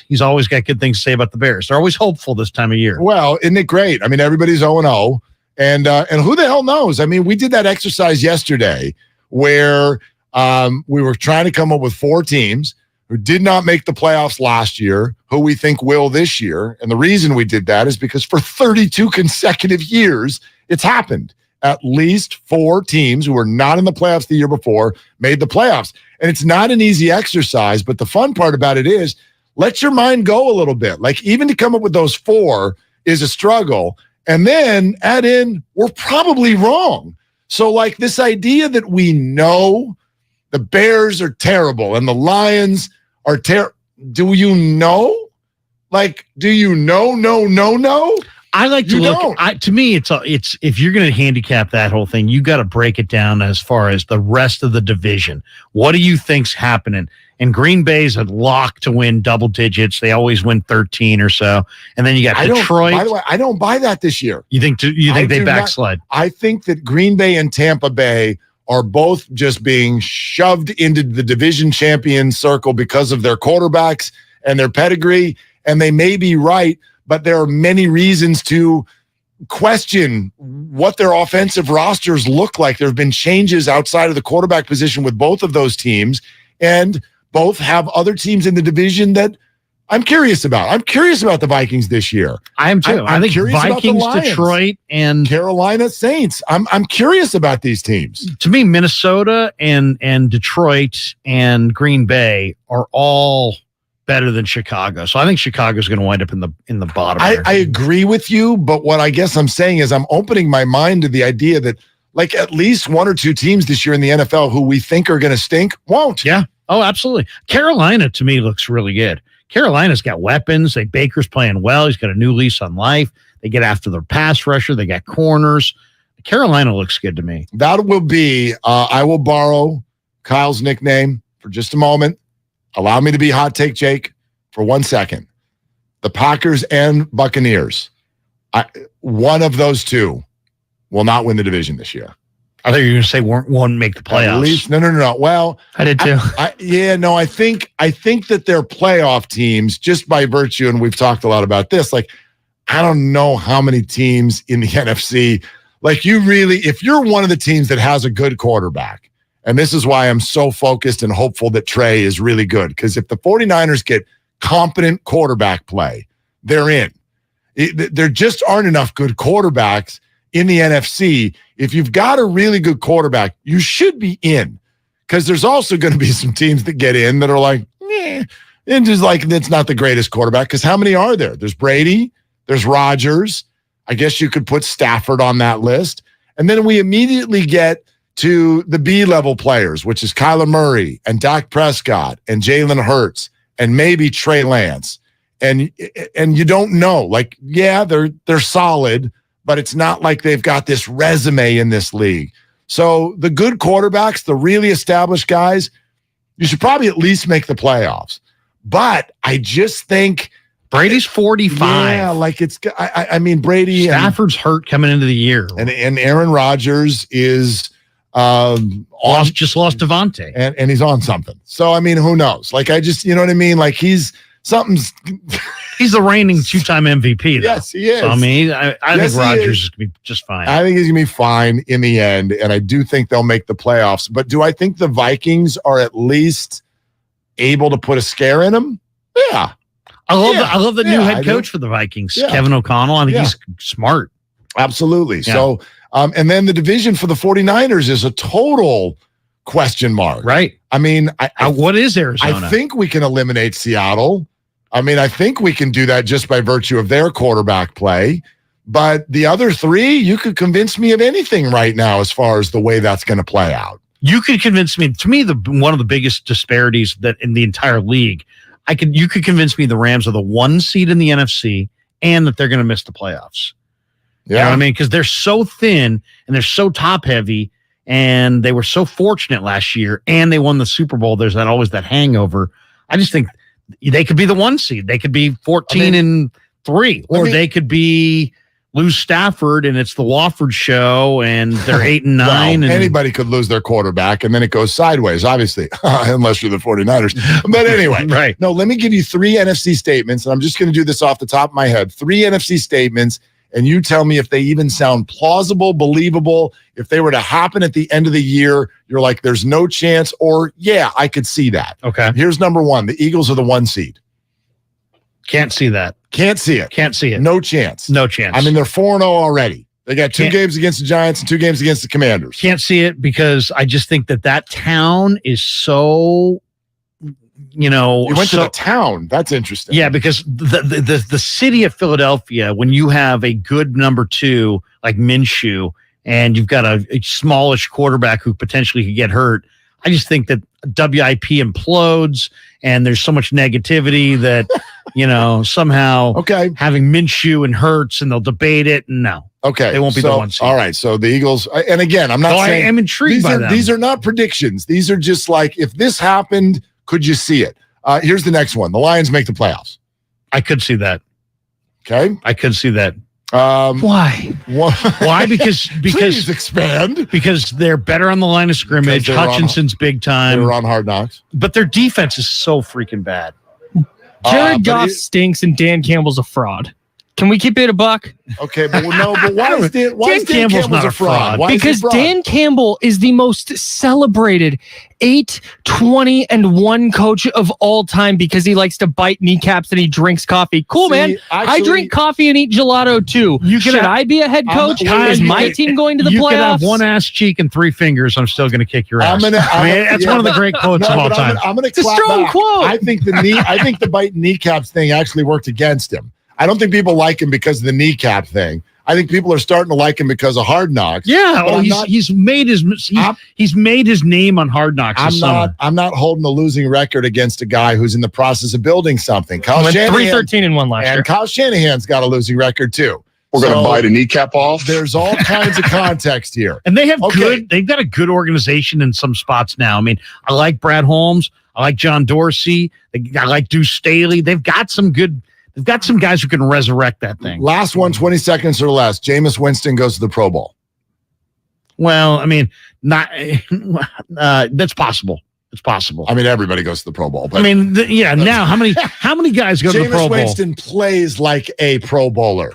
Speaker 3: he's always got good things to say about the Bears. They're always hopeful this time of year.
Speaker 1: Well, isn't it great? I mean, everybody's 0-0, and who the hell knows? I mean, we did that exercise yesterday where we were trying to come up with 4 teams who did not make the playoffs last year, who we think will this year. And the reason we did that is because for 32 consecutive years, it's happened. At least 4 teams who were not in the playoffs the year before made the playoffs. And it's not an easy exercise, but the fun part about it is let your mind go a little bit. Even to come up with those 4 is a struggle. And then add in, we're probably wrong. So this idea that we know the Bears are terrible and the Lions are terrible. Do you know? Do you know? No.
Speaker 3: I like to look. To me, it's if you're going to handicap that whole thing, you got to break it down as far as the rest of the division. What do you think's happening? And Green Bay's a lock to win double digits. They always win 13 or so. And then you got Detroit.
Speaker 1: By the way, I don't buy that this year.
Speaker 3: You think they backslide?
Speaker 1: I think that Green Bay and Tampa Bay are both just being shoved into the division champion circle because of their quarterbacks and their pedigree. And they may be right, but there are many reasons to question what their offensive rosters look like. There have been changes outside of the quarterback position with both of those teams, and both have other teams in the division that I'm curious about. I'm curious about the Vikings this year.
Speaker 3: I am too. I think Vikings, Detroit, and
Speaker 1: Carolina Saints. I'm curious about these teams.
Speaker 3: To me, Minnesota and Detroit and Green Bay are all better than Chicago. So I think Chicago's going to wind up in the bottom.
Speaker 1: I agree with you, but what I guess I'm saying is I'm opening my mind to the idea that like at least one or two teams this year in the NFL who we think are going to stink won't.
Speaker 3: Yeah. Oh, absolutely. Carolina to me looks really good. Carolina's got weapons. Baker's playing well. He's got a new lease on life. They get after their pass rusher. They got corners. Carolina looks good to me.
Speaker 1: That will be, I will borrow Kyle's nickname for just a moment. Allow me to be hot take Jake for 1 second. The Packers and Buccaneers. One of those two will not win the division this year.
Speaker 3: I thought you were going to say won't make the playoffs.
Speaker 1: At least, no. Well,
Speaker 2: I did too.
Speaker 1: I think that they're playoff teams just by virtue, and we've talked a lot about this. Like, I don't know how many teams in the NFC. Like, if you're one of the teams that has a good quarterback, and this is why I'm so focused and hopeful that Trey is really good, because if the 49ers get competent quarterback play, they're in. There just aren't enough good quarterbacks in the NFC. If you've got a really good quarterback, you should be in, because there's also going to be some teams that get in that are like, and just like, that's not the greatest quarterback, because how many are there? There's Brady, there's Rodgers. I guess you could put Stafford on that list. And then we immediately get to the B-level players, which is Kyler Murray and Dak Prescott and Jalen Hurts and maybe Trey Lance. And you don't know. Like, yeah, they're solid, but it's not like they've got this resume in this league. So the good quarterbacks, the really established guys, you should probably at least make the playoffs. But I just think
Speaker 3: Brady's 45.
Speaker 1: Yeah, like I mean, Brady.
Speaker 3: Stafford's hurt coming into the year.
Speaker 1: And Aaron Rodgers is
Speaker 3: lost Devontae.
Speaker 1: And he's on something. So, I mean, who knows? Like, you know what I mean? Like, he's
Speaker 3: the reigning 2-time MVP, though.
Speaker 1: Yes, he is.
Speaker 3: So, I mean, I think Rodgers is going to be just fine.
Speaker 1: I think he's going to be fine in the end, and I do think they'll make the playoffs. But do I think the Vikings are at least able to put a scare in them? Yeah.
Speaker 3: I love the new head coach for the Vikings, Kevin O'Connell. I think he's smart.
Speaker 1: Absolutely. Yeah. So, and then the division for the 49ers is a total question mark.
Speaker 3: Right.
Speaker 1: I mean,
Speaker 3: what is Arizona?
Speaker 1: I think we can eliminate Seattle. I mean, I think we can do that just by virtue of their quarterback play. But the other three, you could convince me of anything right now as far as the way that's going to play out.
Speaker 3: You could convince me. To me, one of the biggest disparities that in the entire league, you could convince me the Rams are the 1 seed in the NFC and that they're going to miss the playoffs. Yeah. You know what I mean? Because they're so thin and they're so top heavy, and they were so fortunate last year, and they won the Super Bowl. There's always that hangover. I just think they could be the 1 seed. They could be 14-3, or they could lose Stafford and it's the Wofford show and they're 8-9.
Speaker 1: Well,
Speaker 3: and
Speaker 1: anybody could lose their quarterback and then it goes sideways, obviously, unless you're the 49ers. But anyway,
Speaker 3: right.
Speaker 1: No, let me give you 3 NFC statements, and I'm just going to do this off the top of my head. 3 NFC statements, and you tell me if they even sound plausible, believable. If they were to happen at the end of the year, you're like, there's no chance, or yeah, I could see that.
Speaker 3: Okay.
Speaker 1: Here's number 1. The Eagles are the 1 seed.
Speaker 3: Can't see that.
Speaker 1: Can't see it.
Speaker 3: Can't see it.
Speaker 1: No chance.
Speaker 3: No chance.
Speaker 1: I mean, they're 4-0 already. They got 2 games against the Giants and 2 games against the Commanders.
Speaker 3: Can't see it because I just think that town is so,
Speaker 1: You went to the town. That's interesting.
Speaker 3: Yeah, because the city of Philadelphia, when you have a good number 2 like Minshew, and you've got a smallish quarterback who potentially could get hurt, I just think that WIP implodes, and there's so much negativity that somehow having Minshew and Hurts, and they'll debate it, and no.
Speaker 1: Okay.
Speaker 3: They won't be the 1 seed.
Speaker 1: All right. So the Eagles, and again, I'm not saying
Speaker 3: I am intrigued by them.
Speaker 1: These are not predictions. These are just like, if this happened, could you see it? Here's the next one. The Lions make the playoffs.
Speaker 3: I could see that.
Speaker 1: Okay.
Speaker 3: I could see that.
Speaker 2: Why?
Speaker 3: Why? Because
Speaker 1: Please expand.
Speaker 3: Because they're better on the line of scrimmage. Hutchinson's big time.
Speaker 1: They were on Hard Knocks.
Speaker 3: But their defense is so freaking bad.
Speaker 2: Jared Goff stinks and Dan Campbell's a fraud. Can we keep it a buck?
Speaker 1: Okay, but why is Dan Campbell's not a fraud?
Speaker 2: Because Dan Campbell is the most celebrated 8-20-1 coach of all time because he likes to bite kneecaps and he drinks coffee. Cool, man. I drink coffee and eat gelato too. Should I be a head coach? Is my team going to the playoffs?
Speaker 3: You can have one ass cheek and 3 fingers. I'm still going to kick your ass. That's one of the great quotes of all time.
Speaker 1: I'm going to
Speaker 2: clap a strong
Speaker 1: back.
Speaker 2: quote.
Speaker 1: I think the bite kneecaps thing actually worked against him. I don't think people like him because of the kneecap thing. I think people are starting to like him because of Hard Knocks.
Speaker 3: Yeah, he's made his name on Hard Knocks.
Speaker 1: I'm not holding a losing record against a guy who's in the process of building something. Kyle Shanahan,
Speaker 2: 3-13-1 last year.
Speaker 1: And Kyle Shanahan's got a losing record too.
Speaker 4: We're going to bite a kneecap off.
Speaker 1: There's all kinds of context here,
Speaker 3: and they've got a good organization in some spots now. I mean, I like Brad Holmes. I like John Dorsey. I like Deuce Staley. They've got some guys who can resurrect that thing.
Speaker 1: Last one, 20 seconds or less. Jameis Winston goes to the Pro Bowl.
Speaker 3: Well, I mean, that's possible. It's possible.
Speaker 1: I mean, everybody goes to the Pro Bowl. But
Speaker 3: I mean, now how many guys go to the Pro Bowl?
Speaker 1: Jameis Winston plays like a Pro Bowler.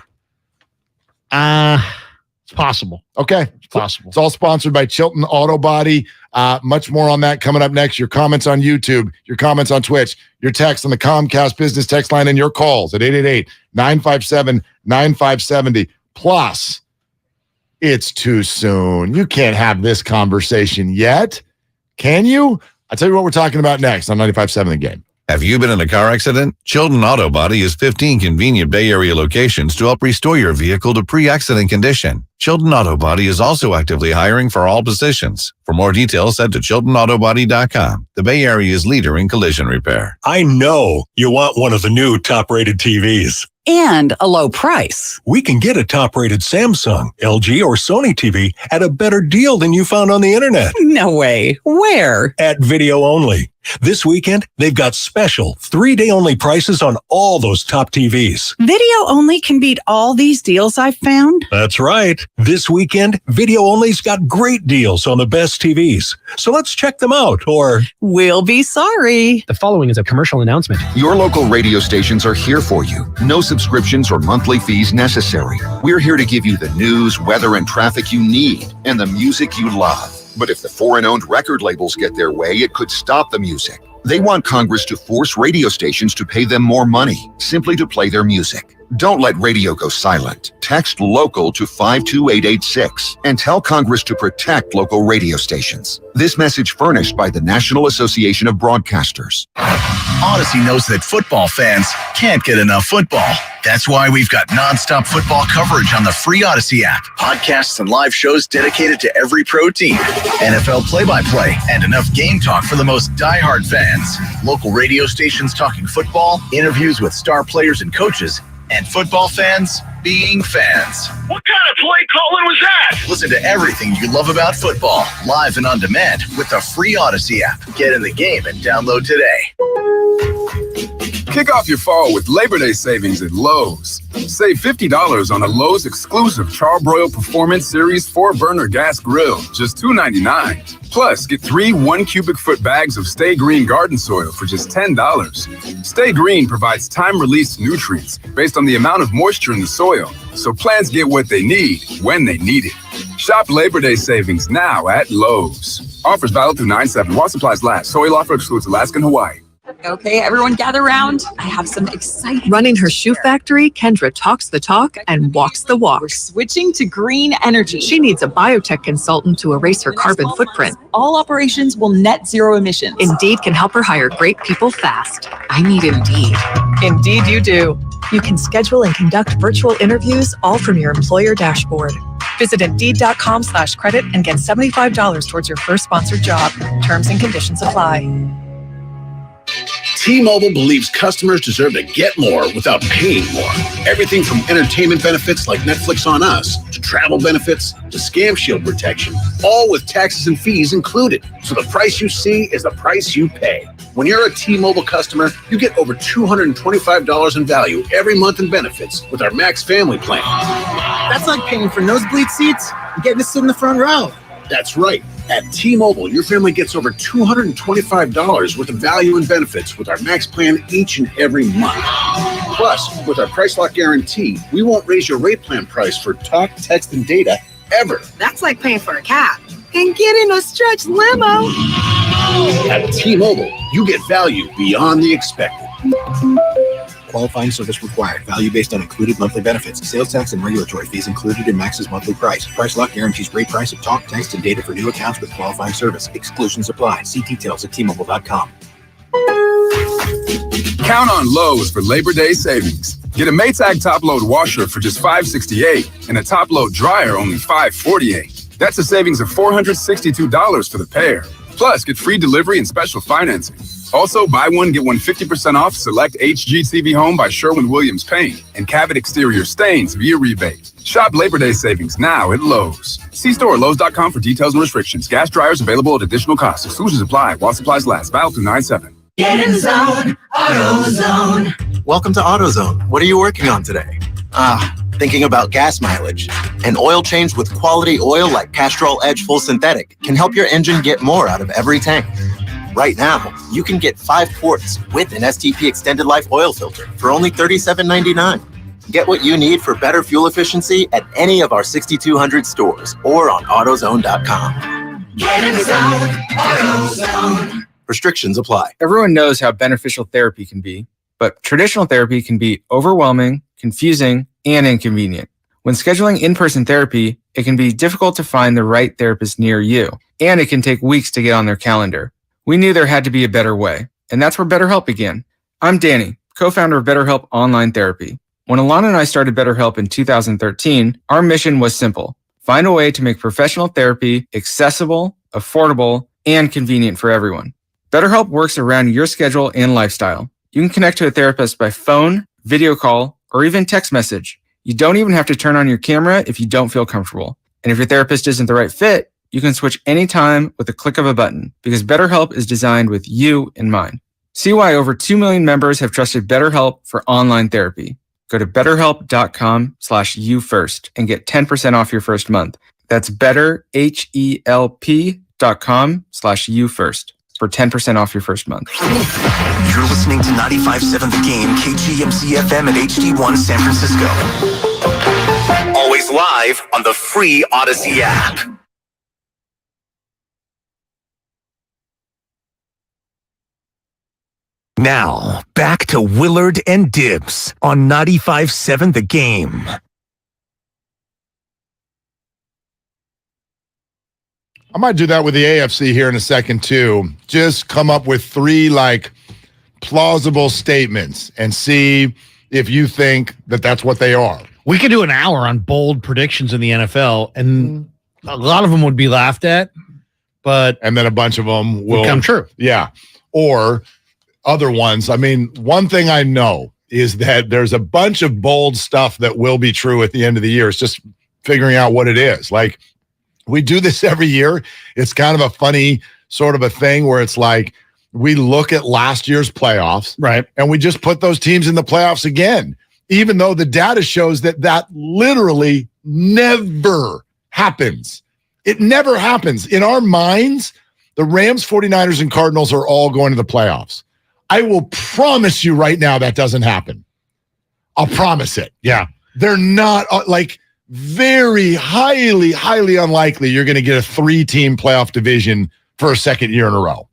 Speaker 3: It's possible.
Speaker 1: Okay.
Speaker 3: It's possible.
Speaker 1: It's all sponsored by Chilton Auto Body. Much more on that coming up next. Your comments on YouTube, your comments on Twitch, your text on the Comcast business text line, and your calls at 888-957-9570. Plus, it's too soon. You can't have this conversation yet. Can you? I'll tell you what we're talking about next on 95.7 The Game.
Speaker 10: Have you been in a car accident? Chilton Auto Body has 15 convenient Bay Area locations to help restore your vehicle to pre-accident condition. Chilton Auto Body is also actively hiring for all positions. For more details, head to ChiltonAutoBody.com. The Bay Area's leader in collision repair.
Speaker 26: I know you want one of the new top-rated TVs.
Speaker 13: And a low price.
Speaker 26: We can get a top-rated Samsung, LG, or Sony TV at a better deal than you found on the internet.
Speaker 13: No way. Where?
Speaker 26: At Video Only. This weekend, they've got special 3-day-only prices on all those top TVs.
Speaker 13: Video Only can beat all these deals I've found?
Speaker 26: That's right. This weekend, Video Only's got great deals on the best TVs. So let's check them out, or
Speaker 13: we'll be sorry.
Speaker 20: The following is a commercial announcement.
Speaker 14: Your local radio stations are here for you. No subscriptions or monthly fees necessary. We're here to give you the news, weather, and traffic you need, and the music you love. But if the foreign-owned record labels get their way, it could stop the music. They want Congress to force radio stations to pay them more money, simply to play their music. Don't let radio go silent. Text LOCAL to 52886 and tell Congress to protect local radio stations. This message furnished by the National Association of Broadcasters.
Speaker 15: Odyssey knows that football fans can't get enough football. That's why we've got nonstop football coverage on the free Odyssey app. Podcasts and live shows dedicated to every pro team. NFL play-by-play and enough game talk for the most diehard fans. Local radio stations talking football, interviews with star players and coaches, and football fans being fans.
Speaker 21: What kind of play calling was that?
Speaker 15: Listen to everything you love about football, live and on demand with the free Odyssey app. Get in the game and download today.
Speaker 16: Kick off your fall with Labor Day savings at Lowe's. Save $50 on a Lowe's exclusive Charbroil Performance Series 4-burner gas grill, just $2.99. Plus, get 3 1-cubic-foot bags of Stay Green garden soil for just $10. Stay Green provides time-released nutrients based on the amount of moisture in the soil, so plants get what they need when they need it. Shop Labor Day savings now at Lowe's. Offers valid through 9/7 while supplies last. Soil offer excludes Alaska and Hawaii.
Speaker 27: Okay, everyone gather around. I have some exciting.
Speaker 28: Running her shoe factory, Kendra talks the talk and walks the walk.
Speaker 27: We're switching to green energy.
Speaker 28: She needs a biotech consultant to erase her carbon footprint.
Speaker 27: All operations will net zero emissions.
Speaker 28: Indeed can help her hire great people fast.
Speaker 27: I need Indeed.
Speaker 28: Indeed you do. You can schedule and conduct virtual interviews all from your employer dashboard. Visit Indeed.com/credit and get $75 towards your first sponsored job. Terms and conditions apply.
Speaker 15: T-Mobile believes customers deserve to get more without paying more. Everything from entertainment benefits like Netflix on Us to travel benefits to Scam Shield protection, all with taxes and fees included. So the price you see is the price you pay. When you're a T-Mobile customer, you get over $225 in value every month in benefits with our Max Family Plan.
Speaker 5: That's like paying for nosebleed seats and getting to sit in the front row.
Speaker 15: That's right. At T-Mobile, your family gets over $225 worth of value and benefits with our Max Plan each and every month. Plus, with our Price Lock Guarantee, we won't raise your rate plan price for talk, text, and data ever.
Speaker 5: That's like paying for a cab and getting a stretch limo.
Speaker 15: At T-Mobile, you get value beyond the expected.
Speaker 5: Qualifying service required. Value based on included monthly benefits. Sales tax and regulatory fees included in Max's monthly price. Price Lock guarantees great price of talk, text, and data for new accounts with qualifying service. Exclusions apply. See details at T-Mobile.com.
Speaker 16: Count on Lowe's for Labor Day savings. Get a Maytag top-load washer for just $568 and a top-load dryer only $548. That's a savings of $462 for the pair. Plus, get free delivery and special financing. Also, buy one, get one 50% off select HGTV Home by Sherwin-Williams Paint and Cabot Exterior Stains via rebate. Shop Labor Day savings now at Lowe's. See store at Lowe's.com for details and restrictions. Gas dryers available at additional costs. Exclusions apply while supplies last. Valid through 9/7.
Speaker 6: Get in the zone, AutoZone.
Speaker 5: Welcome to AutoZone. What are you working on today? Thinking about gas mileage. An oil change with quality oil like Castrol Edge Full Synthetic can help your engine get more out of every tank. Right now, you can get 5 quarts with an STP Extended Life oil filter for only $37.99. Get what you need for better fuel efficiency at any of our 6,200 stores or on AutoZone.com.
Speaker 6: Get in the zone, AutoZone.
Speaker 5: Restrictions apply.
Speaker 7: Everyone knows how beneficial therapy can be, but traditional therapy can be overwhelming, confusing, and inconvenient. When scheduling in-person therapy, it can be difficult to find the right therapist near you, and it can take weeks to get on their calendar. We knew there had to be a better way, and that's where BetterHelp began. I'm Danny, co-founder of BetterHelp Online Therapy. When Alana and I started BetterHelp in 2013, our mission was simple: find a way to make professional therapy accessible, affordable, and convenient for everyone. BetterHelp works around your schedule and lifestyle. You can connect to a therapist by phone, video call, or even text message. You don't even have to turn on your camera if you don't feel comfortable. And if your therapist isn't the right fit, you can switch anytime with a click of a button because BetterHelp is designed with you in mind. See why over 2 million members have trusted BetterHelp for online therapy. Go to betterhelp.com/youfirst and get 10% off your first month. That's betterhelp.com/youfirst for 10% off your first month.
Speaker 25: You're listening to 95.7 The Game, KGMC FM at HD1 San Francisco. Always live on the free Odyssey app. Now, back to Willard and Dibs on 95.7 The Game.
Speaker 1: I might do that with the AFC here in a second, too. Just come up with 3, plausible statements and see if you think that that's what they are.
Speaker 3: We could do an hour on bold predictions in the NFL, and a lot of them would be laughed at, and
Speaker 1: then a bunch of them will
Speaker 3: come true.
Speaker 1: Yeah. Or other ones. I mean, one thing I know is that there's a bunch of bold stuff that will be true at the end of the year. It's just figuring out what it is. We do this every year. It's kind of a funny sort of a thing where it's we look at last year's playoffs,
Speaker 3: right?
Speaker 1: And we just put those teams in the playoffs again, even though the data shows that literally never happens. It never happens. In our minds, the Rams, 49ers, and Cardinals are all going to the playoffs. I will promise you right now that doesn't happen. I'll promise it.
Speaker 3: Yeah.
Speaker 1: They're not very highly, highly unlikely you're going to get a 3-team playoff division for a second year in a row.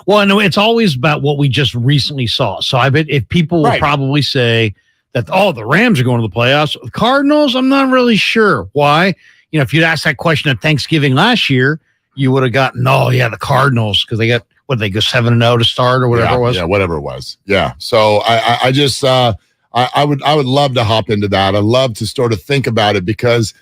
Speaker 3: Well, no, it's always about what we just recently saw. So I bet if people will probably say that, the Rams are going to the playoffs. Cardinals, I'm not really sure. Why? If you'd asked that question at Thanksgiving last year, you would have gotten, the Cardinals, because they got, they go 7-0 to start or whatever it was?
Speaker 1: Yeah, whatever it was. Yeah. So I just, I would love to hop into that. I'd love to sort of think about it because,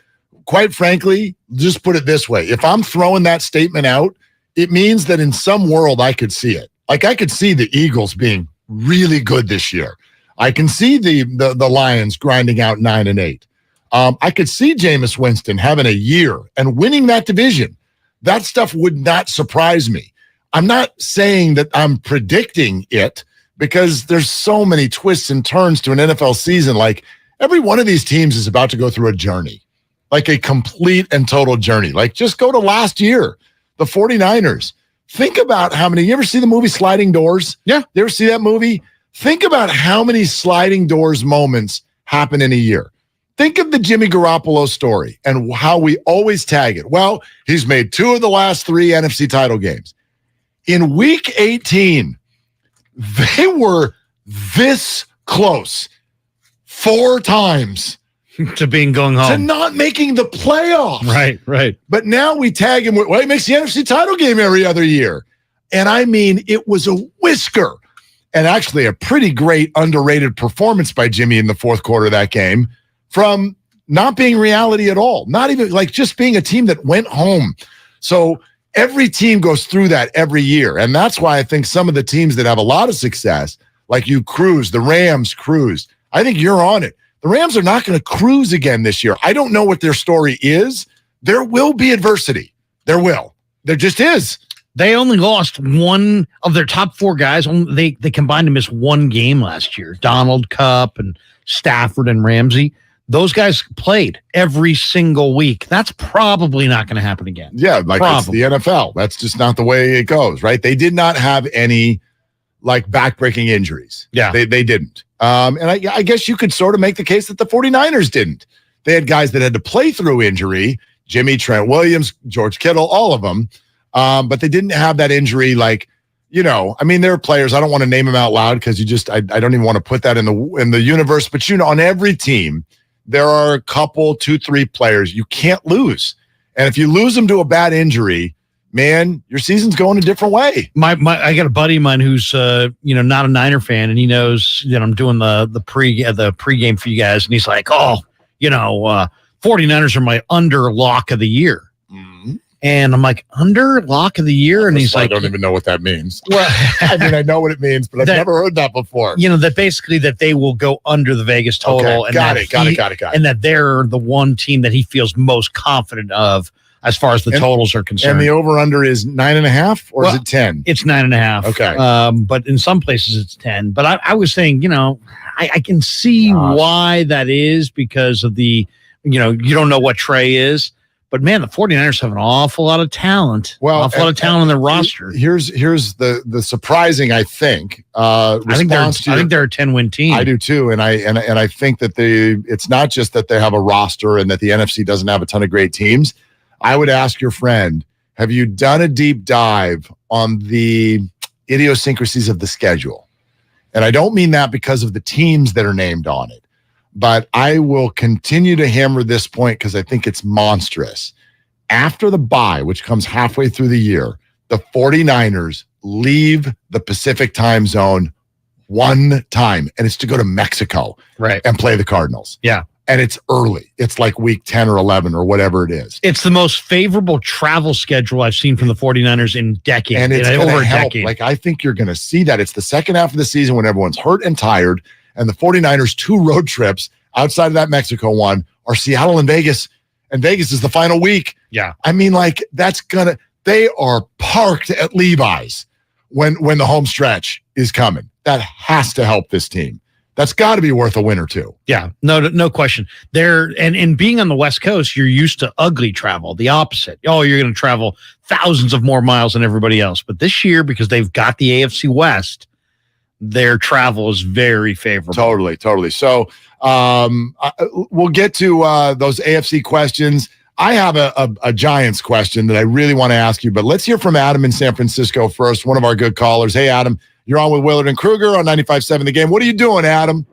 Speaker 1: quite frankly, just put it this way. If I'm throwing that statement out, it means that in some world I could see it. I could see the Eagles being really good this year. I can see the Lions grinding out 9-8. I could see Jameis Winston having a year and winning that division. That stuff would not surprise me. I'm not saying that I'm predicting it because there's so many twists and turns to an NFL season. Like every one of these teams is about to go through a journey, like a complete and total journey. Like just go to last year, the 49ers. Think about how many, you ever see the movie Sliding Doors?
Speaker 3: Yeah.
Speaker 1: You ever see that movie? Think about how many sliding doors moments happen in a year. Think of the Jimmy Garoppolo story and how we always tag it. Well, he's made 2 of the last 3 NFC title games. In week 18, they were this close 4 times
Speaker 3: to being going home,
Speaker 1: to not making the playoffs.
Speaker 3: Right.
Speaker 1: But now we tag him with, well, he makes the NFC title game every other year. And I mean, it was a whisker. And actually a pretty great underrated performance by Jimmy in the fourth quarter of that game from not being reality at all. Not even like just being a team that went home. So every team goes through that every year. And that's why I think some of the teams that have a lot of success, like you cruise, the Rams cruise, I think you're on it. The Rams are not going to cruise again this year. I don't know what their story is. There will be adversity. There will. There just is.
Speaker 3: They only lost one of their top 4 guys. They combined to miss 1 game last year. Donald, Kupp, and Stafford and Ramsey. Those guys played every single week. That's probably not going to happen again.
Speaker 1: Yeah, like it's the NFL. That's just not the way it goes, right? They did not have any like back-breaking injuries.
Speaker 3: Yeah.
Speaker 1: They didn't. And I guess you could sort of make the case that the 49ers didn't. They had guys that had to play through injury, Jimmy, Trent Williams, George Kittle, all of them. But they didn't have that injury like, you know, I mean, there are players, I don't want to name them out loud because I don't even want to put that in the universe, but you know, on every team, there are a couple, 2, 3 players you can't lose. And if you lose them to a bad injury, man, your season's going a different way.
Speaker 3: I got a buddy of mine who's not a Niner fan, and he knows that I'm doing the pregame for you guys, and he's like, 49ers are my under lock of the year. And I'm like, under lock of the year? And he's like,
Speaker 1: I don't even know what that means.
Speaker 3: Well,
Speaker 1: I mean, I know what it means, but I've never heard that before.
Speaker 3: You know, that basically that they will go under the Vegas total.
Speaker 1: Okay.
Speaker 3: And
Speaker 1: Got it.
Speaker 3: And that they're the one team that he feels most confident of as far as the totals are concerned.
Speaker 1: And the over-under is 9.5 or is it 10?
Speaker 3: It's 9.5.
Speaker 1: Okay.
Speaker 3: But in some places it's 10. But I was saying, I can see why that is because of the, you don't know what Trey is. But man, the 49ers have an awful lot of talent.
Speaker 1: Well,
Speaker 3: awful lot of talent on their roster.
Speaker 1: Here's the surprising, I think.
Speaker 3: I think they're a 10-win team.
Speaker 1: I do too, and I think that it's not just that they have a roster and that the NFC doesn't have a ton of great teams. I would ask your friend, have you done a deep dive on the idiosyncrasies of the schedule? And I don't mean that because of the teams that are named on it. But I will continue to hammer this point because I think it's monstrous. After the bye, which comes halfway through the year, the 49ers leave the Pacific time zone one time, and it's to go to Mexico and play the Cardinals.
Speaker 3: Yeah.
Speaker 1: And it's early. It's like week 10 or 11 or whatever it is.
Speaker 3: It's the most favorable travel schedule I've seen from the 49ers in decades.
Speaker 1: And it's
Speaker 3: over a
Speaker 1: help.
Speaker 3: decade.
Speaker 1: Like, I think you're going to see that. It's the second half of the season when everyone's hurt and tired. And the 49ers 2 road trips outside of that Mexico one are Seattle and Vegas. And Vegas is the final week.
Speaker 3: Yeah.
Speaker 1: I mean, like, they are parked at Levi's when the home stretch is coming. That has to help this team. That's got to be worth a win or 2.
Speaker 3: Yeah, no question. And being on the West Coast, you're used to ugly travel, the opposite. Oh, you're going to travel thousands of more miles than everybody else. But this year, because they've got the AFC West, their travel is very favorable.
Speaker 1: Totally. So we'll get to those AFC questions. I have a Giants question that I really want to ask you, but let's hear from Adam in San Francisco first, one of our good callers. Hey, Adam, you're on with Willard and Krueger on 95.7 The Game. What are you doing, Adam?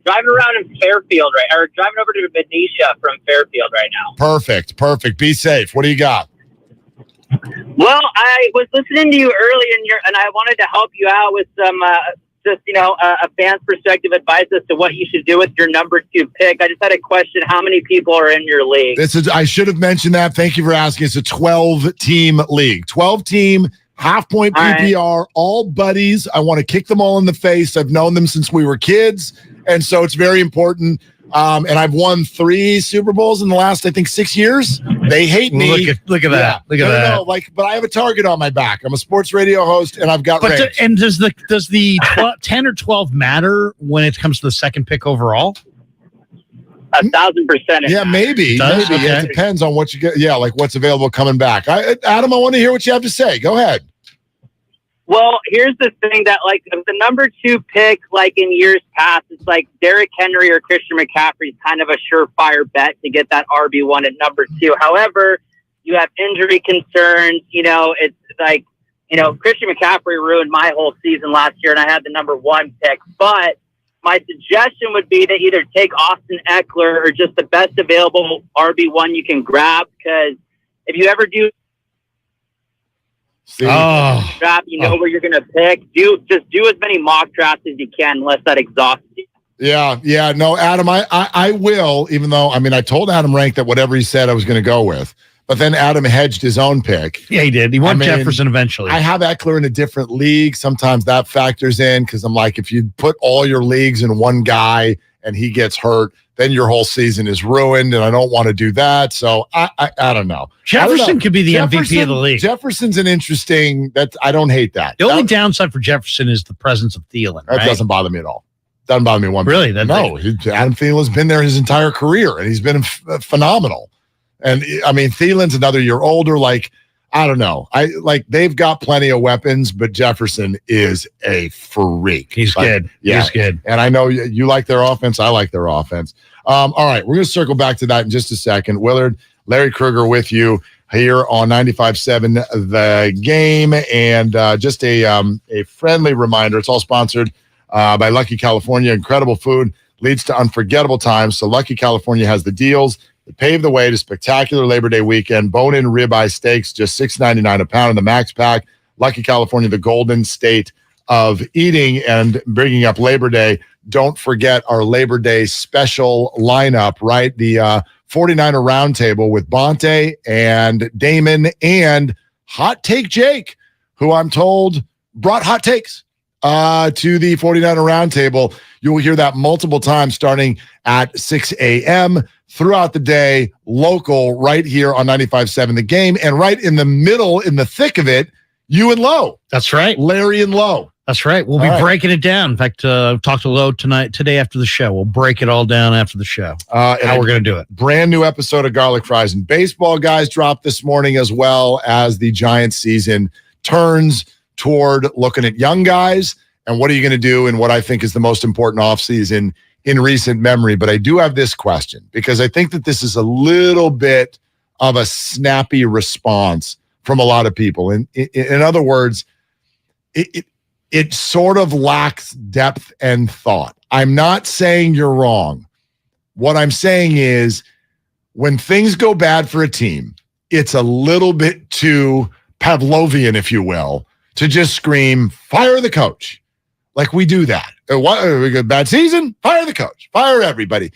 Speaker 8: Driving around in Fairfield, driving over to Benicia from Fairfield right now.
Speaker 1: Perfect. Be safe. What do you got?
Speaker 8: Well, I was listening to you earlier, and I wanted to help you out with some, a fan's perspective advice as to what you should do with your number 2 pick. I just had a question. How many people are in your league?
Speaker 1: I should have mentioned that. Thank you for asking. It's a 12-team league. 12-team half-point PPR, all buddies. I want to kick them all in the face. I've known them since we were kids, and so it's very important. And I've won 3 Super Bowls in the last, I think, 6 years. They hate me.
Speaker 3: Look at that. Look at that.
Speaker 1: No, but I have a target on my back. I'm a sports radio host, and I've got range.
Speaker 3: And does the 10 or 12 matter when it comes to the second pick overall?
Speaker 8: 1,000%.
Speaker 1: Yeah, maybe.
Speaker 3: Does?
Speaker 1: Maybe.
Speaker 3: Okay.
Speaker 1: It depends on what you get. Yeah, like what's available coming back. Adam, I want to hear what you have to say. Go ahead.
Speaker 8: Well, here's the thing that, like, the number 2 pick, like in years past, it's like Derrick Henry or Christian McCaffrey is kind of a surefire bet to get that RB1 at number 2. However, you have injury concerns. It's like, Christian McCaffrey ruined my whole season last year, and I had the number 1 pick. But my suggestion would be to either take Austin Eckler or just the best available RB1 you can grab, because if you ever do draft, where you're going to pick. Do as many mock drafts as you can, unless that exhausts you.
Speaker 1: Yeah. No, Adam, I will, even though, I told Adam Rank that whatever he said I was going to go with, but then Adam hedged his own pick.
Speaker 3: Yeah, he did. He won Jefferson eventually.
Speaker 1: I have Eckler in a different league. Sometimes that factors in, because I'm like, if you put all your leagues in one guy and he gets hurt, then your whole season is ruined, and I don't want to do that. So I don't know.
Speaker 3: Jefferson could be the MVP of the league.
Speaker 1: Jefferson's an interesting. I don't hate that.
Speaker 3: The only downside for Jefferson is the presence of Thielen.
Speaker 1: That doesn't bother me at all. Doesn't bother me one bit.
Speaker 3: Really?
Speaker 1: No. Adam Thielen's been there his entire career, and he's been phenomenal. And Thielen's another year older. Like, I don't know. They've got plenty of weapons, but Jefferson is a freak.
Speaker 3: He's good.
Speaker 1: Yeah.
Speaker 3: He's good.
Speaker 1: And I know you like their offense. I like their offense. All right, we're going to circle back to that in just a second. Willard, Larry Krueger with you here on 95.7 The Game. And just a friendly reminder, it's all sponsored by Lucky California. Incredible food leads to unforgettable times. So Lucky California has the deals that pave the way to spectacular Labor Day weekend. Bone-in ribeye steaks, just $6.99 a pound in the Max Pack. Lucky California, the golden state of eating. And bringing up Labor Day, don't forget our Labor Day special lineup, right? The 49er Roundtable with Bonte and Damon and Hot Take Jake, who I'm told brought hot takes to the 49er Roundtable. You will hear that multiple times starting at 6 a.m. throughout the day, local, right here on 95.7 The Game. And right in the middle, in the thick of it, you and Lowe.
Speaker 3: That's right.
Speaker 1: Larry and Lowe.
Speaker 3: That's right. We'll be breaking it down. In fact, talk to Lowe today after the show. We'll break it all down after the show. How we're going to do it.
Speaker 1: Brand new episode of Garlic Fries and Baseball Guys dropped this morning, as well as the Giants season turns toward looking at young guys and what are you going to do in what I think is the most important offseason in recent memory. But I do have this question, because I think that this is a little bit of a snappy response from a lot of people. In other words, it sort of lacks depth and thought. I'm not saying you're wrong. What I'm saying is, when things go bad for a team, it's a little bit too Pavlovian, if you will, to just scream, fire the coach. Like we do that. We got a bad season? Fire the coach. Fire everybody.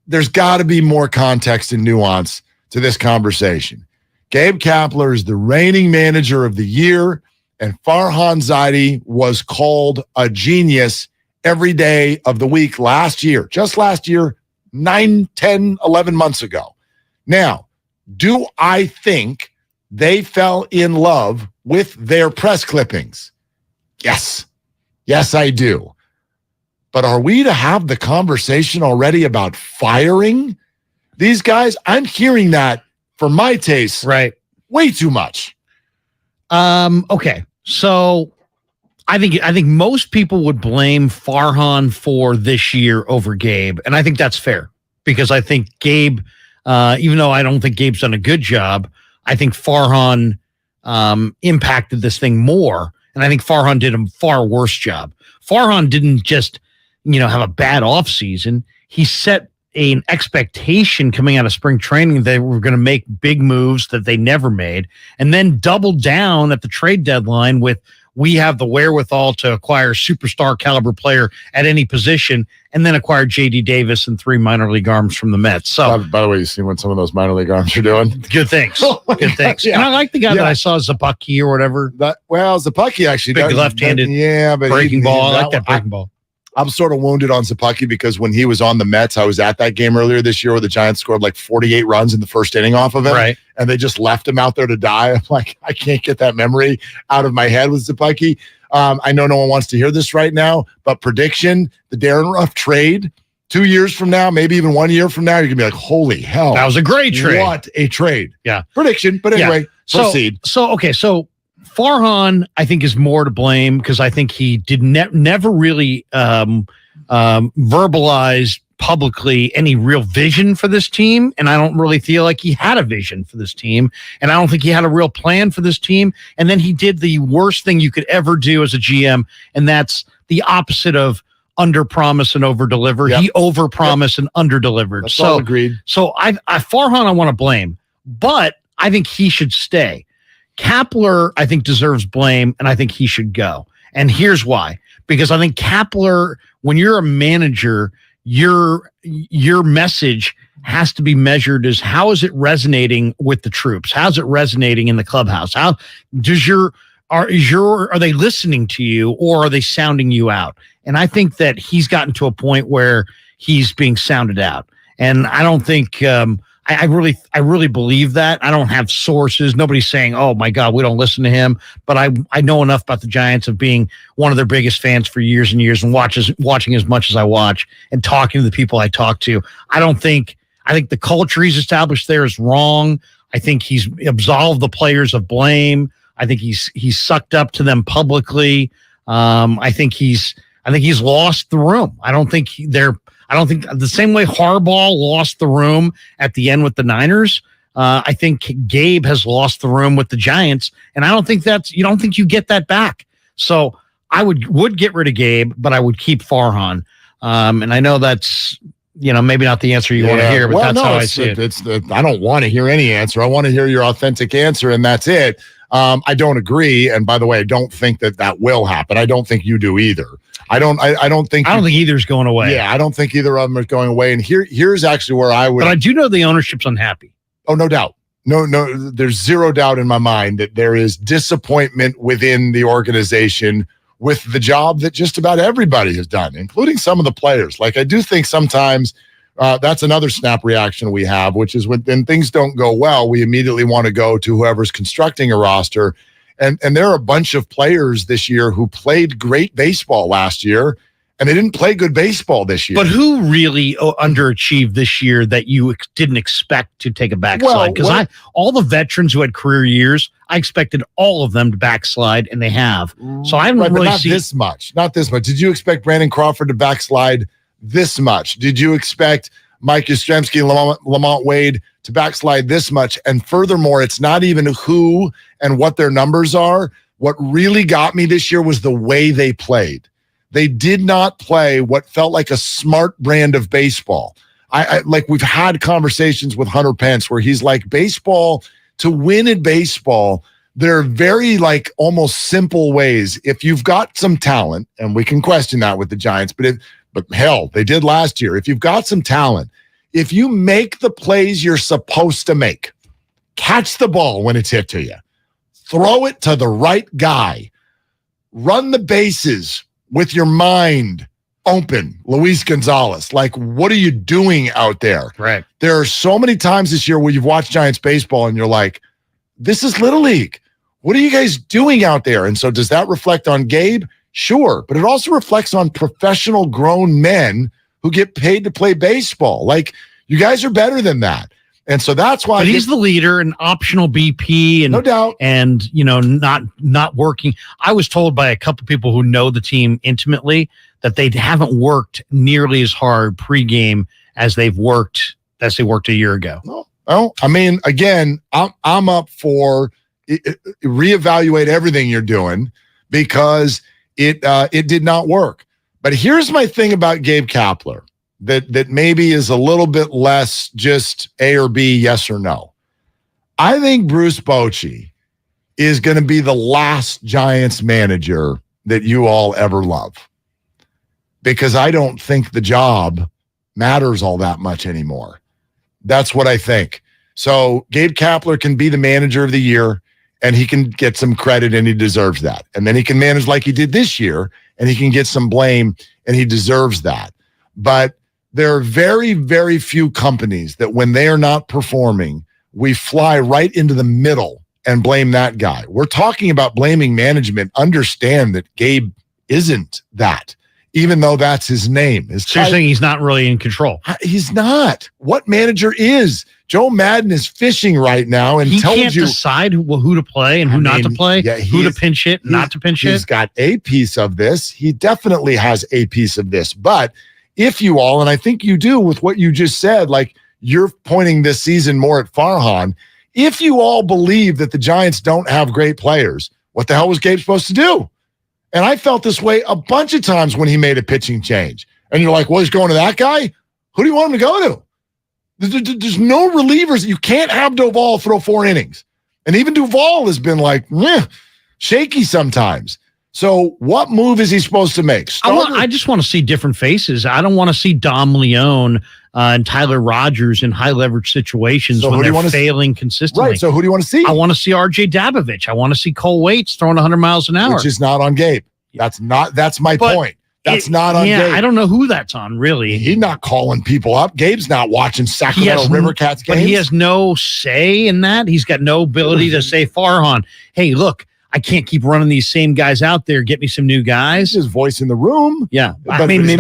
Speaker 1: There's got to be more context and nuance to this conversation. Gabe Kapler is the reigning manager of the year, and Farhan Zaidi was called a genius every day of the week just last year, 9, 10, 11 months ago. Now, do I think they fell in love with their press clippings? Yes. Yes, I do. But are we to have the conversation already about firing these guys? I'm hearing that, for my taste,
Speaker 3: right,
Speaker 1: way too much.
Speaker 3: Okay. So I think most people would blame Farhan for this year over Gabe. And I think that's fair, because I think Gabe, even though I don't think Gabe's done a good job, I think Farhan impacted this thing more. And I think Farhan did a far worse job. Farhan didn't just, have a bad offseason. He set an expectation coming out of spring training that they were going to make big moves that they never made, and then doubled down at the trade deadline with we have the wherewithal to acquire superstar caliber player at any position, and then acquire J.D. Davis and 3 minor league arms from the Mets. So,
Speaker 1: by the way, you see what some of those minor league arms are doing?
Speaker 3: Good things. Good things. Yeah. And I like the guy that I saw, Zapucki or whatever.
Speaker 1: Zapucki actually
Speaker 3: big left-handed.
Speaker 1: But
Speaker 3: breaking ball. I like that breaking ball.
Speaker 1: I'm sort of wounded on Zapucki because when he was on the Mets, I was at that game earlier this year where the Giants scored like 48 runs in the first inning off of him.
Speaker 3: Right.
Speaker 1: And they just left him out there to die. I'm like, I can't get that memory out of my head with Zapucki. I know no one wants to hear this right now, but prediction, the Darren Ruff trade, 2 years from now, maybe even 1 year from now, you're going to be like, holy hell.
Speaker 3: That was a great trade.
Speaker 1: What a trade.
Speaker 3: Yeah.
Speaker 1: Prediction. But anyway, proceed.
Speaker 3: So Farhan, I think, is more to blame because I think he did never really verbalize publicly any real vision for this team. And I don't really feel like he had a vision for this team. And I don't think he had a real plan for this team. And then he did the worst thing you could ever do as a GM. And that's the opposite of under promise and over deliver. Yep. He over promised and under delivered.
Speaker 1: That's all agreed.
Speaker 3: So Farhan, I want to blame, but I think he should stay. Kapler, I think, deserves blame, and I think he should go. And here's why. Because I think Kapler, when you're a manager, your message has to be measured as how is it resonating with the troops? How's it resonating in the clubhouse? How does are they listening to you, or are they sounding you out? And I think that he's gotten to a point where he's being sounded out. And I don't think I really believe that. I don't have sources. Nobody's saying, oh my God, we don't listen to him. But I know enough about the Giants of being one of their biggest fans for years and years and watching as much as I watch and talking to the people I talk to. I think the culture he's established there is wrong. I think he's absolved the players of blame. I think he's sucked up to them publicly. I think he's lost the room. I don't think the same way Harbaugh lost the room at the end with the Niners. I think Gabe has lost the room with the Giants, and I don't think you don't think you get that back. So I would get rid of Gabe, but I would keep Farhan. And I know that's maybe not the answer you want to hear, but how I see it.
Speaker 1: I don't want to hear any answer. I want to hear your authentic answer, and that's it. I don't agree. And by the way, I don't think that will happen. I don't think you do either. I don't think
Speaker 3: either's going away.
Speaker 1: Yeah, I don't think either of them is going away. And here's actually where I would.
Speaker 3: But I do know the ownership's unhappy.
Speaker 1: Oh, no doubt. No, there's zero doubt in my mind that there is disappointment within the organization with the job that just about everybody has done, including some of the players. Like, I do think sometimes that's another snap reaction we have, which is when things don't go well, we immediately want to go to whoever's constructing a roster. And there are a bunch of players this year who played great baseball last year, and they didn't play good baseball this year.
Speaker 3: But who really underachieved this year that you didn't expect to take a backslide? Because all the veterans who had career years, I expected all of them to backslide, and they have. So I haven't really seen
Speaker 1: this much. Not this much. Did you expect Brandon Crawford to backslide this much? Did you expect Mike Yastrzemski and Lamont Wade to backslide this much? And furthermore, it's not even who and what their numbers are. What really got me this year was the way they played. They did not play what felt like a smart brand of baseball. I like, we've had conversations with Hunter Pence where he's like, baseball, to win in baseball, there are very like almost simple ways. If you've got some talent, and we can question that with the Giants, but hell, they did last year. If you've got some talent, if you make the plays you're supposed to make, catch the ball when it's hit to you, throw it to the right guy, run the bases with your mind open, Luis Gonzalez. Like, what are you doing out there?
Speaker 3: Right.
Speaker 1: There are so many times this year where you've watched Giants baseball and you're like, this is Little League. What are you guys doing out there? And so does that reflect on Gabe? Sure. But it also reflects on professional grown men who get paid to play baseball. Like, you guys are better than that. And so that's why.
Speaker 3: But he's the leader, and optional BP, and
Speaker 1: no doubt,
Speaker 3: and not working. I was told by a couple people who know the team intimately that they haven't worked nearly as hard pregame as they worked a year ago.
Speaker 1: Well, I mean, again, I'm up for reevaluate everything you're doing because it did not work. But here's my thing about Gabe Kapler. That maybe is a little bit less just A or B, yes or no. I think Bruce Bochy is going to be the last Giants manager that you all ever love. Because I don't think the job matters all that much anymore. That's what I think. So Gabe Kapler can be the manager of the year, and he can get some credit, and he deserves that. And then he can manage like he did this year, and he can get some blame, and he deserves that. But there are very, very few companies that when they are not performing, we fly right into the middle and blame that guy. We're talking about blaming management. Understand that Gabe isn't that, even though that's his name.
Speaker 3: So you're saying he's not really in control?
Speaker 1: He's not. What manager is? Joe Madden is fishing right now and
Speaker 3: he
Speaker 1: tells
Speaker 3: can't
Speaker 1: you
Speaker 3: decide who to play and who not to play, who to pinch hit, not to pinch hit.
Speaker 1: He's got a piece of this. He definitely has a piece of this. But if you all, and I think you do with what you just said, like you're pointing this season more at Farhan, if you all believe that the Giants don't have great players, what the hell was Gabe supposed to do? And I felt this way a bunch of times when he made a pitching change. And you're like, well, he's going to that guy? Who do you want him to go to? There's no relievers. You can't have Duvall throw 4 innings. And even Duvall has been like, shaky sometimes. So what move is he supposed to make?
Speaker 3: I just want to see different faces. I don't want to see Dom Leone and Tyler Rogers in high leverage situations when they're failing consistently.
Speaker 1: Right. So who do you want to see?
Speaker 3: I want to see RJ Dabovich. I want to see Cole Waits throwing 100 miles an hour.
Speaker 1: Which is not on Gabe. That's my point. That's not on Gabe.
Speaker 3: I don't know who that's on, really.
Speaker 1: He's not calling people up. Gabe's not watching Sacramento River Cats games.
Speaker 3: But he has no say in that. He's got no ability to say, Farhan, hey, look, I can't keep running these same guys out there. Get me some new guys.
Speaker 1: His voice in the room.
Speaker 3: Yeah.
Speaker 1: But
Speaker 3: maybe he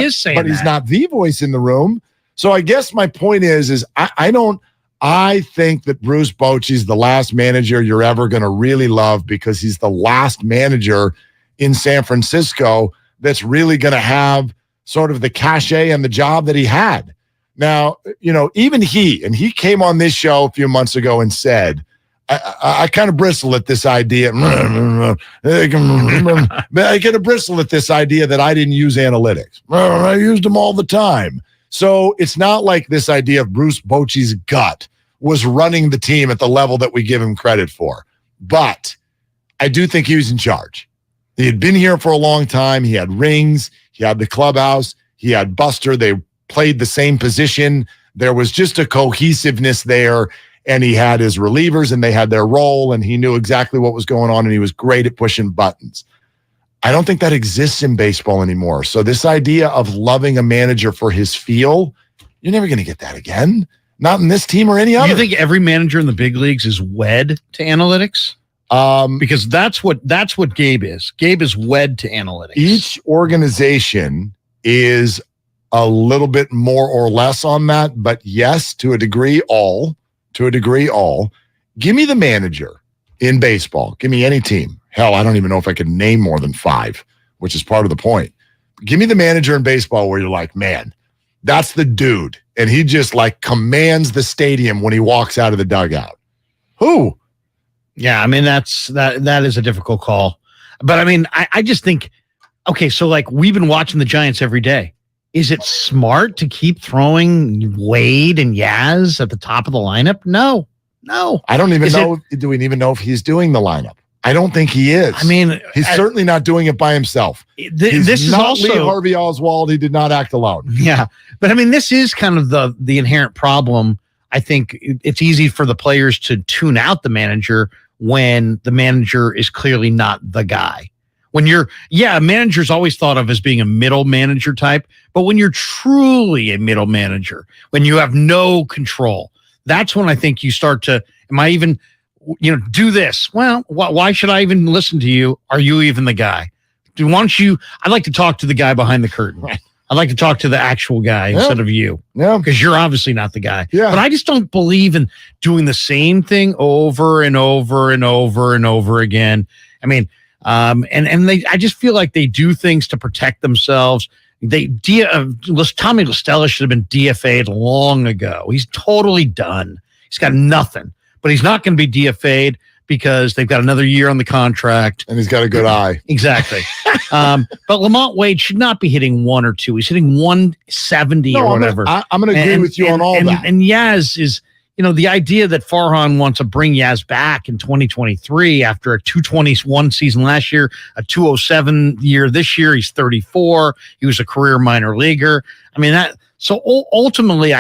Speaker 3: is saying that.
Speaker 1: But he's not the voice in the room. So I guess my point is I think that Bruce Bochy's the last manager you're ever going to really love because he's the last manager in San Francisco that's really going to have sort of the cachet and the job that he had. Now, even he came on this show a few months ago and said, I kind of bristle at this idea. I get a bristle at this idea that I didn't use analytics. I used them all the time. So it's not like this idea of Bruce Bochy's gut was running the team at the level that we give him credit for. But I do think he was in charge. He had been here for a long time. He had rings. He had the clubhouse. He had Buster. They played the same position. There was just a cohesiveness there. And he had his relievers and they had their role and he knew exactly what was going on and he was great at pushing buttons. I don't think that exists in baseball anymore. So this idea of loving a manager for his feel, you're never going to get that again. Not in this team or any other.
Speaker 3: Do you think every manager in the big leagues is wed to analytics? Because that's what Gabe is. Gabe is wed to analytics.
Speaker 1: Each organization is a little bit more or less on that, but yes, to a degree, all. Give me the manager in baseball. Give me any team. Hell, I don't even know if I could name more than 5, which is part of the point. Give me the manager in baseball where you're like, man, that's the dude. And he just like commands the stadium when he walks out of the dugout. Who?
Speaker 3: Yeah, I mean, that is a difficult call. But I mean, I just think, okay, so like we've been watching the Giants every day. Is it smart to keep throwing Wade and Yaz at the top of the lineup? No.
Speaker 1: I don't even know. Do we even know if he's doing the lineup? I don't think he is.
Speaker 3: I mean,
Speaker 1: he's certainly not doing it by himself.
Speaker 3: This is also
Speaker 1: Lee Harvey Oswald. He did not act alone.
Speaker 3: Yeah. But I mean, this is kind of the inherent problem. I think it's easy for the players to tune out the manager when the manager is clearly not the guy. When a manager's always thought of as being a middle manager type, but when you're truly a middle manager, when you have no control, that's when I think you start to, am I even, do this? Well, why should I even listen to you? Are you even the guy? I'd like to talk to the guy behind the curtain. I'd like to talk to the actual guy instead of you.
Speaker 1: Yeah.
Speaker 3: Because you're obviously not the guy.
Speaker 1: Yeah.
Speaker 3: But I just don't believe in doing the same thing over and over and over and over again. I mean, I just feel like they do things to protect themselves. Tommy La Stella should have been DFA'd long ago. He's totally done. He's got nothing, but he's not going to be DFA'd because they've got another year on the contract.
Speaker 1: And he's got a good eye.
Speaker 3: Exactly. But Lamont Wade should not be hitting 1 or 2. He's hitting 170 or whatever.
Speaker 1: I'm going to agree with you on all that.
Speaker 3: And Yaz is, the idea that Farhan wants to bring Yaz back in 2023 after a 221 season last year, a 207 year this year, he's 34. He was a career minor leaguer. I mean, ultimately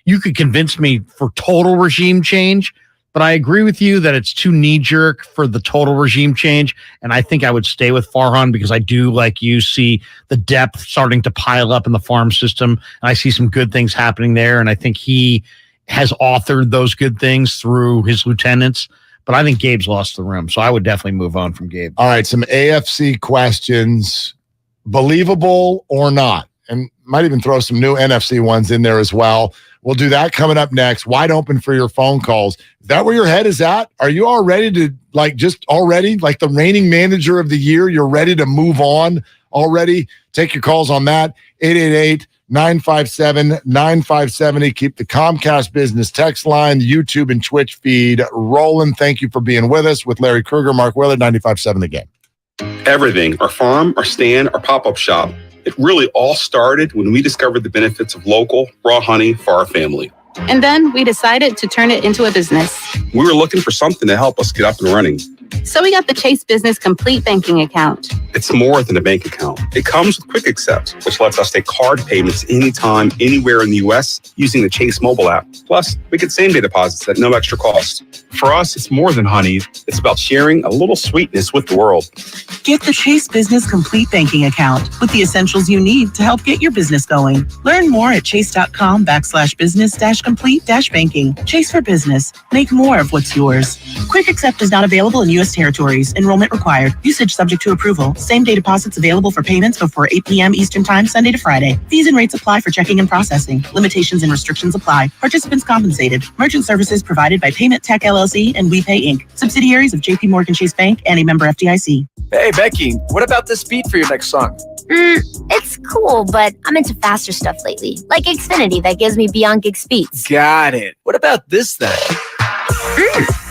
Speaker 3: you could convince me for total regime change, but I agree with you that it's too knee-jerk for the total regime change, and I think I would stay with Farhan because I do, like you, see the depth starting to pile up in the farm system, and I see some good things happening there, and I think he has authored those good things through his lieutenants, but I think Gabe's lost the room, so I would definitely move on from Gabe.
Speaker 1: All right, some AFC questions, believable or not, and might even throw some new NFC ones in there as well. We'll do that coming up next. Wide open for your phone calls. Is that where your head is at? Are you all ready to, like the reigning manager of the year, you're ready to move on already? Take your calls on that. 888-957-9570. Keep the Comcast business text line, the YouTube and Twitch feed rolling. Thank you for being with us with Larry Krueger, Mark Willard, 95.7 The Game.
Speaker 11: Everything, our farm, our stand, our pop-up shop, it really all started when we discovered the benefits of local, raw honey for our family.
Speaker 12: And then we decided to turn it into a business.
Speaker 11: We were looking for something to help us get up and running.
Speaker 12: So we got the Chase Business Complete Banking Account.
Speaker 11: It's more than a bank account. It comes with Quick Accept, which lets us take card payments anytime, anywhere in the U.S. using the Chase mobile app. Plus, we get same-day deposits at no extra cost. For us, it's more than honey. It's about sharing a little sweetness with the world.
Speaker 13: Get the Chase Business Complete Banking Account with the essentials you need to help get your business going. Learn more at chase.com/business-complete-banking. Chase for business. Make more of what's yours. Quick Accept is not available in U.S. territories. Enrollment required. Usage subject to approval. Same-day deposits available for payments before 8 p.m. Eastern Time, Sunday to Friday. Fees and rates apply for checking and processing. Limitations and restrictions apply. Participants compensated. Merchant services provided by Payment Tech LLC and WePay Inc. Subsidiaries of J.P. Morgan Chase Bank and a member FDIC.
Speaker 17: Hey, Becky, what about this beat for your next song?
Speaker 18: It's cool, but I'm into faster stuff lately, like Xfinity that gives me beyond gig speeds.
Speaker 17: Got it. What about this then?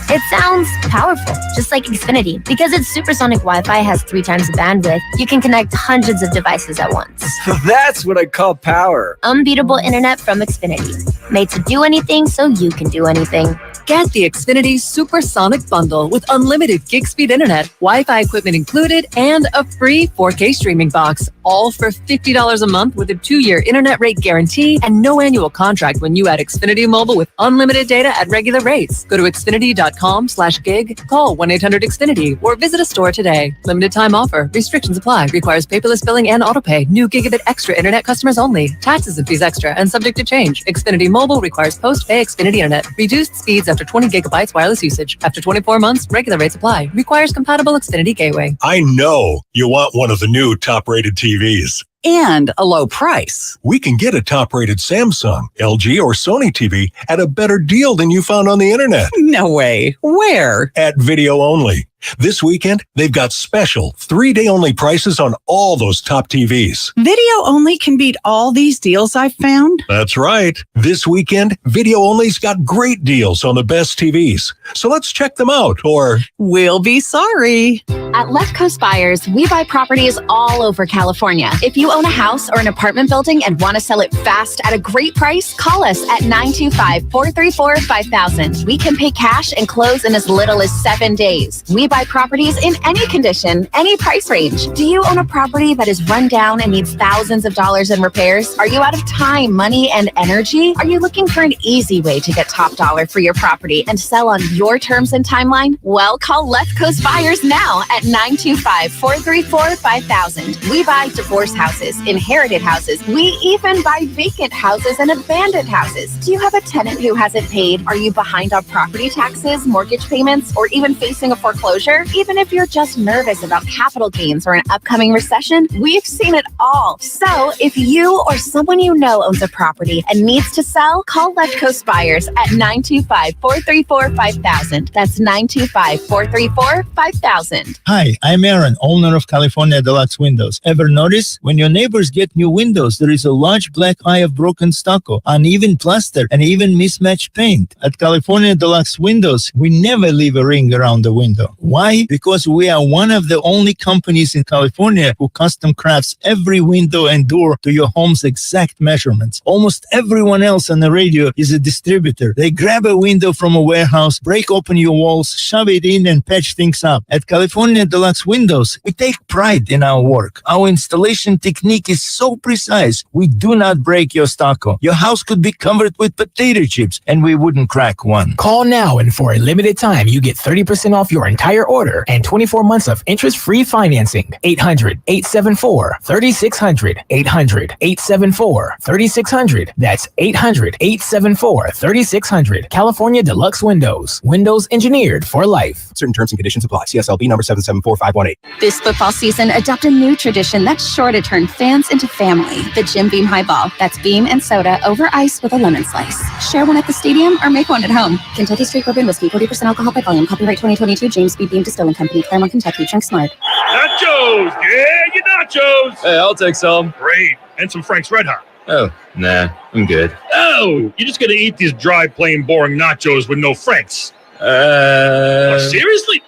Speaker 18: It sounds powerful, just like Xfinity. Because its supersonic Wi-Fi has 3 times the bandwidth, you can connect hundreds of devices at once.
Speaker 17: That's what I call power.
Speaker 18: Unbeatable internet from Xfinity. Made to do anything so you can do anything.
Speaker 28: Get the Xfinity Supersonic Bundle with unlimited gig speed internet, Wi-Fi equipment included, and a free 4K streaming box. All for $50 a month with a 2-year internet rate guarantee and no annual contract when you add Xfinity Mobile with unlimited data at regular rates. Go to Xfinity.com/gig, call 1-800-XFINITY, or visit a store today. Limited time offer. Restrictions apply. Requires paperless billing and autopay. New gigabit extra internet customers only. Taxes and fees extra and subject to change. Xfinity Mobile requires post-pay Xfinity internet. Reduced speeds after 20 gigabytes wireless usage. After 24 months, regular rates apply. Requires compatible Xfinity gateway.
Speaker 26: I know you want one of the new top-rated TVs.
Speaker 13: And a low price.
Speaker 26: We can get a top-rated Samsung, LG, or Sony TV at a better deal than you found on the internet.
Speaker 13: No way. Where?
Speaker 26: At Video Only. This weekend, they've got special 3-day-only prices on all those top TVs.
Speaker 13: Video Only can beat all these deals I've found?
Speaker 26: That's right. This weekend, Video Only's got great deals on the best TVs. So let's check them out, or
Speaker 13: we'll be sorry.
Speaker 19: At Left Coast Buyers, we buy properties all over California. If you own a house or an apartment building and want to sell it fast at a great price, call us at 925-434-5000. We can pay cash and close in as little as 7 days. We buy properties in any condition, any price range. Do you own a property that is run down and needs thousands of dollars in repairs? Are you out of time, money, and energy? Are you looking for an easy way to get top dollar for your property and sell on your terms and timeline? Well, call Left Coast Buyers now at 925-434-5000. We buy divorce houses, inherited houses. We even buy vacant houses and abandoned houses. Do you have a tenant who hasn't paid? Are you behind on property taxes, mortgage payments, or even facing a foreclosure? Even if you're just nervous about capital gains or an upcoming recession, we've seen it all. So if you or someone you know owns a property and needs to sell, call Left Coast Buyers at 925-434-5000. That's 925-434-5000.
Speaker 22: Hi, I'm Aaron, owner of California Deluxe Windows. Ever notice when your neighbors get new windows, there is a large black eye of broken stucco, uneven plaster, and even mismatched paint? At California Deluxe Windows, we never leave a ring around the window. Why? Because we are one of the only companies in California who custom crafts every window and door to your home's exact measurements. Almost everyone else on the radio is a distributor. They grab a window from a warehouse, break open your walls, shove it in, and patch things up. At California Deluxe Windows, we take pride in our work. Our installation technique is so precise, we do not break your stucco. Your house could be covered with potato chips, and we wouldn't crack one.
Speaker 2: Call now, and for a limited time, you get 30% off your entire order and 24 months of interest-free financing. 800-874-3600. 800-874-3600. That's 800-874-3600. California Deluxe Windows. Windows engineered for life.
Speaker 4: Certain terms and conditions apply. CSLB number 774518.
Speaker 12: This football season, adopt a new tradition that's sure to turn fans into family. The Jim Beam Highball. That's beam and soda over ice with a lemon slice. Share one at the stadium or make one at home. Kentucky Straight Bourbon Whiskey, 40% alcohol by volume. Copyright 2022, James B. Beam Distilling Company, Claremont, Kentucky. Drink smart.
Speaker 9: Nachos! Yeah, your nachos!
Speaker 17: Hey, I'll take some.
Speaker 9: Great. And some Frank's Red Hot.
Speaker 17: Oh, nah, I'm good.
Speaker 9: Oh, you're just going to eat these dry, plain, boring nachos with no Franks. Seriously?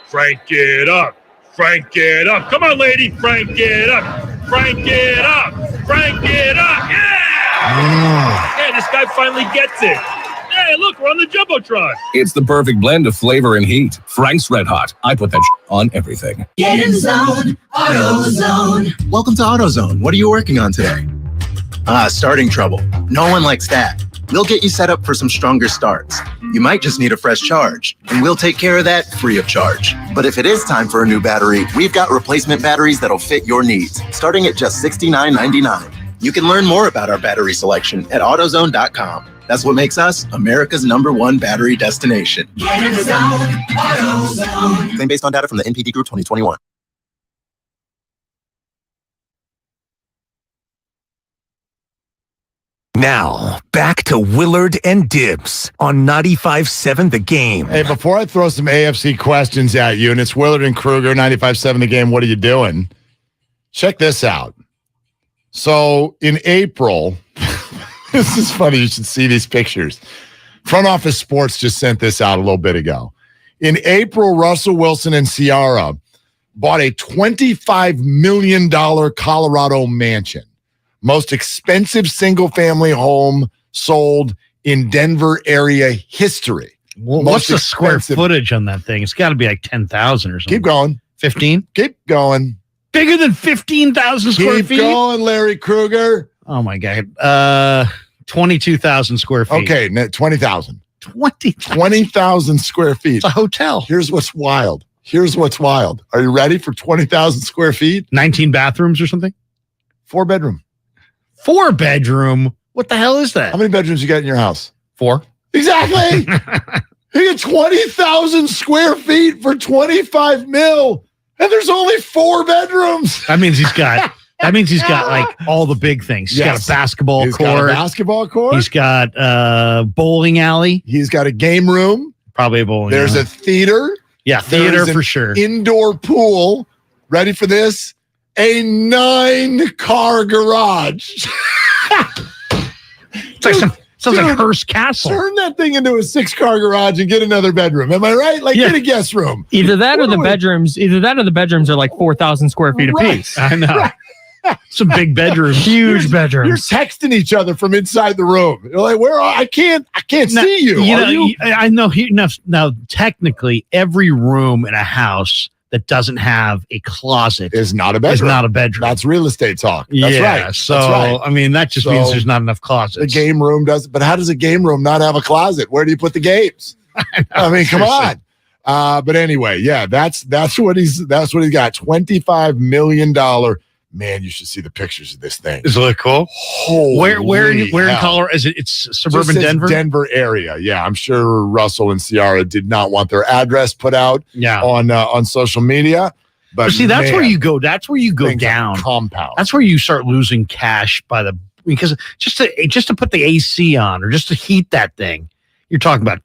Speaker 9: Frank it up. Frank it up. Come on, lady. Frank it up. Frank it up. Frank it up. Yeah! Yeah, this guy finally gets it. Hey, look, we're on the Jumbotron.
Speaker 26: It's the perfect blend of flavor and heat. Frank's Red Hot. I put that on everything.
Speaker 6: Get in zone, AutoZone.
Speaker 5: Welcome to AutoZone. What are you working on today? Starting trouble. No one likes that. We'll get you set up for some stronger starts. You might just need a fresh charge, and we'll take care of that free of charge. But if it is time for a new battery, we've got replacement batteries that'll fit your needs, starting at just $69.99. You can learn more about our battery selection at AutoZone.com. That's what makes us America's #1 battery destination.
Speaker 6: Get in zone, AutoZone.
Speaker 5: Claim based on data from the NPD Group 2021.
Speaker 25: Now, back to Willard and Dibs on 95.7 The Game.
Speaker 1: Hey, before I throw some AFC questions at you, and it's Willard and Krueger, 95.7 The Game, what are you doing? Check this out. So, in April, this is funny, you should see these pictures. Front Office Sports just sent this out a little bit ago. In April, Russell Wilson and Ciara bought a $25 million Colorado mansion. Most expensive single-family home sold in Denver area history.
Speaker 3: Well, what's the square footage on that thing? It's got to be like 10,000 or something.
Speaker 1: Keep going.
Speaker 3: 15?
Speaker 1: Keep going.
Speaker 3: Bigger than 15,000 square feet?
Speaker 1: Keep going, Larry Krueger.
Speaker 3: Oh, my God. 22,000 square feet.
Speaker 1: Okay, 20,000.
Speaker 3: 20,000
Speaker 1: square feet.
Speaker 3: It's a hotel.
Speaker 1: Here's what's wild. Are you ready for 20,000 square feet?
Speaker 3: 19 bathrooms or something?
Speaker 1: 4-bedroom.
Speaker 3: 4-bedroom? What the hell is that?
Speaker 1: How many bedrooms you got in your house?
Speaker 3: 4.
Speaker 1: Exactly. You get 20,000 square feet for $25 million, and there's only 4 bedrooms.
Speaker 3: That means he's got like all the big things. He's got a basketball court. He's got a bowling alley.
Speaker 1: He's got a game room.
Speaker 3: Probably a bowling
Speaker 1: There's
Speaker 3: alley.
Speaker 1: a theater.
Speaker 3: Yeah, theater for sure.
Speaker 1: Indoor pool. Ready for this? A 9-car garage.
Speaker 3: Sounds like Hearst Castle.
Speaker 1: Turn that thing into a 6-car garage and get another bedroom. Am I right? Get a guest room.
Speaker 10: Either that or the bedrooms are like 4,000 square feet apiece.
Speaker 3: I know. Right. Some big bedrooms.
Speaker 10: Huge bedrooms.
Speaker 1: You're texting each other from inside the room. You're like, where are I can't see you.
Speaker 3: I know. Now, technically, every room in a house that doesn't have a closet
Speaker 1: is not a bedroom. That's real estate talk. That's right.
Speaker 3: So,
Speaker 1: That's right.
Speaker 3: I mean, that just means there's not enough closets.
Speaker 1: The game room does, but how does a game room not have a closet? Where do you put the games? I mean, come on. But anyway, yeah, that's what he's got. $25 million. Man, you should see the pictures of this thing.
Speaker 3: Does it look cool? Where in Colorado? Is it? It's suburban Denver?
Speaker 1: Denver area. Yeah, I'm sure Russell and Ciara did not want their address put out on social media. But
Speaker 3: see, that's where you go. That's where you go down.
Speaker 1: Compound.
Speaker 3: That's where you start losing cash because just to put the AC on or just to heat that thing, you're talking about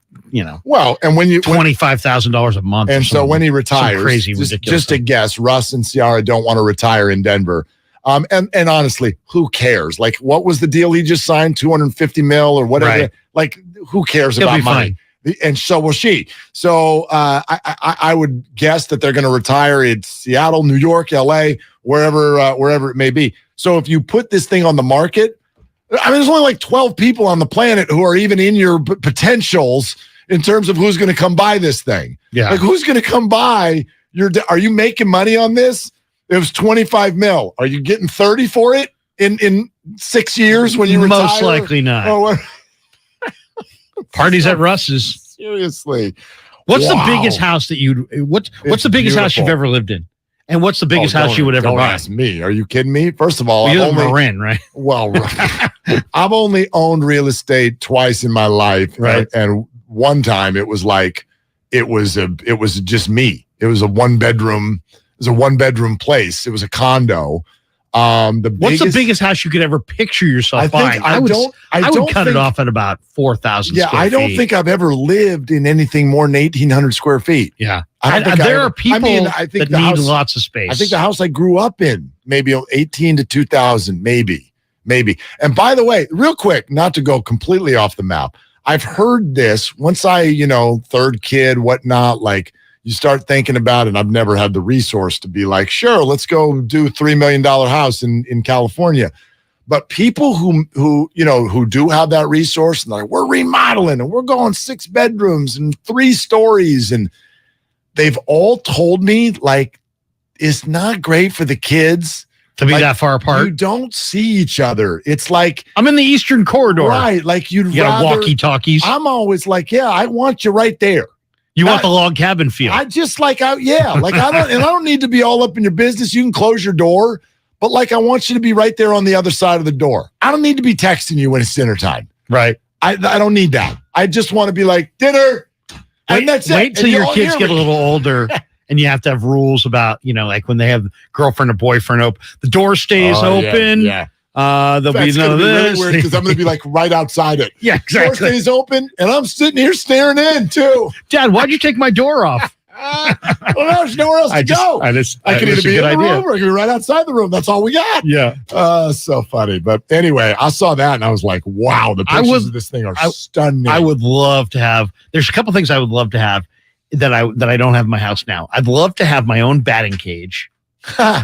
Speaker 1: Well, and when you
Speaker 3: $25,000 a month,
Speaker 1: and so when he retires,
Speaker 3: ridiculous.
Speaker 1: Just a guess, Russ and Ciara don't want to retire in Denver. And honestly, who cares? Like, what was the deal he just signed? $250 million or whatever.
Speaker 3: Right.
Speaker 1: Like, who cares about money?
Speaker 3: Fine.
Speaker 1: And so will she. So I would guess that they're going to retire in Seattle, New York, LA, wherever it may be. So if you put this thing on the market, I mean, there's only like 12 people on the planet who are even in your potentials in terms of who's going to come buy this thing.
Speaker 3: Yeah.
Speaker 1: Like, who's going to come buy are you making money on this? It was 25 mil. Are you getting 30 for it in 6 years when you retire?
Speaker 3: Most likely not.
Speaker 1: Oh,
Speaker 3: Parties at Russ's.
Speaker 1: Seriously.
Speaker 3: What's the biggest house that what's the biggest house you've ever lived in? And what's the biggest house you would ever buy?
Speaker 1: Ask me. Are you kidding me? First of all,
Speaker 3: you're Marin, right?
Speaker 1: Well, I've only owned real estate twice in my life.
Speaker 3: Right.
Speaker 1: And one time it was like, it was just me. It was a one bedroom place. It was a condo.
Speaker 3: What's the biggest house you could ever picture yourself buying? I would cut it off at about 4,000
Speaker 1: square feet. Yeah, I don't think I've ever lived in anything more than 1,800 square feet.
Speaker 3: Yeah. There are people that need lots of space.
Speaker 1: I think the house I grew up in, maybe 18 to 2,000, maybe. And by the way, real quick, not to go completely off the map, I've heard this once third kid, whatnot, like, you start thinking about it. I've never had the resource to be like, sure, let's go do $3 million house in California. But people who do have that resource and they're like, we're remodeling and we're going 6 bedrooms and 3 stories. And they've all told me, like, it's not great for the kids
Speaker 3: to be that far apart.
Speaker 1: You don't see each other. It's like,
Speaker 3: I'm in the Eastern Corridor.
Speaker 1: Right. Like you
Speaker 3: got walkie-talkies.
Speaker 1: I'm always like, yeah, I want you right there.
Speaker 3: You want the log cabin feel.
Speaker 1: I just like, I don't need to be all up in your business. You can close your door, but like, I want you to be right there on the other side of the door. I don't need to be texting you when it's dinner time.
Speaker 3: Right.
Speaker 1: I don't need that. I just want to be like, dinner. And that's it.
Speaker 3: Wait till your kids get a little older and you have to have rules about, like when they have girlfriend or boyfriend the door stays open.
Speaker 1: Yeah.
Speaker 3: There'll be none of this.
Speaker 1: Really because I'm going to be like right outside it.
Speaker 3: Yeah, exactly.
Speaker 1: Door stays open, and I'm sitting here staring in too.
Speaker 3: Dad, why'd you take my door off?
Speaker 1: Well, there's nowhere else to go. I can either be in the room or I can be right outside the room. That's all we got.
Speaker 3: Yeah.
Speaker 1: So funny. But anyway, I saw that and I was like, wow, the pictures of this thing are stunning.
Speaker 3: I would love to have. There's a couple things I would love to have that I don't have in my house now. I'd love to have my own batting cage.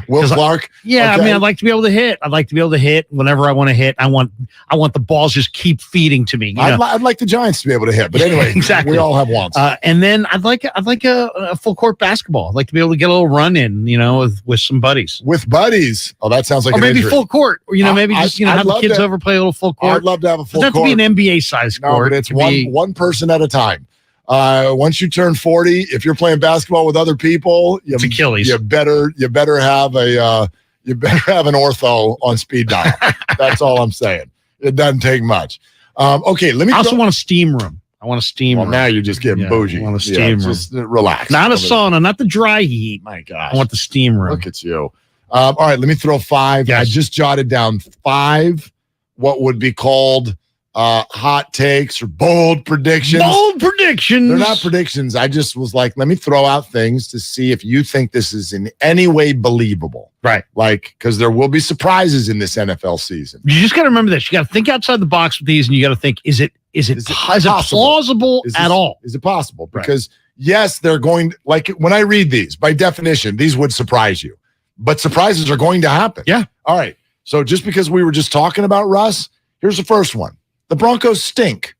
Speaker 1: Will Clark?
Speaker 3: Yeah, okay. I mean, I'd like to be able to hit. I'd like to be able to hit whenever I want to hit. I want the balls just keep feeding to me.
Speaker 1: I'd like the Giants to be able to hit, but anyway,
Speaker 3: exactly.
Speaker 1: We all have wants.
Speaker 3: And then I'd like a full court basketball. I'd like to be able to get a little run in, with some buddies.
Speaker 1: With buddies? Oh, that sounds like
Speaker 3: maybe full court. Or maybe just have the kids over, play a little full court.
Speaker 1: I'd love to have a full court.
Speaker 3: It doesn't have to be an NBA size court.
Speaker 1: But it's one person at a time. Once you turn 40, if you're playing basketball with other people,
Speaker 3: it's Achilles.
Speaker 1: You better have an ortho on speed dial. That's all I'm saying. It doesn't take much. Okay, let me.
Speaker 3: I also want a steam room. I want a steam room.
Speaker 1: Now you're just getting bougie.
Speaker 3: I want a steam room.
Speaker 1: Just relax.
Speaker 3: Not a sauna, not the dry heat.
Speaker 1: My gosh.
Speaker 3: I want the steam room.
Speaker 1: Look at you. All right, let me throw 5. Yes. I just jotted down 5 what would be called hot takes or bold predictions.
Speaker 3: They're
Speaker 1: not predictions. I just was like, let me throw out things to see if you think this is in any way believable.
Speaker 3: Right.
Speaker 1: Like, because there will be surprises in this NFL season.
Speaker 3: You just got to remember this. You got to think outside the box with these, and you got to think, is it plausible at all?
Speaker 1: Is it possible? Because yes, they're going, like when I read these, by definition, these would surprise you. But surprises are going to happen.
Speaker 3: Yeah.
Speaker 1: All right. So just because we were just talking about Russ, here's the first one. The Broncos stink.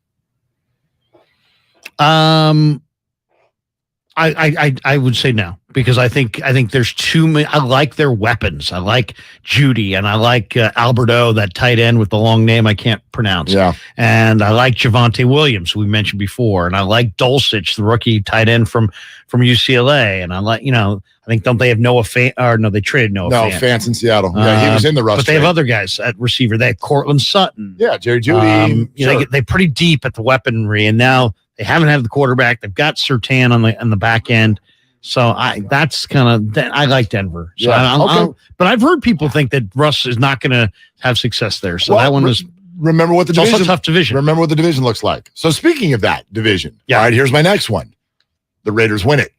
Speaker 3: I would say no, because I think there's too many. I like their weapons. I like Judy and I like Alberto, that tight end with the long name I can't pronounce.
Speaker 1: Yeah.
Speaker 3: And I like Javonte Williams, who we mentioned before, and I like Dulcich, the rookie tight end from UCLA, and I like I think don't they have Noah Fant? Or no, they traded Noah Fant.
Speaker 1: No, Fant's in Seattle. Yeah, he was in the Russ.
Speaker 3: But they have other guys at receiver. They have Cortland Sutton.
Speaker 1: Yeah, Jerry Judy.
Speaker 3: Sure. They're pretty deep at the weaponry, and now they haven't had the quarterback. They've got Surtain on the back end. So I like Denver. So
Speaker 1: yeah.
Speaker 3: But I've heard people think that Russ is not going to have success there. So that one was.
Speaker 1: Remember what the division.
Speaker 3: Also a tough division.
Speaker 1: Remember what the division looks like. So speaking of that division,
Speaker 3: yeah.
Speaker 1: All right, here's my next one. The Raiders win it.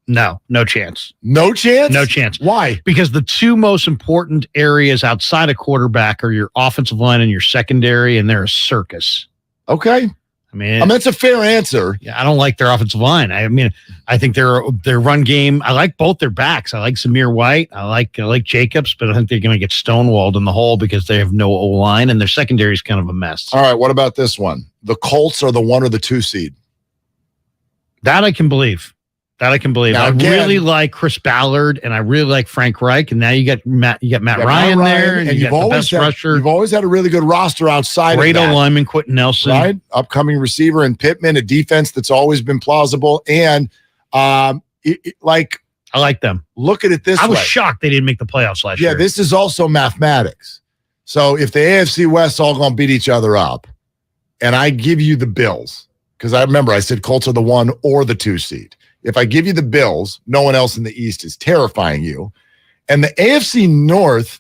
Speaker 3: No chance.
Speaker 1: No chance?
Speaker 3: No chance.
Speaker 1: Why?
Speaker 3: Because the two most important areas outside of quarterback are your offensive line and your secondary, and they're a circus.
Speaker 1: Okay.
Speaker 3: I mean,
Speaker 1: that's a fair answer.
Speaker 3: Yeah, I don't like their offensive line. I mean, I think their run game. I like both their backs. I like Zamir White. I like Jacobs, but I think they're going to get stonewalled in the hole because they have no O line and their secondary is kind of a mess.
Speaker 1: All right, what about this one? The Colts are the 1 or the 2 seed.
Speaker 3: That I can believe. Now, I really like Chris Ballard and I really like Frank Reich. And now you got Matt Ryan there, and you got the best rusher.
Speaker 1: You've always had a really good roster outside
Speaker 3: great
Speaker 1: of that.
Speaker 3: lineman, Quentin Nelson,
Speaker 1: right? Upcoming receiver and Pittman, a defense that's always been plausible. And I
Speaker 3: like them.
Speaker 1: Look at it this way.
Speaker 3: I was shocked they didn't make the playoffs last year.
Speaker 1: Yeah, this is also mathematics. So if the AFC West all going to beat each other up, and I give you the Bills, because I remember I said Colts are the 1 or the 2 seed. If I give you the Bills, no one else in the East is terrifying you. And the AFC North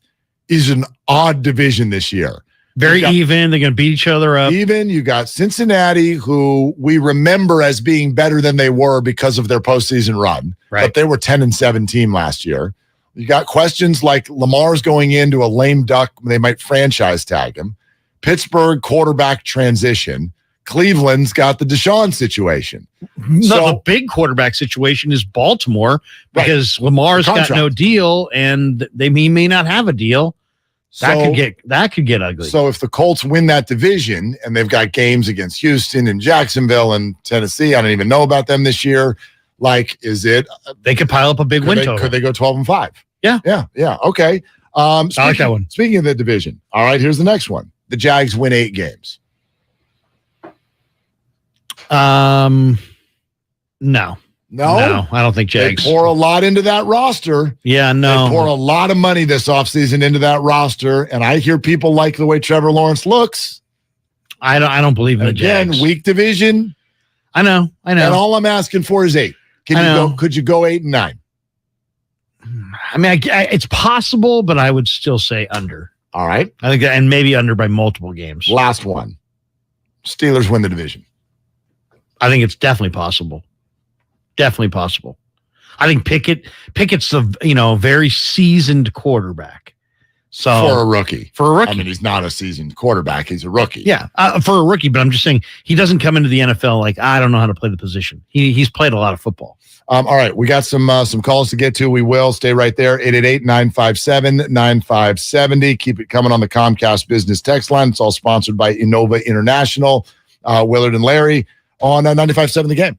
Speaker 1: is an odd division this year.
Speaker 3: Very even. They're going to beat each other up.
Speaker 1: Even. You got Cincinnati, who we remember as being better than they were because of their postseason run.
Speaker 3: Right.
Speaker 1: But they were 10-7 team last year. You got questions like Lamar's going into a lame duck. They might franchise tag him. Pittsburgh quarterback transition. Cleveland's got the Deshaun situation.
Speaker 3: No, the big quarterback situation is Baltimore because Lamar's got no deal and he may not have a deal. That could get ugly.
Speaker 1: So if the Colts win that division and they've got games against Houston and Jacksonville and Tennessee, I don't even know about them this year. They
Speaker 3: could pile up a big win total.
Speaker 1: Could they go 12-5?
Speaker 3: Yeah.
Speaker 1: Okay.
Speaker 3: I like that one.
Speaker 1: Speaking of the division, all right, here's the next one. The Jags win 8 games.
Speaker 3: No, I don't think Jags.
Speaker 1: They pour a lot into that roster.
Speaker 3: Yeah, no.
Speaker 1: They pour a lot of money this offseason into that roster, and I hear people like the way Trevor Lawrence looks.
Speaker 3: I don't believe in the Jags.
Speaker 1: Weak division.
Speaker 3: I know. And
Speaker 1: all I'm asking for is 8. Could you go 8-9?
Speaker 3: I mean, it's possible, but I would still say under.
Speaker 1: All right.
Speaker 3: I think, and maybe under by multiple games.
Speaker 1: Last one. Steelers win the division.
Speaker 3: I think it's definitely possible. Definitely possible. I think Pickett's a very seasoned quarterback. So
Speaker 1: for a rookie.
Speaker 3: I
Speaker 1: mean, he's not a seasoned quarterback. He's a rookie.
Speaker 3: Yeah, for a rookie. But I'm just saying he doesn't come into the NFL like I don't know how to play the position. He's played a lot of football.
Speaker 1: All right, we got some calls to get to. We will stay right there. 888-957-9570. Keep it coming on the Comcast Business text line. It's all sponsored by Innova International. Willard and Larry on 95.7 The Game.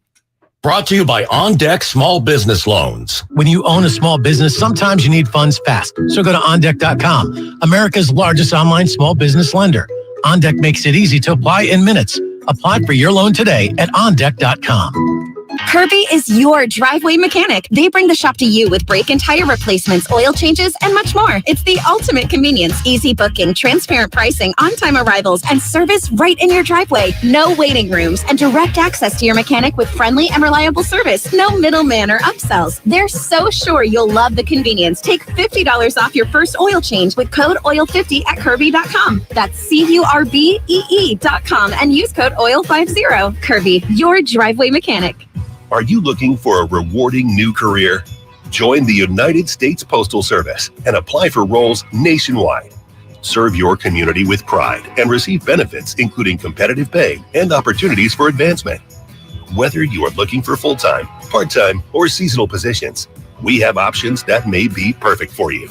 Speaker 26: Brought to you by On Deck Small Business Loans.
Speaker 22: When you own a small business, sometimes you need funds fast. So go to OnDeck.com, America's largest online small business lender. OnDeck makes it easy to apply in minutes. Apply for your loan today at OnDeck.com.
Speaker 12: Kirby is your driveway mechanic. They bring the shop to you with brake and tire replacements, oil changes, and much more. It's the ultimate convenience, easy booking, transparent pricing, on-time arrivals, and service right in your driveway. No waiting rooms and direct access to your mechanic with friendly and reliable service. No middleman or upsells. They're so sure you'll love the convenience. Take $50 off your first oil change with code OIL50 at Kirby.com. That's CURBEE.com and use code OIL50. Kirby, your driveway mechanic.
Speaker 26: Are you looking for a rewarding new career? Join the United States Postal Service and apply for roles nationwide. Serve your community with pride and receive benefits, including competitive pay and opportunities for advancement. Whether you are looking for full-time, part-time, or seasonal positions, we have options that may be perfect for you.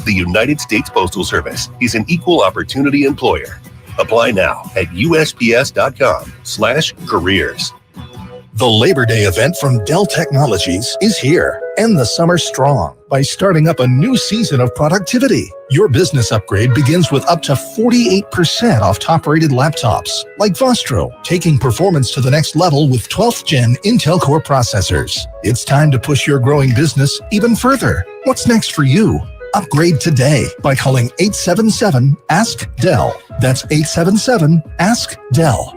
Speaker 26: The United States Postal Service is an equal opportunity employer. Apply now at USPS.com/careers.
Speaker 14: The Labor Day event from Dell Technologies is here. End the summer strong by starting up a new season of productivity. Your business upgrade begins with up to 48% off top-rated laptops, like Vostro, taking performance to the next level with 12th Gen Intel Core processors. It's time to push your growing business even further. What's next for you? Upgrade today by calling 877-ASK-DELL. That's 877-ASK-DELL.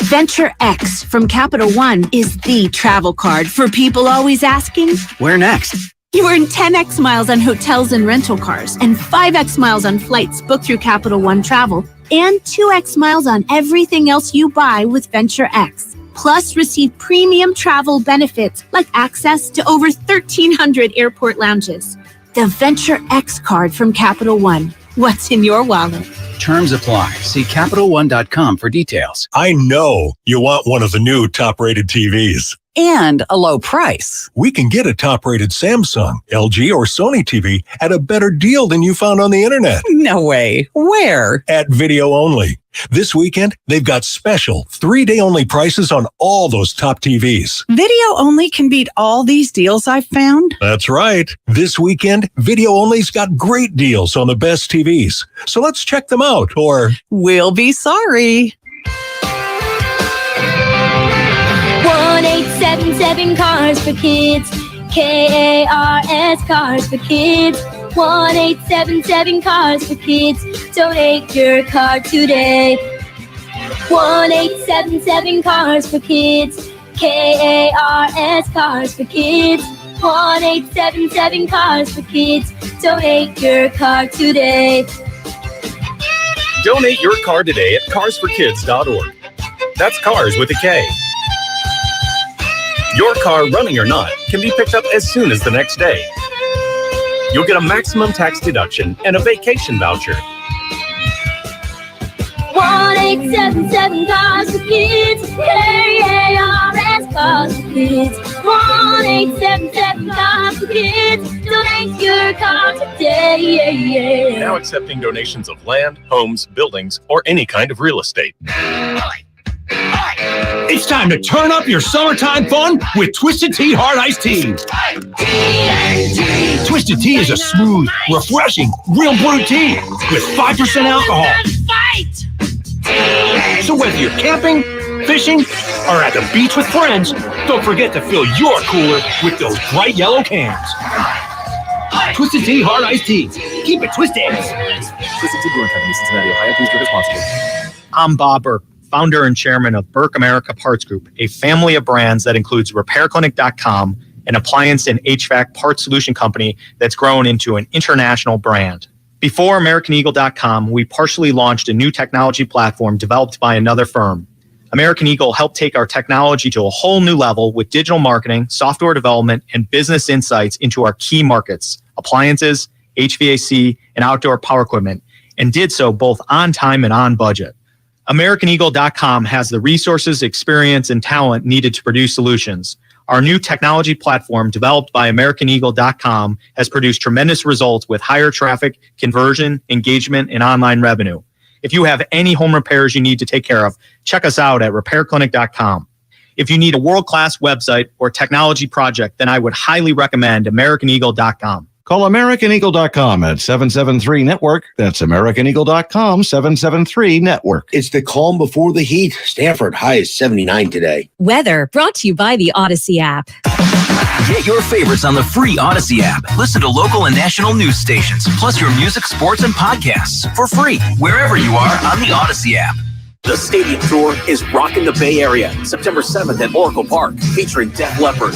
Speaker 15: Venture X from Capital One is the travel card for people always asking,
Speaker 16: where next?
Speaker 15: You earn 10x miles on hotels and rental cars, and 5x miles on flights booked through Capital One Travel, and 2x miles on everything else you buy with Venture X. Plus, receive premium travel benefits like access to over 1,300 airport lounges. The Venture X card from Capital One. What's in your wallet?
Speaker 7: Terms apply. See CapitalOne.com for details.
Speaker 14: I know you want one of the new top-rated TVs.
Speaker 8: And a low price.
Speaker 14: We can get a top-rated Samsung, LG, or Sony TV at a better deal than you found on the internet.
Speaker 8: No way. Where?
Speaker 14: At Video Only. This weekend, they've got special 3-day-only prices on all those top TVs.
Speaker 8: Video Only can beat all these deals I've found?
Speaker 14: That's right. This weekend, Video Only's got great deals on the best TVs. So let's check them out, or...
Speaker 8: We'll be sorry.
Speaker 18: 1877 Cars for Kids. KARS Cars for Kids. 1877 Cars for Kids. Donate your car today. 1877 Cars for Kids. KARS Cars for Kids. 1877 Cars for Kids. Donate your car today.
Speaker 16: Donate your car today at carsforkids.org. That's cars with a K. Your car, running or not, can be picked up as soon as the next day. You'll get a maximum tax deduction and a vacation voucher.
Speaker 18: 1877 Cars for Kids. KARS Cars for Kids. 1877 Cars for Kids. Donate your car today.
Speaker 16: Now accepting donations of land, homes, buildings, or any kind of real estate.
Speaker 20: It's time to turn up your summertime fun with Twisted Tea Hard Iced Tea. Twisted Tea is a smooth, refreshing, real brewed tea with 5% alcohol. So whether you're camping, fishing, or at the beach with friends, don't forget to fill your cooler with those bright yellow cans. Twisted Tea Hard Iced Tea. Keep it twisted.
Speaker 16: Twisted Tea Brewing Company, Cincinnati, Ohio. Please drink responsibly.
Speaker 21: I'm Bob Burke, founder and chairman of Burke America Parts Group, a family of brands that includes RepairClinic.com, an appliance and HVAC parts solution company that's grown into an international brand. Before AmericanEagle.com, we partially launched a new technology platform developed by another firm. American Eagle helped take our technology to a whole new level with digital marketing, software development, and business insights into our key markets, appliances, HVAC, and outdoor power equipment, and did so both on time and on budget. AmericanEagle.com has the resources, experience, and talent needed to produce solutions. Our new technology platform, developed by AmericanEagle.com, has produced tremendous results with higher traffic, conversion, engagement, and online revenue. If you have any home repairs you need to take care of, check us out at RepairClinic.com. If you need a world-class website or technology project, then I would highly recommend AmericanEagle.com.
Speaker 23: Call AmericanEagle.com at 773-NETWORK. That's AmericanEagle.com, 773-NETWORK.
Speaker 24: It's the calm before the heat. Stanford high is 79 today.
Speaker 28: Weather brought to you by the Odyssey app.
Speaker 25: Get your favorites on the free Odyssey app. Listen to local and national news stations, plus your music, sports, and podcasts for free wherever you are on the Odyssey app.
Speaker 27: The Stadium Tour is rocking the Bay Area, September 7th at Oracle Park, featuring Def Leppard,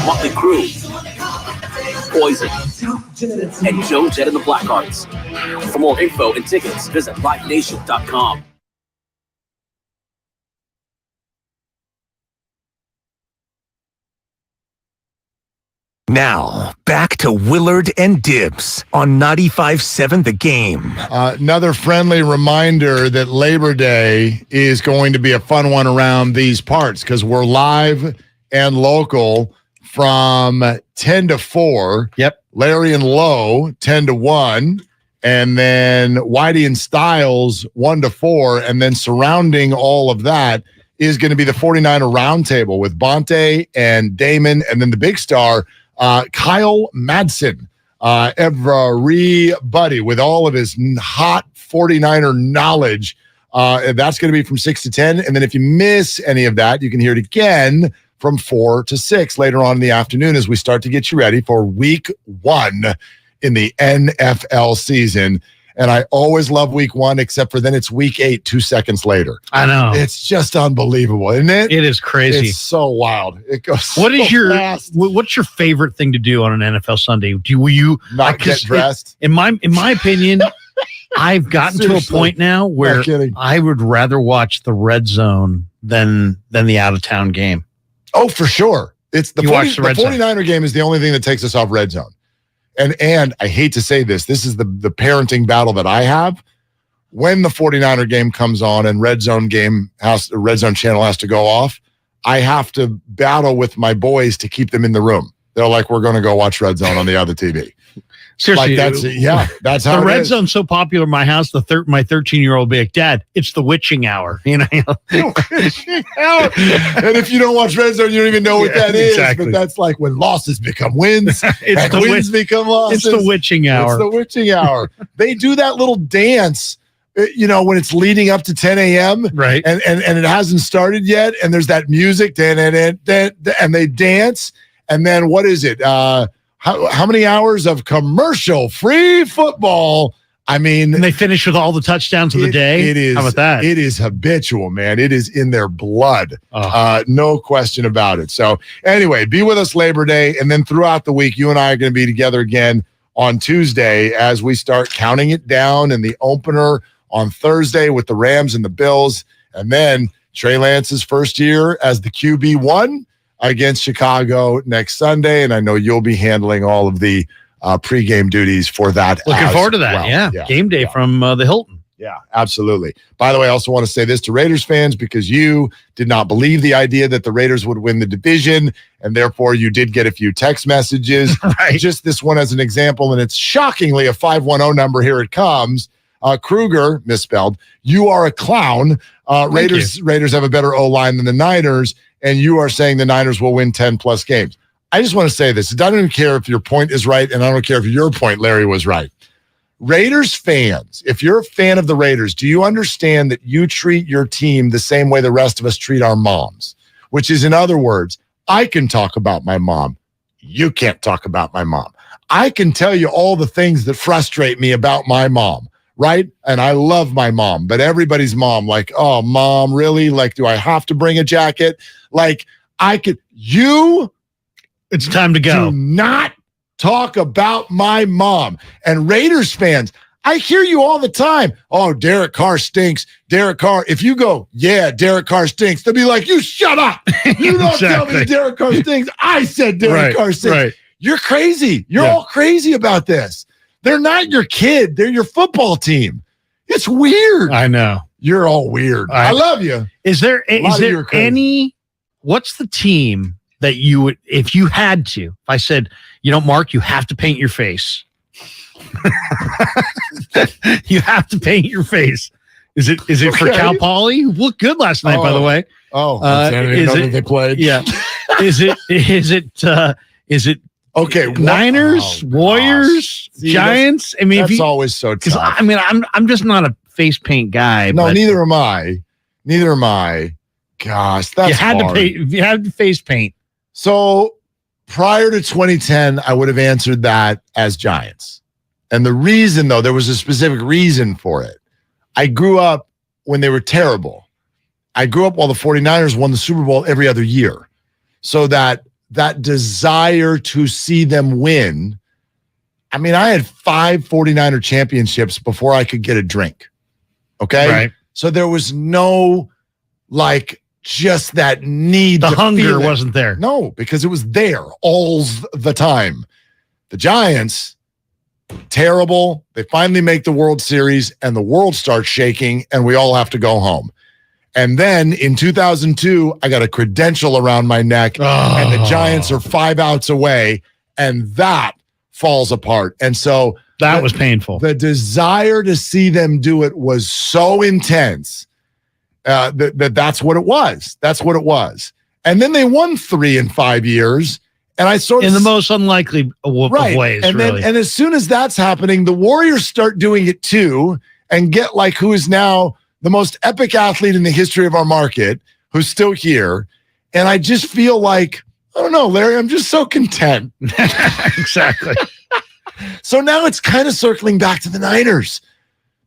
Speaker 27: Motley Crue, Poison, and Joan Jett and the Blackhearts. For more info and tickets, visit livenation.com.
Speaker 25: Now, back to Willard and Dibs on 95.7 The Game.
Speaker 1: Another friendly reminder that Labor Day is going to be a fun one around these parts because we're live and local from 10 to 4.
Speaker 3: Yep.
Speaker 1: Larry and Lowe, 10 to 1. And then Whitey and Styles, 1 to 4. And then surrounding all of that is going to be the 49er Roundtable with Bonte and Damon. And then the big star, Kyle Madsen, everybody with all of his hot 49er knowledge. That's going to be from 6 to 10. And then if you miss any of that, you can hear it again from 4 to 6 later on in the afternoon as we start to get you ready for week 1 in the NFL season. And I always love week 1, except for then it's week 8, 2 seconds later.
Speaker 3: I know.
Speaker 1: It's just unbelievable, isn't it?
Speaker 3: It is crazy.
Speaker 1: It's so wild. It goes
Speaker 3: What's your favorite thing to do on an NFL Sunday? Will you
Speaker 1: not get dressed?
Speaker 3: In my opinion, I've gotten to a point now where I would rather watch the red zone than the out of town game.
Speaker 1: Oh, for sure. It's the 49er game is the only thing that takes us off red zone. And I hate to say this is the parenting battle that I have. when the 49er game comes on and Red Zone channel has to go off, I have to battle with my boys to keep them in the room. They're like, we're going to go watch Red Zone on the other TV.
Speaker 3: Seriously,
Speaker 1: like that's how
Speaker 3: the Red Zone's so popular in my house. My 13-year-old be like, Dad, it's the witching hour. You know,
Speaker 1: and if you don't watch Red Zone, you don't even know what that is. Exactly. But that's like when losses become wins, and wins become losses.
Speaker 3: It's the witching hour.
Speaker 1: It's the witching hour. They do that little dance, when it's leading up to 10 a.m.
Speaker 3: Right,
Speaker 1: and it hasn't started yet, and there's that music, and they dance, and then what is it? How many hours of commercial-free football? I mean,
Speaker 3: and they finish with all the touchdowns of the day.
Speaker 1: It is.
Speaker 3: How about that?
Speaker 1: It is habitual, man. It is in their blood. No question about it. So anyway, be with us Labor Day, and then throughout the week, you and I are going to be together again on Tuesday as we start counting it down in the opener on Thursday with the Rams and the Bills, and then Trey Lance's first year as the QB1 against Chicago next Sunday, and I know you'll be handling all of the pregame duties for that.
Speaker 3: Looking forward to that.
Speaker 1: Well.
Speaker 3: Yeah. Game day from the Hilton.
Speaker 1: Yeah, absolutely. By the way, I also want to say this to Raiders fans, because you did not believe the idea that the Raiders would win the division, and therefore you did get a few text messages.
Speaker 3: Right.
Speaker 1: Just this one as an example, and it's shockingly a 510 number. Here it comes. Krueger, misspelled. You are a clown. Raiders have a better O-line than the Niners, and you are saying the Niners will win 10-plus games. I just want to say this. I don't even care if your point is right, and I don't care if your point, Larry, was right. Raiders fans, if you're a fan of the Raiders, do you understand that you treat your team the same way the rest of us treat our moms? Which is, in other words, I can talk about my mom. You can't talk about my mom. I can tell you all the things that frustrate me about my mom. Right? And I love my mom, but everybody's mom, like, oh, Mom, really? Like, do I have to bring a jacket? Like,
Speaker 3: it's time to go.
Speaker 1: Do not talk about my mom. And Raiders fans, I hear you all the time. Oh, Derek Carr stinks. Derek Carr. If you go, yeah, Derek Carr stinks, they'll be like, you shut up. You don't tell me Derek Carr stinks. I said Derek Carr stinks. Right. You're crazy. You're all crazy about this. They're not your kid. They're your football team. It's weird.
Speaker 3: I know.
Speaker 1: You're all weird. I love you.
Speaker 3: Is there any, what's the team that you would, if you had to, if I said, Mark, you have to paint your face. You have to paint your face. Is it for Cal Poly? You looked good last night, by the way.
Speaker 1: I didn't even know that they played.
Speaker 3: Yeah. Is it
Speaker 1: okay,
Speaker 3: Niners, Warriors, Giants? I mean,
Speaker 1: that's always so tough.
Speaker 3: I mean, I'm just not a face paint guy.
Speaker 1: No, neither am I. Gosh, that's hard.
Speaker 3: You had to face paint.
Speaker 1: So prior to 2010, I would have answered that as Giants. And the reason, though, there was a specific reason for it. I grew up when they were terrible. I grew up while the 49ers won the Super Bowl every other year. So that desire to see them win. I mean, I had 5 49er championships before I could get a drink. Okay.
Speaker 3: Right.
Speaker 1: So there was no, just that need.
Speaker 3: The hunger wasn't there.
Speaker 1: No, because it was there all the time. The Giants, terrible. They finally make the World Series and the world starts shaking and we all have to go home. And then in 2002, I got a credential around my neck and the Giants are 5 outs away and that falls apart. And so
Speaker 3: that was painful.
Speaker 1: The desire to see them do it was so intense that's what it was. That's what it was. And then they won 3 in 5 years. And I sort of
Speaker 3: in the most unlikely of ways.
Speaker 1: And
Speaker 3: really.
Speaker 1: And as soon as that's happening, the Warriors start doing it too and get who is now the most epic athlete in the history of our market, who's still here. And I just feel like, I don't know, Larry, I'm just so content.
Speaker 3: Exactly.
Speaker 1: So now it's kind of circling back to the Niners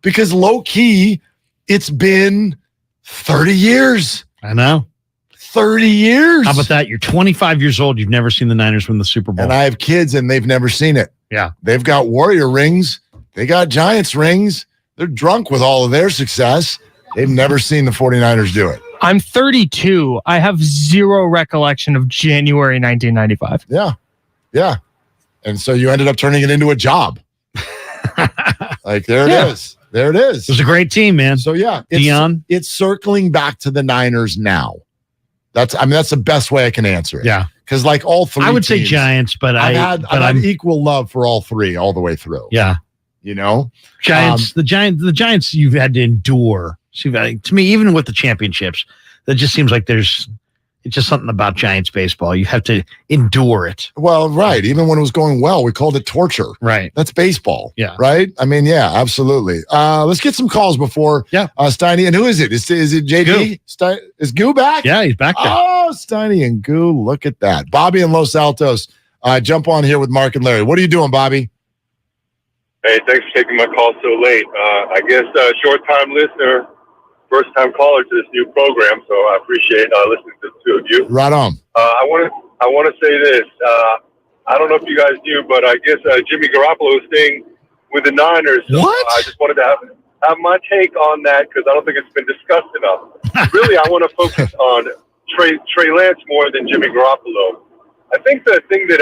Speaker 1: because low key, it's been 30 years.
Speaker 3: I know.
Speaker 1: 30 years.
Speaker 3: How about that? You're 25 years old. You've never seen the Niners win the Super Bowl.
Speaker 1: And I have kids and they've never seen it.
Speaker 3: Yeah.
Speaker 1: They've got Warrior rings. They got Giants rings. They're drunk with all of their success. They've never seen the 49ers do it.
Speaker 10: I'm 32. I have zero recollection of January 1995.
Speaker 1: Yeah. Yeah. And so you ended up turning it into a job. There it is. There it is.
Speaker 3: It was a great team, man.
Speaker 1: So yeah, it's circling back to the Niners now. That's the best way I can answer it.
Speaker 3: Yeah.
Speaker 1: Because like all three
Speaker 3: I would say
Speaker 1: teams,
Speaker 3: Giants, but
Speaker 1: I've had equal love for all three all the way through.
Speaker 3: Yeah.
Speaker 1: You know?
Speaker 3: Giants, the Giants you've had to endure. So to me, even with the championships, that just seems like it's just something about Giants baseball. You have to endure it.
Speaker 1: Well, right. Even when it was going well, we called it torture.
Speaker 3: Right.
Speaker 1: That's baseball.
Speaker 3: Yeah.
Speaker 1: Right? I mean, yeah, absolutely. Let's get some calls before Steiny. And who is it? Is it JD? Is Goo back?
Speaker 3: Yeah, he's back there.
Speaker 1: Oh, Steiny and Goo. Look at that. Bobby in Los Altos. Jump on here with Mark and Larry. What are you doing, Bobby?
Speaker 2: Hey, thanks for taking my call so late. I guess short-time listener, first-time caller to this new program, so I appreciate listening to the two of you.
Speaker 1: Right on.
Speaker 2: I want to say this. I don't know if you guys knew, but I guess Jimmy Garoppolo is staying with the Niners. So
Speaker 3: what?
Speaker 2: I just wanted to have my take on that because I don't think it's been discussed enough. Really, I want to focus on Trey Lance more than Jimmy Garoppolo. I think the thing that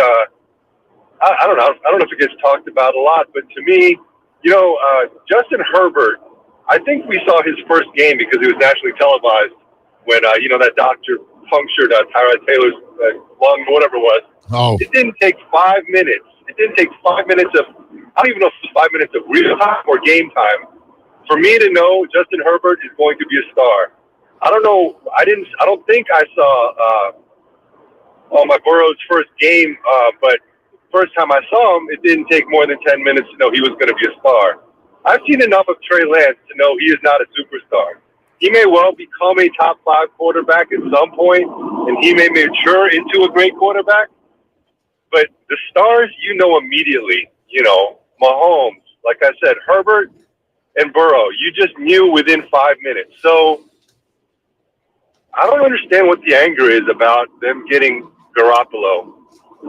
Speaker 2: I don't know if it gets talked about a lot, but to me, Justin Herbert, I think we saw his first game because it was nationally televised when, that doctor punctured Tyrod Taylor's lung, whatever it was.
Speaker 1: Oh.
Speaker 2: It didn't take 5 minutes. It didn't take 5 minutes of, I don't even know if it was 5 minutes of real time or game time for me to know Justin Herbert is going to be a star. I don't know. I don't think I saw my Burrow's first game, but first time I saw him, it didn't take more than 10 minutes to know he was going to be a star. I've seen enough of Trey Lance to know he is not a superstar. He may well become a top 5 quarterback at some point, and he may mature into a great quarterback. But the stars, immediately, Mahomes, like I said, Herbert and Burrow, you just knew within 5 minutes. So I don't understand what the anger is about them getting Garoppolo.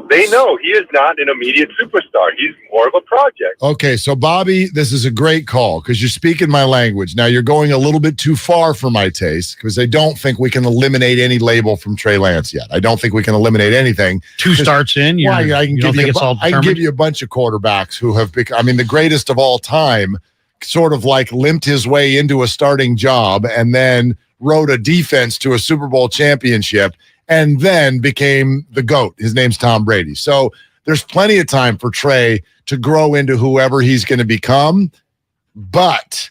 Speaker 2: They know he is not an immediate superstar. He's more of a project.
Speaker 1: Okay, so Bobby, this is a great call because you're speaking my language. Now, you're going a little bit too far for my taste because I don't think we can eliminate any label from Trey Lance yet. I don't think we can eliminate anything.
Speaker 3: 2 starts in,
Speaker 1: I can give you a bunch of quarterbacks who have become, the greatest of all time, sort of like limped his way into a starting job and then rode a defense to a Super Bowl championship and then became the GOAT. His name's Tom Brady. So there's plenty of time for Trey to grow into whoever he's going to become. But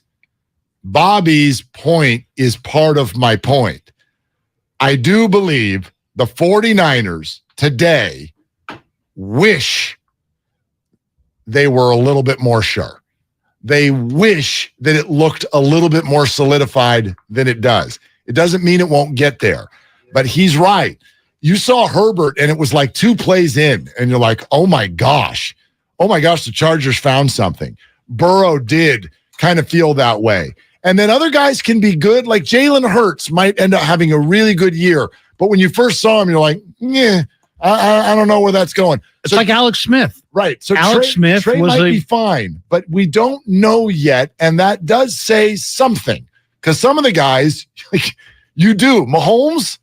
Speaker 1: Bobby's point is part of my point. I do believe the 49ers today wish they were a little bit more sure. They wish that it looked a little bit more solidified than it does. It doesn't mean it won't get there. But he's right. You saw Herbert, and it was like 2 plays in, and you're like, oh my gosh, the Chargers found something. Burrow did kind of feel that way. And then other guys can be good, like Jalen Hurts might end up having a really good year. But when you first saw him, you're like, I don't know where that's going.
Speaker 3: It's like Alex Smith.
Speaker 1: Right. So
Speaker 3: Alex Smith
Speaker 1: Trey might be fine, but we don't know yet, and that does say something. Because some of the guys, you do. Mahomes,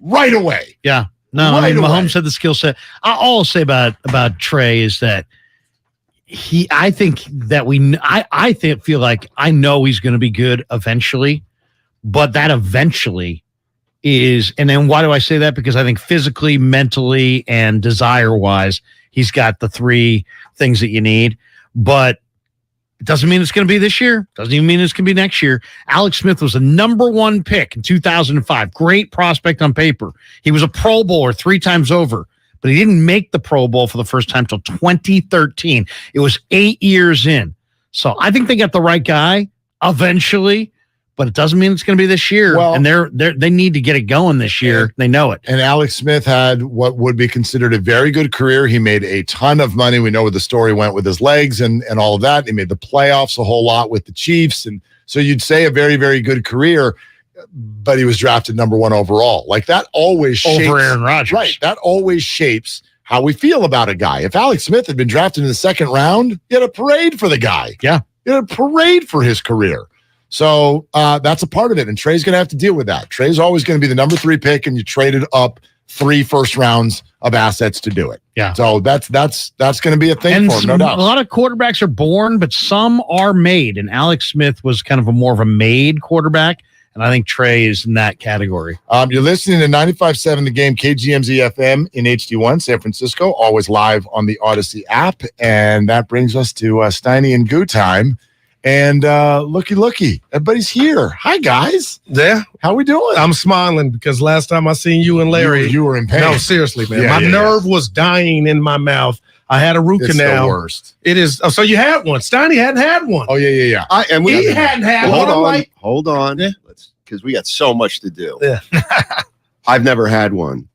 Speaker 1: right away.
Speaker 3: Yeah. No, Mahomes had the skill set. All I'll say about Trey is that I feel like I know he's going to be good eventually, but that eventually is, and then why do I say that? Because I think physically, mentally, and desire-wise, he's got the 3 things that you need, but it doesn't mean it's going to be this year. Doesn't even mean it's going to be next year. Alex Smith was a number 1 pick in 2005. Great prospect on paper. He was a Pro Bowler 3 times over, but he didn't make the Pro Bowl for the first time until 2013. It was 8 years in. So I think they got the right guy eventually, but it doesn't mean it's going to be this year. Well, and they need to get it going this year. They know it.
Speaker 1: And Alex Smith had what would be considered a very good career. He made a ton of money. We know where the story went with his legs and all of that. He made the playoffs a whole lot with the Chiefs. And so you'd say a very, very good career, but he was drafted number 1 overall. Like that always shapes.
Speaker 3: Over Aaron Rodgers.
Speaker 1: Right. That always shapes how we feel about a guy. If Alex Smith had been drafted in the 2nd round, you had a parade for the guy.
Speaker 3: Yeah.
Speaker 1: You had a parade for his career. So that's a part of it, and Trey's going to have to deal with that. Trey's always going to be the number 3 pick, and you traded up 3 first rounds of assets to do it.
Speaker 3: Yeah.
Speaker 1: So that's going to be a thing for him, no doubt.
Speaker 3: A lot of quarterbacks are born, but some are made. And Alex Smith was kind of more of a made quarterback. And I think Trey is in that category.
Speaker 1: You're listening to 95.7 The Game, KGMZ FM in HD1, San Francisco, always live on the Odyssey app. And that brings us to Steiny and Goo time. And looky, everybody's here. Hi, guys.
Speaker 4: Yeah.
Speaker 1: How we doing?
Speaker 4: I'm smiling because last time I seen you and Larry.
Speaker 1: You were in pain.
Speaker 4: No, seriously, man. My nerve was dying in my mouth. I had a root canal.
Speaker 1: It's the worst.
Speaker 4: It is. Oh, so you had one. Steiny hadn't had one.
Speaker 1: Oh, yeah.
Speaker 4: He hadn't had one.
Speaker 5: Hold on. Because we got so much to do.
Speaker 4: Yeah.
Speaker 5: I've never had one.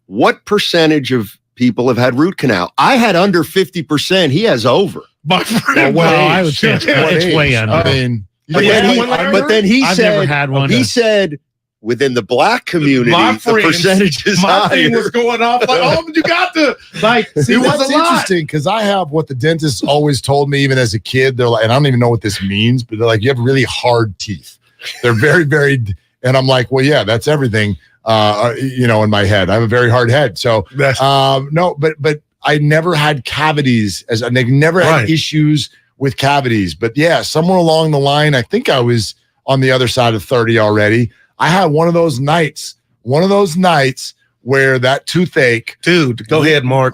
Speaker 5: What percentage of people have had root canal? I had under 50%. He has over.
Speaker 4: My friend,
Speaker 3: I would say it's way under.
Speaker 5: I mean, but then he
Speaker 3: I've
Speaker 5: said,
Speaker 3: never had one.
Speaker 5: He said within the black community, the percentage is
Speaker 4: my
Speaker 5: higher.
Speaker 4: thing was going off like, oh, you got to
Speaker 1: See,
Speaker 4: it was
Speaker 1: that's
Speaker 4: a lot.
Speaker 1: interesting because I have what the dentist always told me, even as a kid. They're like, and I don't even know what this means, but they're like, you have really hard teeth. They're very, very, and I'm like, well, yeah, that's everything. In my head, I have a very hard head. So no, but I never had cavities I never had issues with cavities. But yeah, somewhere along the line, I think I was on the other side of 30 already. I had one of those nights where that toothache.
Speaker 4: Dude, go ahead, Mark.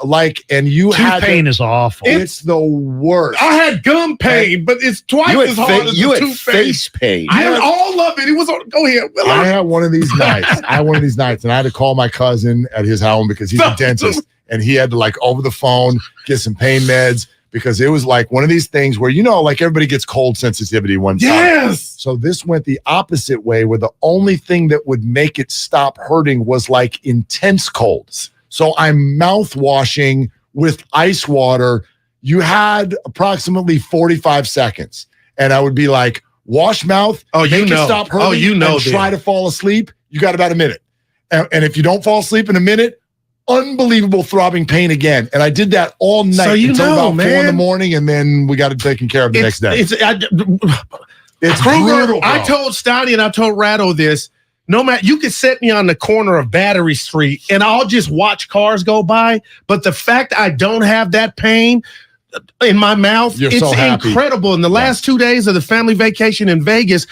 Speaker 1: And you had
Speaker 3: pain is awful.
Speaker 1: It's the worst.
Speaker 4: I had gum pain, but it's twice as hard as
Speaker 5: you
Speaker 4: the
Speaker 5: had
Speaker 4: tooth
Speaker 5: face pain.
Speaker 4: I had all of it. It was on. Go ahead.
Speaker 1: I had one of these nights. And I had to call my cousin at his home because he's a dentist, and he had to over the phone get some pain meds because it was like one of these things where everybody gets cold sensitivity one time.
Speaker 4: Yes.
Speaker 1: So this went the opposite way, where the only thing that would make it stop hurting was intense colds. So I'm mouth washing with ice water. You had approximately 45 seconds, and I would be like, wash mouth, make it stop hurting, and try to fall asleep. You got about a minute. And if you don't fall asleep in a minute, unbelievable throbbing pain again. And I did that all night until about 4 in the morning, and then we got it taken care of the next day. It's
Speaker 4: Krueger.
Speaker 1: brutal, bro.
Speaker 4: I told Steiny and I told Ratto this. No matter, you could set me on the corner of Battery Street and I'll just watch cars go by. But the fact I don't have that pain in my mouth,
Speaker 1: You're
Speaker 4: it's
Speaker 1: so happy.
Speaker 4: incredible. In the last 2 days of the family vacation in Vegas,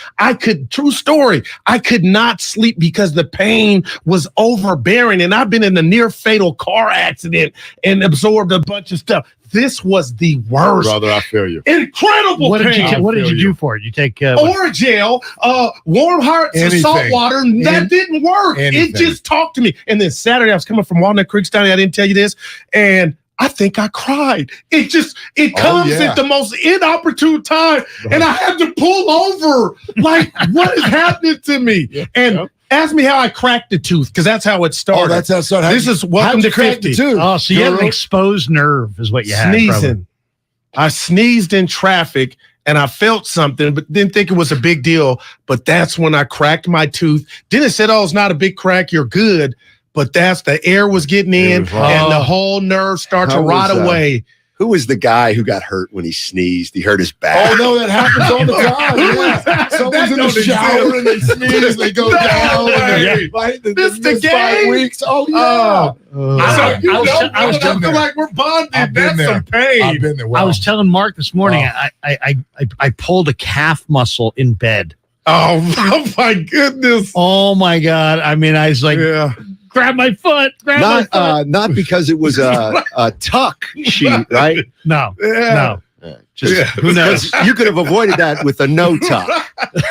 Speaker 4: true story, I could not sleep because the pain was overbearing. And I've been in a near fatal car accident and absorbed a bunch of stuff. This was the worst.
Speaker 1: Brother, I feel you.
Speaker 4: Incredible pain.
Speaker 3: What did you do for it? You take
Speaker 4: Oragel, warm hearts, and salt water. That didn't work. It just talked to me. And then Saturday, I was coming from Walnut Creek, Steiny. I didn't tell you this. And I think I cried. It comes at the most inopportune time. And I had to pull over. Like, what is happening to me? And ask me how I cracked the tooth, because that's how it started.
Speaker 1: Oh, that's how it started.
Speaker 4: This is welcome to 50.
Speaker 3: Oh, so you have an exposed nerve is what you had.
Speaker 4: Sneezing. I sneezed in traffic and I felt something, but didn't think it was a big deal. But that's when I cracked my tooth. Dennis said, oh, it's not a big crack. You're good. But that's the air was getting in and the whole nerve started to rot away.
Speaker 5: Who was the guy who got hurt when he sneezed? He hurt his back.
Speaker 1: Oh, no, that happens all the time. Yeah. Someone's in the shower and they sneeze, they go down.
Speaker 4: This the game?
Speaker 1: 5 weeks. Oh, yeah.
Speaker 4: I feel like we're bonded. That's some pain.
Speaker 1: I've been there.
Speaker 3: I was telling Mark this morning, I pulled a calf muscle in bed.
Speaker 4: Oh my goodness.
Speaker 3: Oh, my God. I mean, I was like... Grab my foot.
Speaker 5: Not because it was a tuck sheet, right?
Speaker 3: No.
Speaker 5: Who knows? You could have avoided that with a no tuck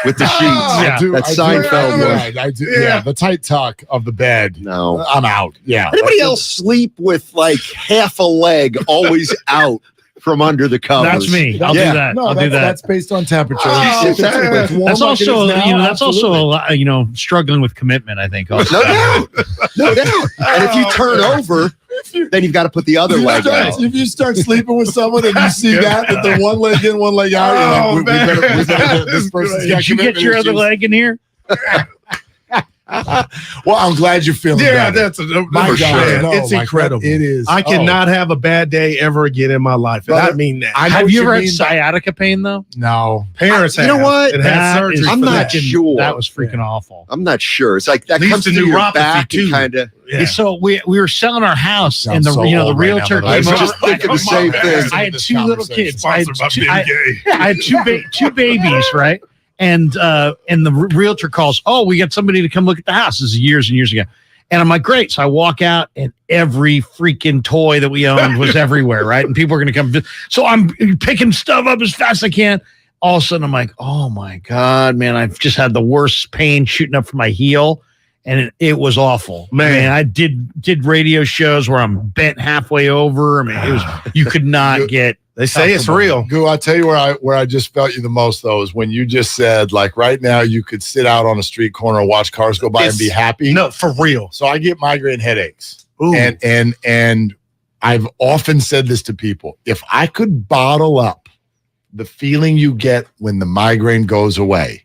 Speaker 5: with the sheets. That Seinfeld was.
Speaker 1: I do. Yeah, the tight tuck of the bed.
Speaker 5: No,
Speaker 1: I'm out. Yeah.
Speaker 5: Anybody else sleep with like half a leg always out from under the covers?
Speaker 3: That's me. I'll do that.
Speaker 1: No,
Speaker 3: I'll do that.
Speaker 1: That's based on temperature.
Speaker 3: That's also, that's also a lot, struggling with commitment, I think. Also.
Speaker 5: No doubt. And if you turn over, then you've got to put the other leg out.
Speaker 1: If you start sleeping with someone and you see that they're one leg in, one leg out, you're like, we better get this person's got
Speaker 3: Did you get your other leg in here?
Speaker 1: Well, I'm glad you're feeling better.
Speaker 4: That's it's incredible.
Speaker 1: It is.
Speaker 4: I cannot have a bad day ever again in my life. And I mean that.
Speaker 3: Have you ever had sciatica pain though?
Speaker 1: No.
Speaker 4: Parents have.
Speaker 5: You know what?
Speaker 4: And had surgery.
Speaker 5: I'm not sure.
Speaker 3: That was freaking awful.
Speaker 5: I'm not sure. It's like that
Speaker 4: Leads
Speaker 5: comes
Speaker 4: to
Speaker 5: to your
Speaker 4: neuropathy,
Speaker 5: back
Speaker 4: too.
Speaker 5: and kind of.
Speaker 3: Yeah. So we were selling our house, and the
Speaker 1: so
Speaker 3: the
Speaker 1: old right
Speaker 3: realtor
Speaker 1: now, but
Speaker 3: came
Speaker 1: I was
Speaker 3: over.
Speaker 1: just thinking the same thing.
Speaker 3: I had two little kids. I
Speaker 4: I
Speaker 3: had two babies, right? And the realtor calls. Oh, we got somebody to come look at the house. This is years and years ago. And I'm like, great. So I walk out, and every freaking toy that we owned was everywhere, right? And people are going to come. So I'm picking stuff up as fast as I can. All of a sudden, I'm like, oh my God, man! I've just had the worst pain shooting up from my heel. And it was awful. Man, I did radio shows where I'm bent halfway over. I mean, it was you could not get.
Speaker 4: They say it's real.
Speaker 1: Goo, I'll tell you where I just felt you the most though is when you just said like right now you could sit out on a street corner and watch cars go by and be happy.
Speaker 4: No, for real.
Speaker 1: So I get migraine headaches.
Speaker 4: Ooh.
Speaker 1: And I've often said this to people. If I could bottle up the feeling you get when the migraine goes away,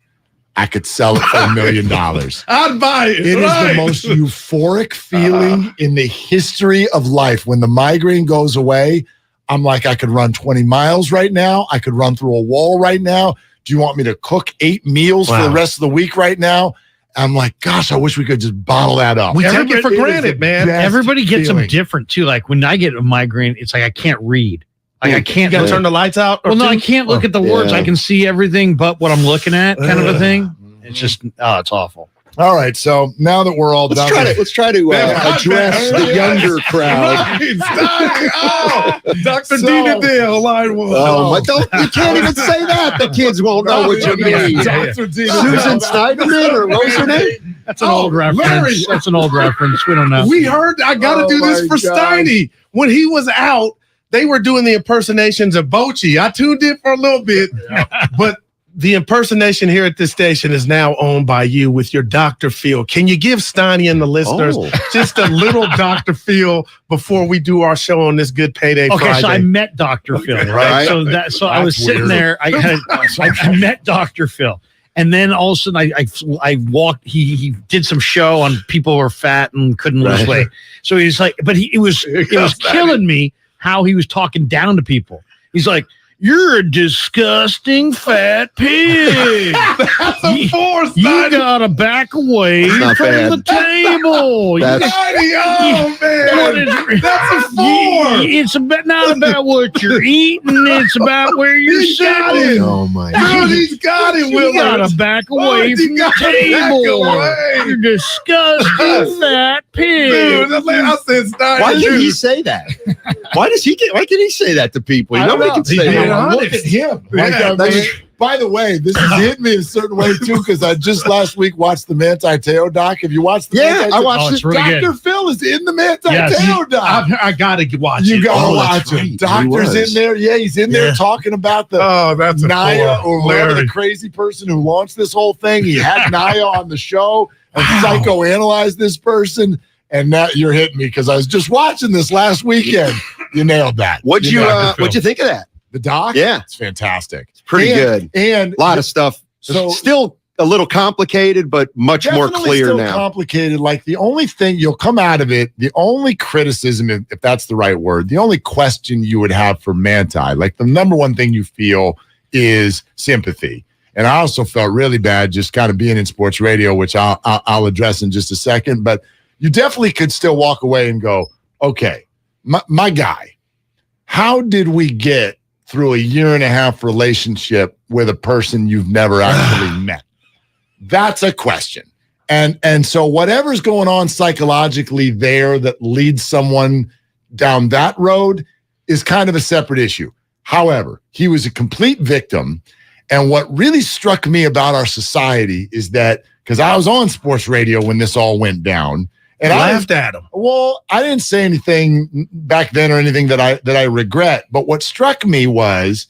Speaker 1: I could sell it for $1 million.
Speaker 4: I'd buy it.
Speaker 1: It is the most euphoric feeling in the history of life. When the migraine goes away, I'm like, I could run 20 miles right now. I could run through a wall right now. Do you want me to cook 8 meals for the rest of the week right now? I'm like, gosh, I wish we could just bottle that up.
Speaker 4: We take it for granted, man.
Speaker 3: Everybody gets them different too. Like when I get a migraine, it's like I can't read. Like I can't.
Speaker 4: You gotta turn the lights out.
Speaker 3: Well, no, I can't look at the words. I can see everything but what I'm looking at, kind of a thing. It's just, it's awful.
Speaker 1: All right, so now that we're all done,
Speaker 5: let's try to address the younger crowd.
Speaker 4: Dr. Dina Dale, line one.
Speaker 5: You can't even say that. The kids won't know what you mean.
Speaker 1: Dr. Dina
Speaker 5: Susan Steinerman or what was her name?
Speaker 3: That's an old reference.
Speaker 4: Larry.
Speaker 3: That's an old reference. We don't know.
Speaker 4: We heard. I got to do this for Steiny. When he was out, they were doing the impersonations of Bochy. I tuned in for a little bit, but the impersonation here at this station is now owned by you with your Dr. Phil. Can you give Steiny and the listeners just a little Dr. Phil before we do our show on this Good Payday Friday?
Speaker 3: Okay, so I met Dr. Phil, right? So I was sitting there. I met Dr. Phil. And then all of a sudden I walked, he did some show on people who were fat and couldn't lose weight. So he's like, but it was killing me how he was talking down to people. He's like, you're a disgusting fat pig.
Speaker 4: That's a force.
Speaker 3: You gotta back away from the table.
Speaker 4: That's a four.
Speaker 3: It's not about what you're eating. It's about where you're sitting.
Speaker 5: Oh my
Speaker 4: God, he's got it.
Speaker 3: You gotta back away from the table. You're a disgusting fat pig.
Speaker 4: Dude, I said,
Speaker 5: why can he say that? Why can he say that to people? Nobody can say that.
Speaker 1: Look at him. By the way, this has hit me a certain way too, because I just last week watched the Manti Te'o doc. Have you watched the Manti Te'o?
Speaker 5: I watched it.
Speaker 3: Really
Speaker 1: Dr. Phil is in the Manti Te'o doc.
Speaker 4: I gotta watch it.
Speaker 1: You gotta watch it. Doctor's in there. Yeah, he's in there talking about the
Speaker 4: that's
Speaker 1: Naya or whatever, the crazy person who launched this whole thing. He had Naya on the show and psychoanalyzed this person. And now you're hitting me because I was just watching this last weekend. You nailed that.
Speaker 5: What'd you think of that?
Speaker 1: The doc?
Speaker 5: Yeah.
Speaker 1: It's fantastic.
Speaker 5: It's pretty good.
Speaker 1: And
Speaker 5: a lot of stuff. So still a little complicated, but much more clear
Speaker 1: still
Speaker 5: now.
Speaker 1: Complicated. Like the only thing you'll come out of it, the only criticism, if that's the right word, the only question you would have for Manti, like the number one thing you feel is sympathy. And I also felt really bad just kind of being in sports radio, which I'll address in just a second. But you definitely could still walk away and go, okay, my guy, how did we get through a 1.5 year relationship with a person you've never actually met? That's a question. And so whatever's going on psychologically there that leads someone down that road is kind of a separate issue. However, he was a complete victim. And what really struck me about our society is that, because I was on sports radio when this all went down, and I
Speaker 4: laughed at him.
Speaker 1: Well, I didn't say anything back then or anything that I regret. But what struck me was,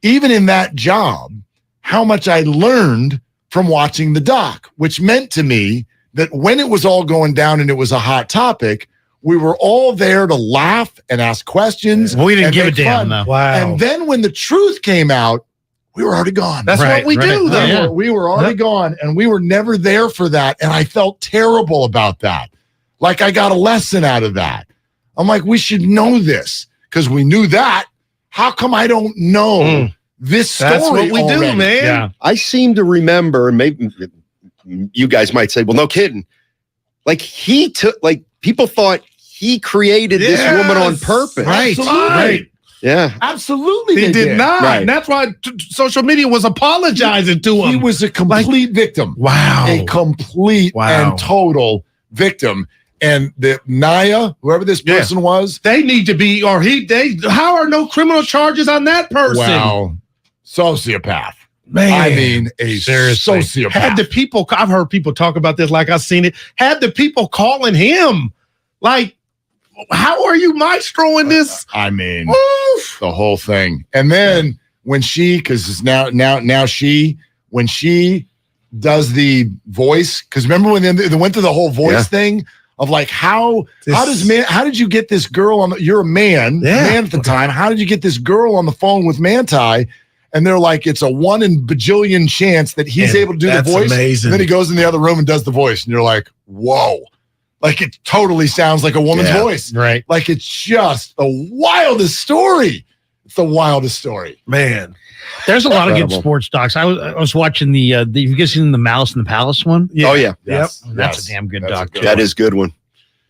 Speaker 1: even in that job, how much I learned from watching the doc, which meant to me that when it was all going down and it was a hot topic, we were all there to laugh and ask questions.
Speaker 3: We didn't give a damn, though.
Speaker 4: Wow.
Speaker 1: And then when the truth came out, we were already gone.
Speaker 4: That's what we do, though.
Speaker 1: Yeah. We were already gone, and we were never there for that. And I felt terrible about that. Like I got a lesson out of that. I'm like, we should know this because we knew that. How come I don't know this story?
Speaker 4: That's what we
Speaker 1: already?
Speaker 4: do, man.
Speaker 3: Yeah.
Speaker 5: I seem to remember, maybe you guys might say, well, no kidding. Like he took, like people thought he created this woman on purpose.
Speaker 1: Right.
Speaker 4: Right.
Speaker 5: Yeah.
Speaker 1: Absolutely.
Speaker 4: He did not.
Speaker 5: Right.
Speaker 4: And that's why social media was apologizing to him.
Speaker 1: He was a complete victim.
Speaker 4: Wow.
Speaker 1: A complete and total victim. And the Naya, whoever this person was,
Speaker 4: they need to be, or how are no criminal charges on that person?
Speaker 1: Wow. Sociopath.
Speaker 4: Man.
Speaker 1: I mean, a sociopath.
Speaker 4: Had the people, I've heard people talk about this like I've seen it, had the people calling him, like, how are you maestroing this?
Speaker 1: I mean, the whole thing. And then when she, because it's when she does the voice, because remember when they went through the whole voice thing of like, how did you get this girl on you're a man at the time. How did you get this girl on the phone with Manti? And they're like, it's a 1 in bajillion chance that he's able to do the voice.
Speaker 4: Amazing.
Speaker 1: And then he goes in the other room and does the voice. And you're like, whoa. Like it totally sounds like a woman's voice.
Speaker 3: Right.
Speaker 1: Like it's just the wildest story. It's the wildest story.
Speaker 4: Man.
Speaker 3: There's a lot of good sports docs. I was watching the you guys seen the Malice in the Palace one?
Speaker 5: Yeah. Oh yeah.
Speaker 1: Yes.
Speaker 3: That's a damn good doc.
Speaker 5: That is a good one.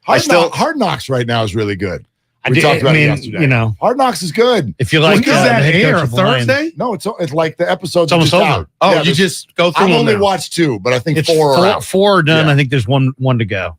Speaker 1: Hard Knocks right now is really good. We talked about it yesterday.
Speaker 3: You know,
Speaker 1: Hard Knocks is good.
Speaker 3: If you like,
Speaker 4: when does that air? Thursday?
Speaker 1: No, it's like the episode's
Speaker 3: almost
Speaker 1: just
Speaker 3: over.
Speaker 1: out.
Speaker 4: Oh,
Speaker 1: Yeah,
Speaker 4: you just go through
Speaker 1: I've
Speaker 4: them
Speaker 1: only
Speaker 4: now.
Speaker 1: watched 2, but I think
Speaker 3: it's
Speaker 1: 4 are out.
Speaker 3: 4 are done.
Speaker 1: Yeah.
Speaker 3: I think there's one to go.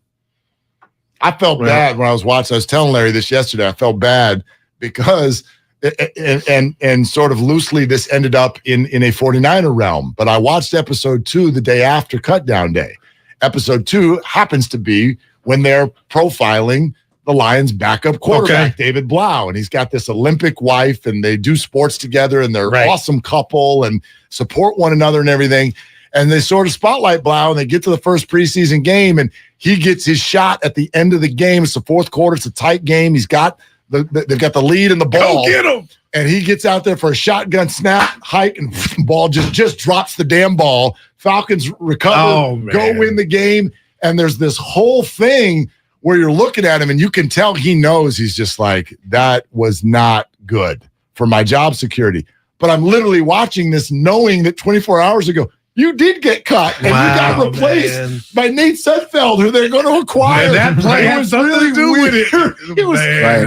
Speaker 1: I felt bad when I was watching. I was telling Larry this yesterday. I felt bad because and sort of loosely this ended up in a 49er realm. But I watched episode 2 the day after Cutdown Day. Episode 2 happens to be when they're profiling the Lions' backup quarterback, David Blau. And he's got this Olympic wife, and they do sports together, and they're an awesome couple and support one another and everything. And they sort of spotlight Blau, and they get to the first preseason game, and he gets his shot at the end of the game. It's the fourth quarter. It's a tight game. He's got they've got the lead in the ball.
Speaker 4: Go get him.
Speaker 1: And he gets out there for a shotgun snap, hike, and ball just drops the damn ball. Falcons recover, go win the game. And there's this whole thing where you're looking at him and you can tell he knows. He's just like, that was not good for my job security. But I'm literally watching this knowing that 24 hours ago, you did get cut, and you got replaced by Nate Sudfeld, who they're going to acquire.
Speaker 4: And that play had something to do with it.
Speaker 1: It was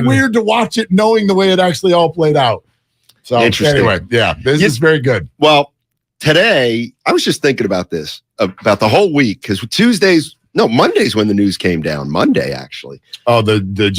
Speaker 1: weird to watch it, knowing the way it actually all played out. So anyway, this is very good.
Speaker 5: Well, today I was just thinking about this, about the whole week, because Monday's when the news came down. Monday, actually.
Speaker 1: Oh, the Jimmy